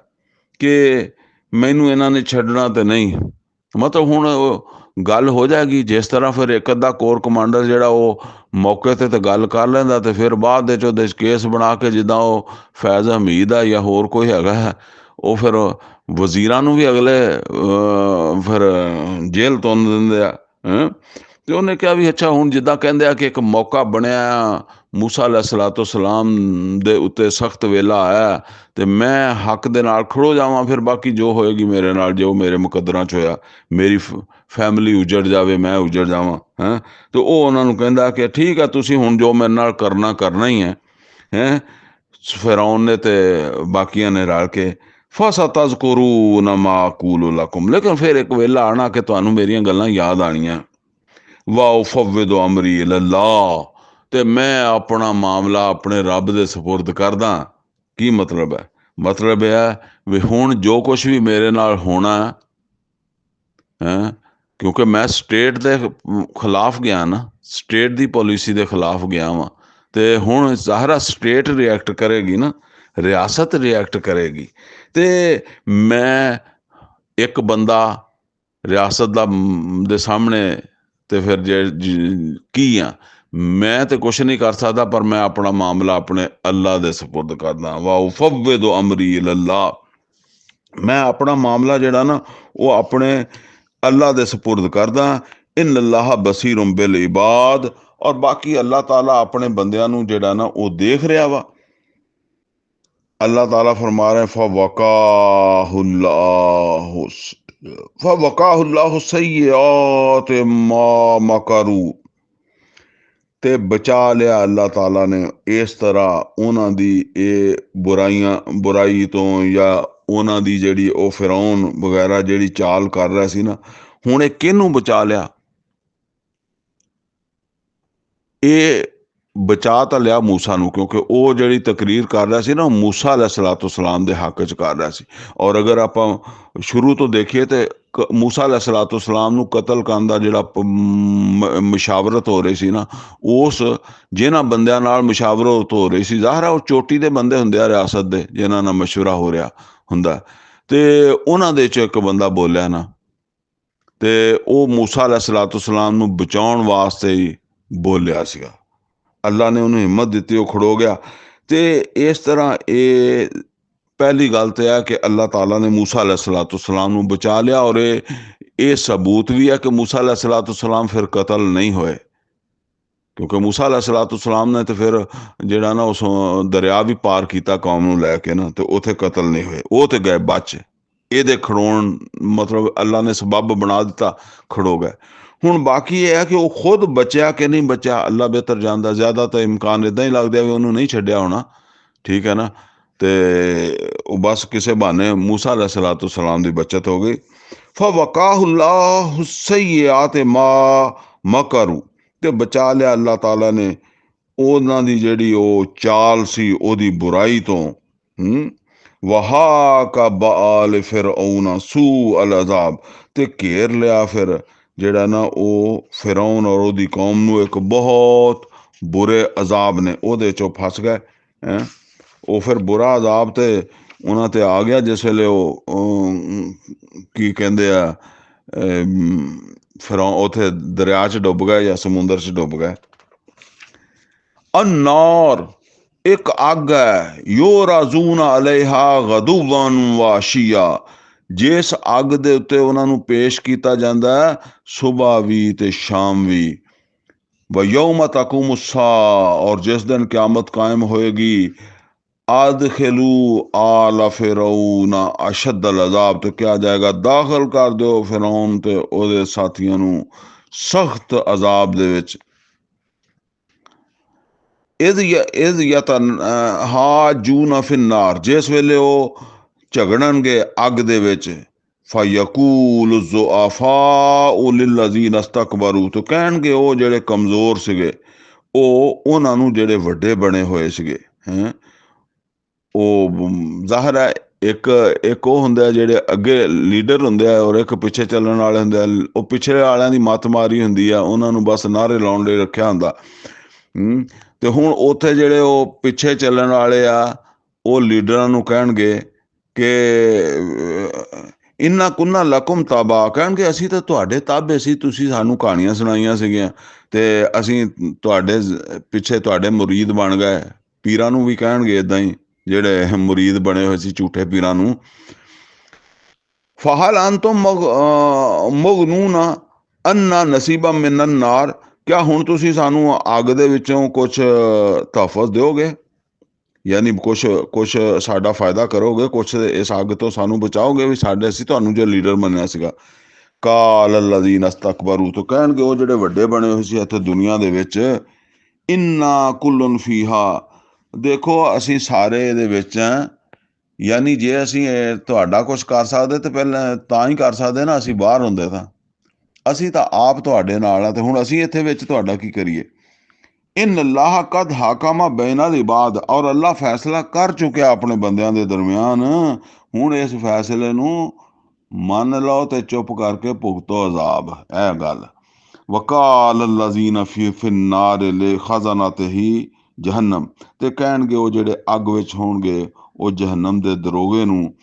ਕਿ ਮੈਨੂੰ ਇਹਨਾਂ ਨੇ ਛੱਡਣਾ ਤੇ ਨਹੀਂ। ਮਤਲਬ ਹੁਣ ਗੱਲ ਹੋ ਜਾਏਗੀ ਜਿਸ ਤਰ੍ਹਾਂ, ਫਿਰ ਇੱਕ ਅੱਧਾ ਕੋਰ ਕਮਾਂਡਰ ਜਿਹੜਾ ਉਹ ਮੌਕੇ ਤੇ ਗੱਲ ਕਰ ਲੈਂਦਾ, ਤੇ ਫਿਰ ਬਾਅਦ ਵਿੱਚ ਉਹਦੇ ਕੇਸ ਬਣਾ ਕੇ, ਜਿੱਦਾਂ ਉਹ ਫੈਜ਼ ਹਮੀਦ ਆ ਜਾਂ ਹੋਰ ਕੋਈ ਹੈਗਾ ਹੈ, ਉਹ ਫਿਰ ਵਜ਼ੀਰਾਂ ਨੂੰ ਵੀ ਅਗਲੇ ਫਿਰ ਜੇਲ੍ਹ ਤੁੰਨ ਦਿੰਦੇ ਆ। ਤੇ ਉਹਨੇ ਕਿਹਾ ਵੀ ਅੱਛਾ, ਹੁਣ ਜਿੱਦਾਂ ਕਹਿੰਦੇ ਆ ਕਿ ਇੱਕ ਮੌਕਾ ਬਣਿਆ, ਮੂਸਾ अलैहिस्सलातो सलाम ਦੇ ਉੱਤੇ ਸਖਤ ਵੇਲਾ ਆਇਆ ਤੇ ਮੈਂ ਹੱਕ ਦੇ ਨਾਲ ਖੜੋ ਜਾਵਾਂ, ਫਿਰ ਬਾਕੀ ਜੋ ਹੋਏਗੀ ਮੇਰੇ ਨਾਲ, ਜੋ ਮੇਰੇ ਮੁਕੱਦਰਾਂ 'ਚ ਹੋਇਆ, ਮੇਰੀ ਫੈਮਿਲੀ ਉਜੜ ਜਾਵੇ, ਮੈਂ ਉਜੜ ਜਾਵਾਂ। ਹੈਂ, ਤੇ ਉਹ ਉਹਨਾਂ ਨੂੰ ਕਹਿੰਦਾ ਕਿ ਠੀਕ ਆ, ਤੁਸੀਂ ਹੁਣ ਜੋ ਮੇਰੇ ਨਾਲ ਕਰਨਾ ਹੀ ਹੈ। ਹੈਂ, ਫਿਰੌਨ ਨੇ ਤੇ ਬਾਕੀਆਂ ਨੇ ਰਲ ਕੇ ਫਸਤਜ਼ਕੁरून ਮਾ ਅਕੂਲੁ ਲਕੁਮ, ਲੇਕਿਨ ਫਿਰ ਇੱਕ ਵੇਲਾ ਆਣਾ ਕਿ ਤੁਹਾਨੂੰ ਮੇਰੀਆਂ ਗੱਲਾਂ ਯਾਦ ਆਣੀਆਂ। ਵਾਉਫਵਿਦੁ ਅਮਰੀ ਇਲੱਲਾਹ, ਤੇ ਮੈਂ ਆਪਣਾ ਮਾਮਲਾ ਆਪਣੇ ਰੱਬ ਦੇ ਸਪੁਰਦ ਕਰਦਾ। ਕੀ ਮਤਲਬ ਹੈ? ਮਤਲਬ ਇਹ ਹੈ ਵੀ ਹੁਣ ਜੋ ਕੁਛ ਵੀ ਮੇਰੇ ਨਾਲ ਹੋਣਾ ਹੈ, ਕਿਉਂਕਿ ਮੈਂ ਸਟੇਟ ਦੇ ਖਿਲਾਫ ਗਿਆ ਨਾ, ਸਟੇਟ ਦੀ ਪੋਲਿਸੀ ਦੇ ਖਿਲਾਫ ਗਿਆ ਵਾਂ, ਤੇ ਹੁਣ ਜ਼ਾਹਰਾ ਸਟੇਟ ਰਿਐਕਟ ਕਰੇਗੀ ਨਾ, ਰਿਆਸਤ ਰਿਐਕਟ ਕਰੇਗੀ। ਤੇ ਮੈਂ ਇੱਕ ਬੰਦਾ ਰਿਆਸਤ ਦੇ ਸਾਹਮਣੇ ਤੇ ਫਿਰ ਕੀ ਆ, ਮੈਂ ਤੇ ਕੁਛ ਨਹੀਂ ਕਰ ਸਕਦਾ, ਪਰ ਮੈਂ ਆਪਣਾ ਮਾਮਲਾ ਆਪਣੇ ਅੱਲਾ ਦੇ ਸਪੁਰਦ ਕਰਦਾ। ਵਾਉਫਵਿਦੁ ਅਮਰੀ ਇਲੱਲਾਹ, ਮੈਂ ਆਪਣਾ ਮਾਮਲਾ ਜਿਹੜਾ ਨਾ ਉਹ ਆਪਣੇ ਅੱਲਾ ਦੇ ਸਪੁਰਦ ਕਰਦਾ। ਇਨੱਲਾਹ ਬਸੀਰੁਮ ਬਿਲ ਇਬਾਦ, ਔਰ ਬਾਕੀ ਅੱਲਾਹ ਤਾਲਾ ਆਪਣੇ ਬੰਦਿਆਂ ਨੂੰ ਜਿਹੜਾ ਨਾ ਉਹ ਦੇਖ ਰਿਹਾ ਵਾ। ਅੱਲਾਹ ਤਾਲਾ ਫਰਮਾ ਰਹੇ ਫਵਕਾਹੁल्लाहु सय्यिआत मा मकरू, ਤੇ ਬਚਾ ਲਿਆ ਅੱਲਾਹ ਤਾਲਾ ਨੇ ਇਸ ਤਰ੍ਹਾਂ ਉਹਨਾਂ ਦੀ ਇਹ ਬੁਰਾਈ ਤੋਂ, ਜਾਂ ਉਹਨਾਂ ਦੀ ਜਿਹੜੀ ਉਹ ਫਿਰੌਨ ਵਗੈਰਾ ਜਿਹੜੀ ਚਾਲ ਕਰ ਰਿਹਾ ਸੀ ਨਾ, ਹੁਣ ਇਹ ਕਿਹਨੂੰ ਬਚਾ ਲਿਆ? ਇਹ ਬਚਾ ਤਾਂ ਲਿਆ ਮੂਸਾ ਨੂੰ, ਕਿਉਂਕਿ ਉਹ ਜਿਹੜੀ ਤਕਰੀਰ ਕਰ ਰਿਹਾ ਸੀ ਨਾ, ਮੂਸਾ अलैहिस्सलातो सलाम ਦੇ ਹੱਕ 'ਚ ਕਰ ਰਿਹਾ ਸੀ। ਔਰ ਅਗਰ ਆਪਾਂ ਸ਼ੁਰੂ ਤੋਂ ਦੇਖੀਏ ਤੇ ਮੂਸਾ अलैहिस्सलातो सलाम ਨੂੰ ਕਤਲ ਕਰਨ ਦਾ ਜਿਹੜਾ ਮੁਸ਼ਾਵਰਤ ਹੋ ਰਹੀ ਸੀ ਨਾ, ਉਸ ਜਿਨ੍ਹਾਂ ਬੰਦਿਆਂ ਨਾਲ ਮੁਸ਼ਾਵਰਤ ਹੋ ਰਹੀ ਸੀ, ਜ਼ਾਹਰ ਹੈ ਉਹ ਚੋਟੀ ਦੇ ਬੰਦੇ ਹੁੰਦੇ ਆ ਰਿਆਸਤ ਦੇ, ਜਿਨ੍ਹਾਂ ਨਾਲ ਮਸ਼ਵਰਾ ਹੋ ਰਿਹਾ ਹੁੰਦਾ, ਤੇ ਉਹਨਾਂ ਦੇ 'ਚ ਇੱਕ ਬੰਦਾ ਬੋਲਿਆ ਨਾ, ਤੇ ਉਹ ਮੂਸਾ अलैहिस्सलातो सलाम ਨੂੰ ਬਚਾਉਣ ਵਾਸਤੇ ਹੀ ਬੋਲਿਆ ਸੀਗਾ। ਅੱਲਾ ਨੇ ਉਹਨੂੰ ਹਿੰਮਤ ਦਿੱਤੀ, ਉਹ ਖੜੋ ਗਿਆ। ਤੇ ਇਸ ਤਰ੍ਹਾਂ ਇਹ ਪਹਿਲੀ ਗੱਲ ਤਾਂ ਹੈ ਕਿ ਅੱਲਾਹ ਤਾਲਾ ਨੇ ਮੂਸਾ अलैहिस्सलातो सलाम ਨੂੰ ਬਚਾ ਲਿਆ, ਔਰ ਇਹ ਸਬੂਤ ਵੀ ਹੈ ਕਿ ਮੂਸਾ अलैहिस्सलातो सलाम ਫਿਰ ਕਤਲ ਨਹੀਂ ਹੋਏ, ਕਿਉਂਕਿ ਮੂਸਾ अलैहिस्सलातो सलाम ਨੇ ਤੇ ਫਿਰ ਜਿਹੜਾ ਨਾ ਉਸ ਦਰਿਆ ਵੀ ਪਾਰ ਕੀਤਾ ਕੌਮ ਨੂੰ ਲੈ ਕੇ ਨਾ, ਤੇ ਉੱਥੇ ਕਤਲ ਨਹੀਂ ਹੋਏ, ਉਹ ਤੇ ਗਏ ਬਚ। ਇਹਦੇ ਖੜੋਣ ਮਤਲਬ ਅੱਲਾ ਨੇ ਸਬੱਬ ਬਣਾ ਦਿੱਤਾ, ਖੜੋ ਗਏ। ਹੁਣ ਬਾਕੀ ਇਹ ਹੈ ਕਿ ਉਹ ਖੁਦ ਬਚਿਆ ਕਿ ਨਹੀਂ ਬਚਿਆ, ਅੱਲਾ ਬਿਹਤਰ ਜਾਣਦਾ। ਜ਼ਿਆਦਾ ਤਾਂ ਇਮਕਾਨ ਇੱਦਾਂ ਹੀ ਲੱਗਦਾ ਵੀ ਉਹਨੂੰ ਨਹੀਂ ਛੱਡਿਆ ਹੋਣਾ, ਠੀਕ ਹੈ ਨਾ, ਤੇ ਉਹ ਬਸ ਕਿਸੇ ਬਹਾਨੇ ਮੂਸਾ अलैहिस्सलातो सलाम ਦੀ ਬਚਤ ਹੋ ਗਈ। फवकाहुल्लाहु सय्यिआत मा मकरू, ਤੇ ਬਚਾ ਲਿਆ ਅੱਲਾਹ ਤਾਲਾ ਨੇ ਉਹਨਾਂ ਦੀ ਜਿਹੜੀ ਉਹ ਚਾਲ ਸੀ, ਉਹਦੀ ਬੁਰਾਈ ਤੋਂ। ਵਹਾਕਾ ਬਾਲ ਫਿਰऔਨ ਸੂ ਅਲ ਅਜ਼ਾਬ, ਤੇ ਘੇਰ ਲਿਆ ਫਿਰ ਜਿਹੜਾ ਨਾ ਉਹ ਫਿਰੌਨ ਔਰ ਉਹਦੀ ਕੌਮ ਨੂੰ ਇੱਕ ਬਹੁਤ ਬੁਰੇ ਅਜ਼ਾਬ ਨੇ, ਉਹਦੇ ਚੋਂ ਫਸ ਗਏ। ਉਹ ਫਿਰ ਬੁਰਾ ਅਜ਼ਾਬ ਤੇ ਉਹਨਾਂ ਤੇ ਆ ਗਿਆ ਜਿਸ ਵੇਲੇ ਉਹ ਕੀ ਕਹਿੰਦੇ ਆ, ਫਿਰੌਨ ਉੱਥੇ ਦਰਿਆ 'ਚ ਡੁੱਬ ਗਏ ਜਾਂ ਸਮੁੰਦਰ 'ਚ ਡੁੱਬ ਗਏ। ਅੰਨਾਰ, ਇੱਕ ਅੱਗ ਹੈ, ਯੁਰਾਜ਼ੂਨਾ ਅਲੈਹਾ ਗਦੁਵਨ ਵਾਸ਼ੀਆ, ਜਿਸ ਅੱਗ ਦੇ ਉੱਤੇ ਉਹਨਾਂ ਨੂੰ ਪੇਸ਼ ਕੀਤਾ ਜਾਂਦਾ ਹੈ ਸੁਬਹ ਵੀ ਤੇ ਸ਼ਾਮ ਵੀ। ਵਯੌਮ ਤਕੂਮੁ ਸਾਅ, ਔਰ ਜਿਸ ਦਿਨ ਕਿਆਮਤ ਕਾਇਮ ਹੋਏਗੀ, ਅਦਖਿਲੂ ਆਲ ਫਿਰੌਨ ਅਸ਼ਦ ਅਲ ਅਜ਼ਾਬ, ਤੇ ਕਿਹਾ ਜਾਏਗਾ ਦਾਖਲ ਕਰ ਦਿਓ ਫਿਰੌਨ ਤੇ ਉਹਦੇ ਸਾਥੀਆਂ ਨੂੰ ਸਖਤ ਅਜ਼ਾਬ ਦੇ ਵਿੱਚ। ਇਜ਼ ਯਤਹਾਜੂਨ ਫਿन्नार, ਜਿਸ ਵੇਲੇ ਉਹ ਝਗੜਨਗੇ ਅੱਗ ਦੇ ਵਿੱਚ। ਫਯਕੂਲ ज़ुअफ़ाउ लिल्लज़ीन इस्तकबरू, तो ਕਹਿਣਗੇ ਉਹ ਜਿਹੜੇ ਕਮਜ਼ੋਰ ਸੀਗੇ, ਉਹ ਉਹਨਾਂ ਨੂੰ ਜਿਹੜੇ ਵੱਡੇ ਬਣੇ ਹੋਏ ਸੀਗੇ। ਉਹ ਜ਼ਾਹਰ ਹੈ ਇੱਕ ਉਹ ਹੁੰਦਾ ਜਿਹੜੇ ਅੱਗੇ ਲੀਡਰ ਹੁੰਦੇ ਆ, ਔਰ ਇੱਕ ਪਿੱਛੇ ਚੱਲਣ ਵਾਲੇ ਹੁੰਦੇ ਆ। ਉਹ ਪਿਛਲੇ ਵਾਲਿਆਂ ਦੀ ਮੱਤ ਮਾਰੀ ਹੁੰਦੀ ਆ, ਉਹਨਾਂ ਨੂੰ ਬਸ ਨਾਅਰੇ ਲਾਉਣ ਲਈ ਰੱਖਿਆ ਹੁੰਦਾ। ਤੇ ਹੁਣ ਉੱਥੇ ਜਿਹੜੇ ਉਹ ਪਿੱਛੇ ਚੱਲਣ ਵਾਲੇ ਆ, ਉਹ ਲੀਡਰਾਂ ਨੂੰ ਕਹਿਣਗੇ ਕਿ ਇੰਨਾ ਕੁੰਨਾ ਲਕੁਮ ਤਾਬਾ, ਕਹਿਣਗੇ ਅਸੀਂ ਤਾਂ ਤੁਹਾਡੇ ਤਾਬੇ ਸੀ, ਤੁਸੀਂ ਸਾਨੂੰ ਕਹਾਣੀਆਂ ਸੁਣਾਈਆਂ ਸੀਗੀਆਂ ਤੇ ਅਸੀਂ ਤੁਹਾਡੇ ਪਿੱਛੇ ਤੁਹਾਡੇ ਮੁਰੀਦ ਬਣ ਗਏ। ਪੀਰਾਂ ਨੂੰ ਵੀ ਕਹਿਣਗੇ ਇੱਦਾਂ ਹੀ, ਜਿਹੜੇ ਮੁਰੀਦ ਬਣੇ ਹੋਏ ਸੀ ਝੂਠੇ ਪੀਰਾਂ ਨੂੰ। ਫਹਲ ਅੰਤੁਮ ਮੁਗਨੂਨਾ, ਅੰਨਾ ਨਸੀਬਾ ਮਿਨਨ ਨਾਰ, ਕਿਆ ਹੁਣ ਤੁਸੀਂ ਸਾਨੂੰ ਅੱਗ ਦੇ ਵਿੱਚੋਂ ਕੁਛ ਤਹਫ਼ੁਜ਼ ਦਿਓਗੇ, ਯਾਨੀ ਕੁਛ ਕੁਛ ਸਾਡਾ ਫਾਇਦਾ ਕਰੋਗੇ, ਕੁਛ ਇਸ ਅੱਗ ਤੋਂ ਸਾਨੂੰ ਬਚਾਓਗੇ ਵੀ ਸਾਡੇ, ਅਸੀਂ ਤੁਹਾਨੂੰ ਜੋ ਲੀਡਰ ਮੰਨਿਆ ਸੀਗਾ। ਕਾਲ ਅਲਜ਼ੀਨ ਅਸਤਕਬਰੂ, ਤੋਂ ਕਹਿਣਗੇ ਉਹ ਜਿਹੜੇ ਵੱਡੇ ਬਣੇ ਹੋਏ ਸੀ ਇੱਥੇ ਦੁਨੀਆ ਦੇ ਵਿੱਚ, ਇੰਨਾ ਕੁੱਲਨ ਫੀਹਾ, ਦੇਖੋ ਅਸੀਂ ਸਾਰੇ ਇਹਦੇ ਵਿੱਚ ਹਾਂ। ਯਾਨੀ ਜੇ ਅਸੀਂ ਤੁਹਾਡਾ ਕੁਛ ਕਰ ਸਕਦੇ ਤੇ ਪਹਿਲਾਂ ਤਾਂ ਹੀ ਕਰ ਸਕਦੇ ਨਾ, ਅਸੀਂ ਬਾਹਰ ਹੁੰਦੇ ਤਾਂ, ਅਸੀਂ ਤਾਂ ਆਪ ਤੁਹਾਡੇ ਨਾਲ ਆ, ਤੇ ਹੁਣ ਅਸੀਂ ਇੱਥੇ ਵਿੱਚ ਤੁਹਾਡਾ ਕੀ ਕਰੀਏ। ਇਨ ਅੱਲਾਹ ਕਦ ਹਾਕਮਾ ਬੈਨਲ ਇਬਾਦ, ਔਰ ਅੱਲਾ ਫੈਸਲਾ ਕਰ ਚੁੱਕਿਆ ਆਪਣੇ ਬੰਦਿਆਂ ਦੇ ਦਰਮਿਆਨ। ਹੁਣ ਇਸ ਫੈਸਲੇ ਨੂੰ ਮੰਨ ਲਓ ਤੇ ਚੁੱਪ ਕਰਕੇ ਭੁਗਤੋ ਅਜ਼ਾਬ, ਇਹ ਗੱਲ। ਵਕਾਲ ਲਜ਼ੀਨ ਫੀ ਫਿਨਾਰ ਲੇ ਖਜ਼ਾਨਾਤਿਹੀ ਜਹੰਨਮ, ਤੇ ਕਹਿਣਗੇ ਉਹ ਜਿਹੜੇ ਅੱਗ ਵਿੱਚ ਹੋਣਗੇ ਉਹ ਜਹੰਨਮ ਦੇ ਦਰੋਗੇ ਨੂੰ,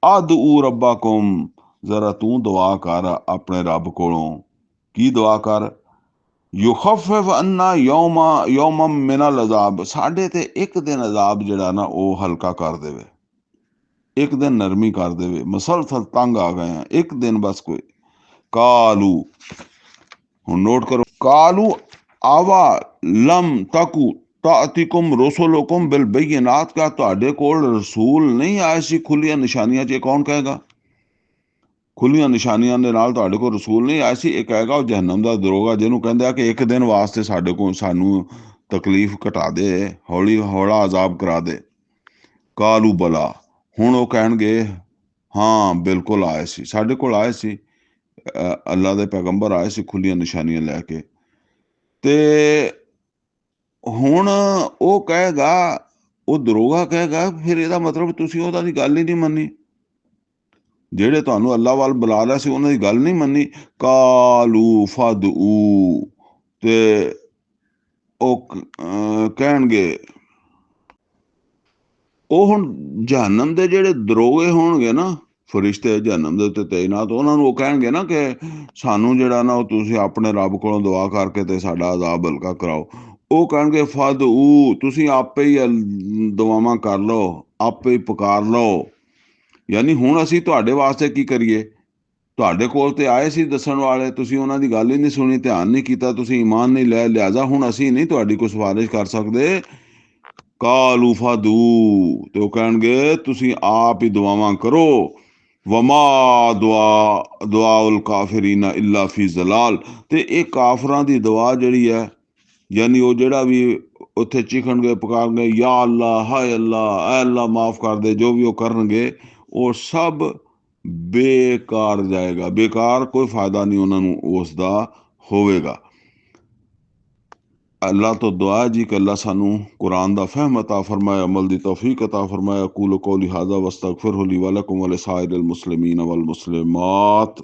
ਅਦਊ ਰੱਬਾਕੁਮ, ਜ਼ਰਾ ਤੂੰ ਦੁਆ ਕਰ ਆਪਣੇ ਰੱਬ ਕੋਲੋਂ। ਕੀ ਦੁਆ ਕਰ, ਯੁਖਫਿਫ ਅੰਨਾ ਯੌਮਮ ਮਿਨਲ ਅਜ਼ਾਬ, ਸਾਡੇ ਤੇ ਇੱਕ ਦਿਨ ਅਜ਼ਾਬ ਜਿਹੜਾ ਨਾ ਉਹ ਹਲਕਾ ਕਰ ਦੇਵੇ, ਇੱਕ ਦਿਨ ਨਰਮੀ ਕਰ ਦੇਵੇ, ਮਸਲਸਲ ਤੰਗ ਆ ਗਏ ਆ, ਇੱਕ ਦਿਨ ਬਸ ਕੋਈ। ਕਾਲੂ, ਹੁਣ ਨੋਟ ਕਰੋ, ਕਾਲੂ ਆਵਾ ਲਮ ਤਕੂ ਤਾਤਿਕੁਮ ਰਸੂਲੁਕੁਮ ਬਿਲ ਬਯਿਨਾਤ, ਕਾ ਤੁਹਾਡੇ ਕੋਲ ਰਸੂਲ ਨਹੀਂ ਆਏ ਸੀ ਖੁੱਲੀਆਂ ਨਿਸ਼ਾਨੀਆਂ ਚ। ਇਹ ਕੌਣ ਕਹੇਗਾ ਖੁੱਲੀਆਂ ਨਿਸ਼ਾਨੀਆਂ ਦੇ ਨਾਲ ਤੁਹਾਡੇ ਕੋਲ ਰਸੂਲ ਨਹੀਂ ਆਏ ਸੀ? ਇਹ ਕਹੇਗਾ ਉਹ ਜਹੰਨਮ ਦਾ ਦਰੋਗਾ, ਜਿਹਨੂੰ ਕਹਿੰਦੇ ਆ ਕਿ ਇੱਕ ਦਿਨ ਵਾਸਤੇ ਸਾਡੇ ਕੋਲ ਸਾਨੂੰ ਤਕਲੀਫ ਘਟਾ ਦੇ, ਹੌਲੀ ਹੌਲਾ ਅਜ਼ਾਬ ਕਰਾ ਦੇ। ਕਾਲੂ ਬਲਾ, ਹੁਣ ਉਹ ਕਹਿਣਗੇ ਹਾਂ ਬਿਲਕੁਲ ਆਏ ਸੀ, ਸਾਡੇ ਕੋਲ ਆਏ ਸੀ, ਅੱਲਾ ਦੇ ਪੈਗੰਬਰ ਆਏ ਸੀ ਖੁੱਲੀਆਂ ਨਿਸ਼ਾਨੀਆਂ ਲੈ ਕੇ। ਤੇ ਹੁਣ ਉਹ ਕਹੇਗਾ, ਉਹ ਦਰੋਗਾ ਕਹੇਗਾ, ਫਿਰ ਇਹਦਾ ਮਤਲਬ ਤੁਸੀਂ ਉਹਦਾ ਦੀ ਗੱਲ ਹੀ ਨਹੀਂ ਮੰਨੀ, ਜਿਹੜੇ ਤੁਹਾਨੂੰ ਅੱਲਾ ਵੱਲ ਬੁਲਾ ਲਿਆ ਸੀ ਉਹਨਾਂ ਦੀ ਗੱਲ ਨਹੀਂ ਮੰਨੀ। ਕਾਲੂ ਫਦਊ, ਤੇ ਉਹ ਕਹਿਣਗੇ, ਉਹ ਹੁਣ ਜਹੰਨਮ ਦੇ ਜਿਹੜੇ ਦਰੋਗੇ ਹੋਣਗੇ ਨਾ, ਫਰਿਸ਼ਤੇ ਜਹੰਨਮ ਦੇ ਉੱਤੇ ਤੈਨਾਤ, ਉਹਨਾਂ ਨੂੰ ਉਹ ਕਹਿਣਗੇ ਨਾ ਕਿ ਸਾਨੂੰ ਜਿਹੜਾ ਨਾ ਉਹ ਤੁਸੀਂ ਆਪਣੇ ਰੱਬ ਕੋਲੋਂ ਦੁਆ ਕਰਕੇ ਤੇ ਸਾਡਾ ਅਜ਼ਾਬ ਹਲਕਾ ਕਰਾਓ। ਉਹ ਕਹਿਣਗੇ ਫਦਊ, ਤੁਸੀਂ ਆਪੇ ਹੀ ਦੁਆਵਾਂ ਕਰ ਲਓ, ਆਪੇ ਹੀ ਪੁਕਾਰ ਲਓ। ਯਾਨੀ ਹੁਣ ਅਸੀਂ ਤੁਹਾਡੇ ਵਾਸਤੇ ਕੀ ਕਰੀਏ, ਤੁਹਾਡੇ ਕੋਲ ਤੇ ਆਏ ਸੀ ਦੱਸਣ ਵਾਲੇ, ਤੁਸੀਂ ਉਹਨਾਂ ਦੀ ਗੱਲ ਹੀ ਨਹੀਂ ਸੁਣੀ, ਧਿਆਨ ਨਹੀਂ ਕੀਤਾ, ਤੁਸੀਂ ਈਮਾਨ ਨਹੀਂ ਲਿਆ, ਲਿਹਾਜ਼ਾ ਹੁਣ ਅਸੀਂ ਨਹੀਂ ਤੁਹਾਡੀ ਕੋਈ ਸਿਫਾਰਿਸ਼ ਕਰ ਸਕਦੇ। ਕਾਲੂ ਫਦੂ, ਤੇ ਉਹ ਕਹਿਣਗੇ ਤੁਸੀਂ ਆਪ ਹੀ ਦੁਆਵਾਂ ਕਰੋ। ਵਮਾ ਦੁਆਉਲ ਕਾਫਿਰੀਨਾ ਇਲਾ ਫੀ ਜ਼ਲਾਲ, ਤੇ ਇਹ ਕਾਫਰਾਂ ਦੀ ਦੁਆ ਜਿਹੜੀ ਹੈ, ਯਾਨੀ ਉਹ ਜਿਹੜਾ ਵੀ ਉੱਥੇ ਚੀਖਣਗੇ ਪੁਕਾਰਨਗੇ ਯਾ ਅੱਲਾ, ਹਾਏ ਅੱਲਾ, ਐ ਅੱਲਾ ਮਾਫ ਕਰ ਦੇ, ਜੋ ਵੀ ਉਹ ਕਰਨਗੇ ਉਹ ਸਭ ਬੇਕਾਰ ਜਾਏਗਾ, ਬੇਕਾਰ, ਕੋਈ ਫਾਇਦਾ ਨਹੀਂ ਉਹਨਾਂ ਨੂੰ ਉਸ ਦਾ ਹੋਵੇਗਾ। ਅੱਲਾ ਤੋਂ ਦੁਆ ਜੀ ਕਿ ਅੱਲਾ ਸਾਨੂੰ ਕੁਰਾਨ ਦਾ ਫਹਿਮ ਅਤਾ ਫਰਮਾਏ, ਅਮਲ ਦੀ ਤੌਫੀਕ ਅਤਾ ਫਰਮਾਏ। ਅਕੂਲੁ ਕੌਲੀ ਹਾਜ਼ਾ ਵਸਤਗਫਿਰੁ ਲੀ ਵਲਕੁਮ ਵਲਿਸਾਇਰਿਲ ਮੁਸਲਿमीन वल मुस्लिमात।